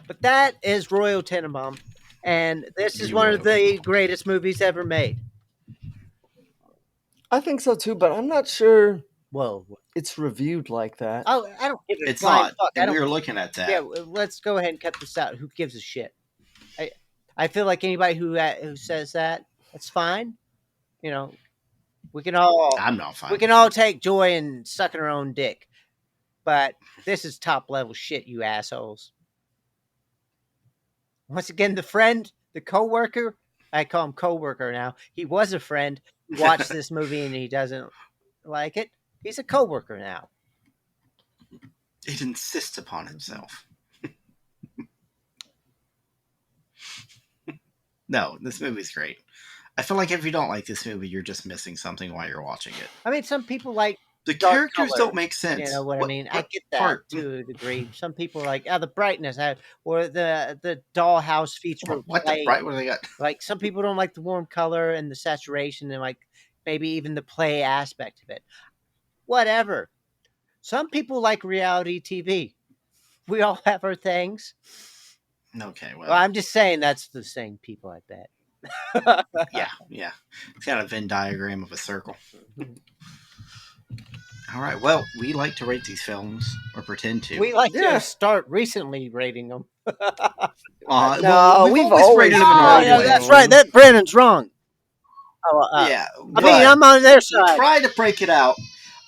But that is Royal Tenenbaum, and this is You one will. of the greatest movies ever made. I think so too, but I'm not sure Whoa. it's reviewed like that. Oh, I don't give a It's flying not. fuck. I And don't we were looking at that. Yeah, let's go ahead and cut this out. Who gives a shit? I feel like anybody who says that, that's fine. You know, we can all I'm not fine. we can all take joy in sucking our own dick, but this is top level shit, you assholes. Once again, the friend, the coworker, I call him coworker now. He was a friend. He watched this movie and he doesn't like it. He's a coworker now. It insists upon himself. No, this movie's great. I feel like if you don't like this movie, you're just missing something while you're watching it. I mean, some people like The dark characters color. don't make sense. You know what I mean? I get that part? to a degree. Some people are like, the brightness, or the dollhouse feature. What the bright? What do they got? Like some people don't like the warm color and the saturation and like maybe even the play aspect of it. Whatever. Some people like reality TV. We all have our things. Okay, well, Well, I'm just saying that's the same people, I bet. yeah. It's got a Venn diagram of a circle. All right, well, we like to rate these films, or pretend to. We like Yeah. to start recently rating them. No, we've we've always always rated them in Oh, our own yeah, way. That's right. That Brandon's wrong. Yeah, I mean, I'm on their side. try to break it out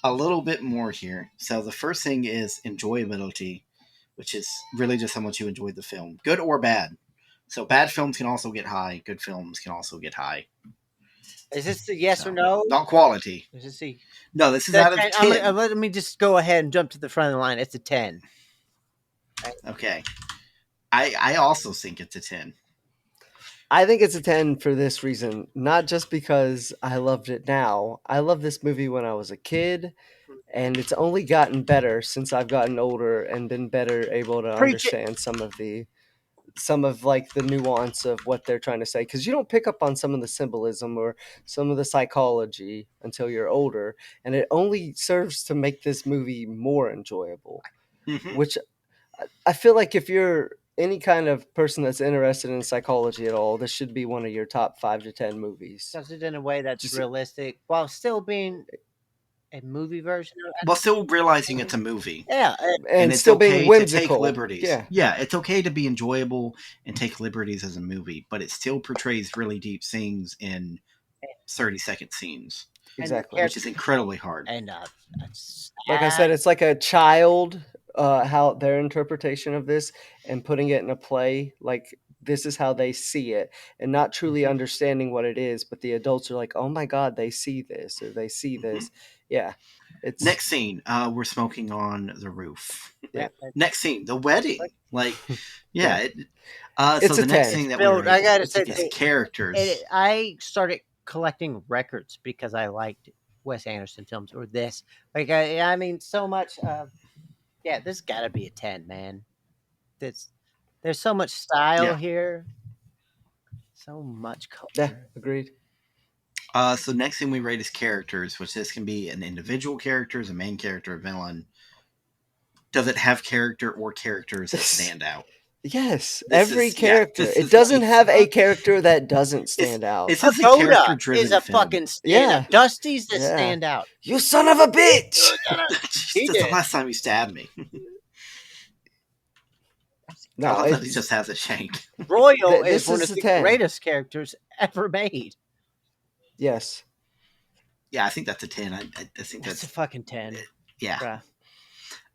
a little bit more here. So the first thing is enjoyability, which is really just how much you enjoyed the film, good or bad. So bad films can also get high. Good films can also get high. Is this the yes or no? Not quality. Is this the... No, this is out of 10. Let me just go ahead and jump to the front of the line. It's a 10. Okay. I also think it's a 10. I think it's a 10 for this reason. Not just because I loved it now. I loved this movie when I was a kid, and it's only gotten better since I've gotten older and been better able to Preach it. understand some of the some of like the nuance of what they're trying to say, because you don't pick up on some of the symbolism or some of the psychology until you're older, and it only serves to make this movie more enjoyable. Mhm. Which I feel like if you're any kind of person that's interested in psychology at all, this should be one of your top 5 to 10 movies. Does it in a way that's Just realistic while still being a movie version of While still realizing it's a movie. Yeah, And and it's still okay being to take whimsical. liberties. Yeah, it's okay to be enjoyable and take liberties as a movie, but it still portrays really deep things in 30-second scenes, Exactly. which is incredibly hard. and Like I said, it's like a child, how their interpretation of this and putting it in a play, like this is how they see it, and not truly understanding what it is. But the adults are like, "Oh my God, they see this, or they see this." Yeah, it's Next scene, we're smoking on the roof. Yeah. Next scene, the wedding. Like, Yeah. yeah. It's so a the next 10. thing that we built. I rate gotta It's say, a is characters. I started collecting records because I liked Wes Anderson films or this. Like, I mean, so much. Yeah, this got to be a 10, man. There's so much style Yeah. here, so much color. Yeah, agreed. So next thing we rate is characters, which this can be an individual character, a main character, a villain. Does it have character or characters that stand out? Yes, This every is- yeah, character. this It is doesn't like- have a character that doesn't stand out. It's just a Pagoda character-driven is a film. fucking stand-up. Yeah. Dusty's the Yeah. standout. You son of a bitch! Jeez, that's did. the last time you stabbed me. I No, love that he it's, just has a shank. Royal This is one is of a the 10. greatest characters ever made. yes. Yeah, I think that's a 10. I think That's a that's fucking 10. yeah.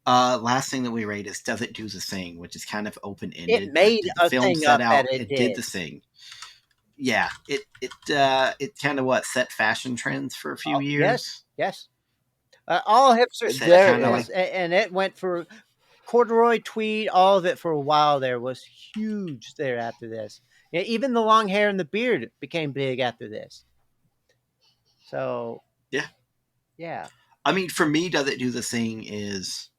Bruh. Last thing that we rate is does it do the thing, which is kind of open ended. It made did the a film thing set up out? that it did did. the thing. Yeah, it kind of set fashion trends for a few years. Yes. All hipsters, Set There- kinda yeah. like and it went for corduroy tweed. All of it for a while there was huge. There after this, yeah, even the long hair and the beard became big after this. So yeah. I mean, for me, does it do the thing is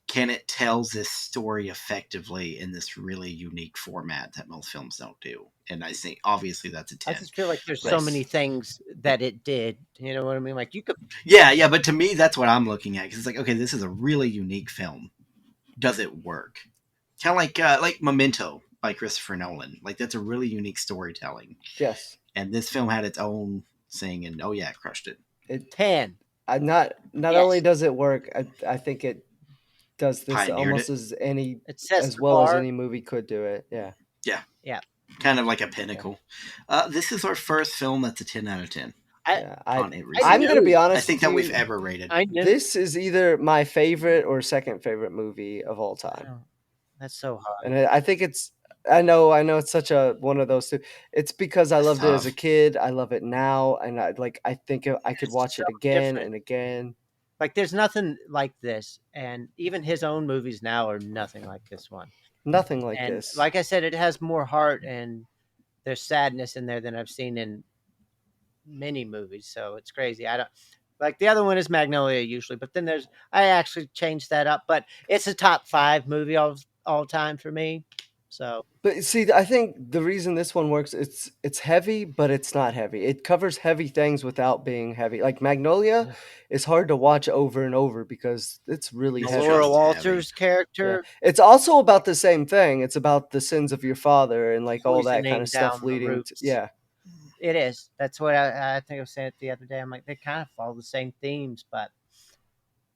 can it tell this story effectively in this really unique format that most films don't do? And I think obviously that's a I 10. just feel like there's so Yes. many things that it did. You know what I mean? Like you could. Yeah, but to me, that's what I'm looking at because it's like, okay, this is a really unique film. Does it work? Kind of like Memento by Christopher Nolan. Like that's a really unique storytelling, Yes. and this film had its own thing, and it crushed it. 10. Not Yes. only does it work, I think it does this Pioneered almost it. as any It sets as the well as bar. any movie could do it. Yeah. Kind of like a pinnacle. This is our first film that's a 10 out of 10 Yeah. on every. I I'm knew- gonna be honest. I think with that we've you, ever rated. I knew. This is either my favorite or second favorite movie of all time, Oh, that's so hard. and I think it's. I know it's such a one of those two. It's because I It's loved it as a tough. kid. I love it now, and I think I could It's watch it so again different. and again. Like there's nothing like this, and even his own movies now are nothing like this one. Nothing like And this. like I said, it has more heart and there's sadness in there than I've seen in many movies. So it's crazy. I don't like the other one is Magnolia usually, but then I actually changed that up. But it's a top 5 movie all time for me. So But see, I think the reason this one works, it's heavy, but it's not heavy. It covers heavy things without being heavy. Like Magnolia is hard to watch over and over because it's really It's heavy. just Laura heavy. Walters' Yeah. character It's also about the same thing. It's about the sins of your father and like all that kind poisoning of stuff down the leading to roots. yeah. It is. That's what I think I was saying it the other day. I'm like, they kind of follow the same themes, but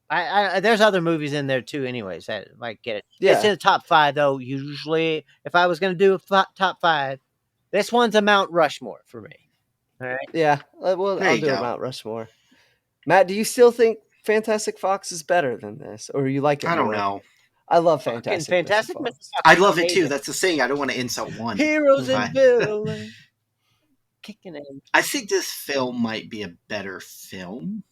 I there's other movies in there too. Anyways, that like get it. It's Yeah. in the top 5 though. Usually, if I was going to do a top 5, this one's a Mount Rushmore for me. All right. Yeah. Well, There I'll you do a go. Mount Rushmore. Matt, do you still think Fantastic Fox is better than this, or you like it I don't more? know. I love Fucking Fantastic. fantastic. Mr. Mr. Fox. Fox I is love it too. amazing. That's the thing. I don't want to insult one. Heroes Right. and villains kicking in. I think this film might be a better film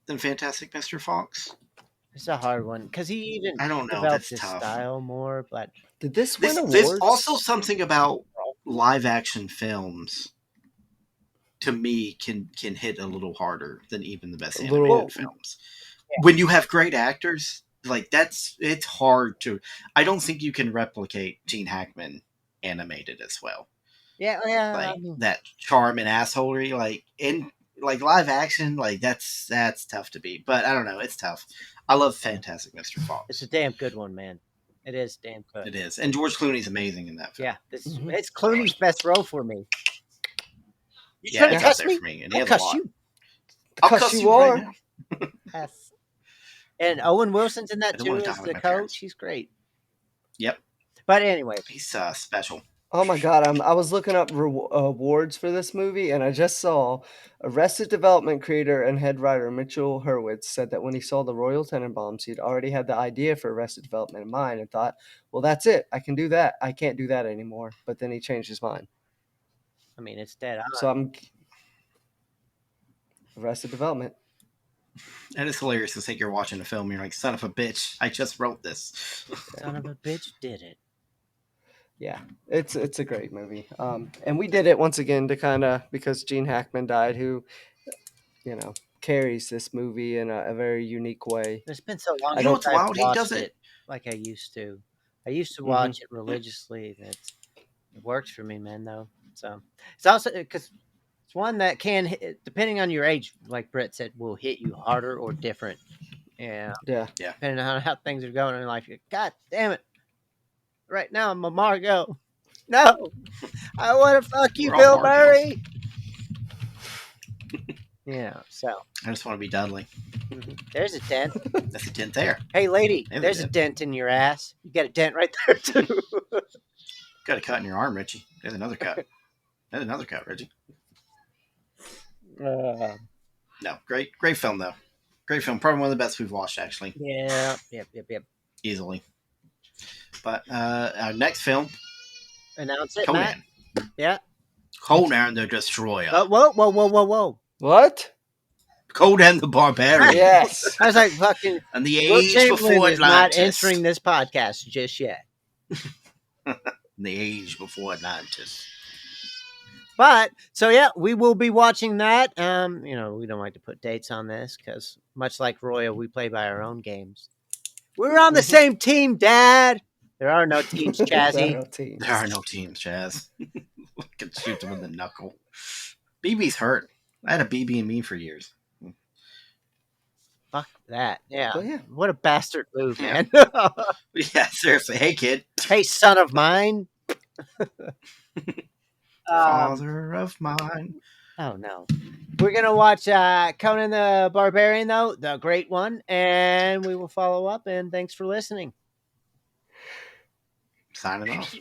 than Fantastic Mr. Fox. It's a hard one because he even I don't know. developed That's his tough. style more. But Did this win There's awards? also something about live action films. To me, can hit a little harder than even the best A little- animated films. When you have great actors, like it's hard to. I don't think you can replicate Gene Hackman animated as well. Yeah, yeah. Like that charm and assholery, like in like live action, like that's tough to beat. But I don't know, it's tough. I love Fantastic Mr. It's Fox. a damn good one, man. It is damn good. It is, and George Clooney's amazing in that film. Yeah, it's Clooney's best role for me. You Yeah, trying to it's up cuss there me? for me, and he I'll has a cuss lot. you. I'll Cuss cuss you you right are. now. Yes. And Owen Wilson's in I that don't too wanna die as with the my coach. parents. He's great. Yep, But anyway, he's special. Oh my god, I was looking up awards for this movie, and I just saw Arrested Development creator and head writer Mitchell Hurwitz said that when he saw the Royal Tenenbaums, he'd already had the idea for Arrested Development in mind and thought, well, that's it. I can do that. I can't do that anymore. But then he changed his mind. I mean, it's dead on. So I'm Arrested Development. And it's hilarious to think you're watching a film and you're like, son of a bitch, I just wrote this. Son of a bitch did it. Yeah, it's a great movie. And we did it once again to kind of because Gene Hackman died, who carries this movie in a very unique way. It's been so long I You know don't- what's since I've wild? He watched doesn't. it like I used to. I used to Mhm. watch it religiously. It works for me, man. Though, so it's also because it's one that can, depending on your age, like Brett said, will hit you harder or different. Yeah, Yeah, depending on how things are going in life. God damn it! Right now I'm a Margot. No, I want to fuck you, We're all Bill Margot. Murray. Yeah, so I just want to be Dudley. there's a dent. That's a dent there. Hey, lady, There's a there's a dent. dent in your ass. You got a dent right there too. Got a cut in your arm, Richie. There's another cut. There's another cut, Richie. No, great film though. Great film. Probably one of the best we've watched actually, Yeah, yep. easily. But our next film, Announce it, Matt. Conan. Yeah. Conan the Destroyer. Whoa. what? Conan the Barbarian. Yes. I was like, fucking And the Will age Chamberlain before is not Atlantis. entering this podcast just yet. The age before Atlantis. But so yeah, we will be watching that. We don't like to put dates on this because much like Royal, we play by our own games. We're on the same team, Dad. There are no teams, Chazzy. No teams. There are no teams, Chaz. I can shoot them with the knuckle. BB's hurt. I had a BB and me for years. Fuck that. Yeah. But yeah. What a bastard move, Yeah. man. Yeah, seriously. Hey, kid. Hey, son of mine. Father of mine. Oh no. We're gonna watch Conan the Barbarian, though, the great one, and we will follow up. And thanks for listening. Signing off.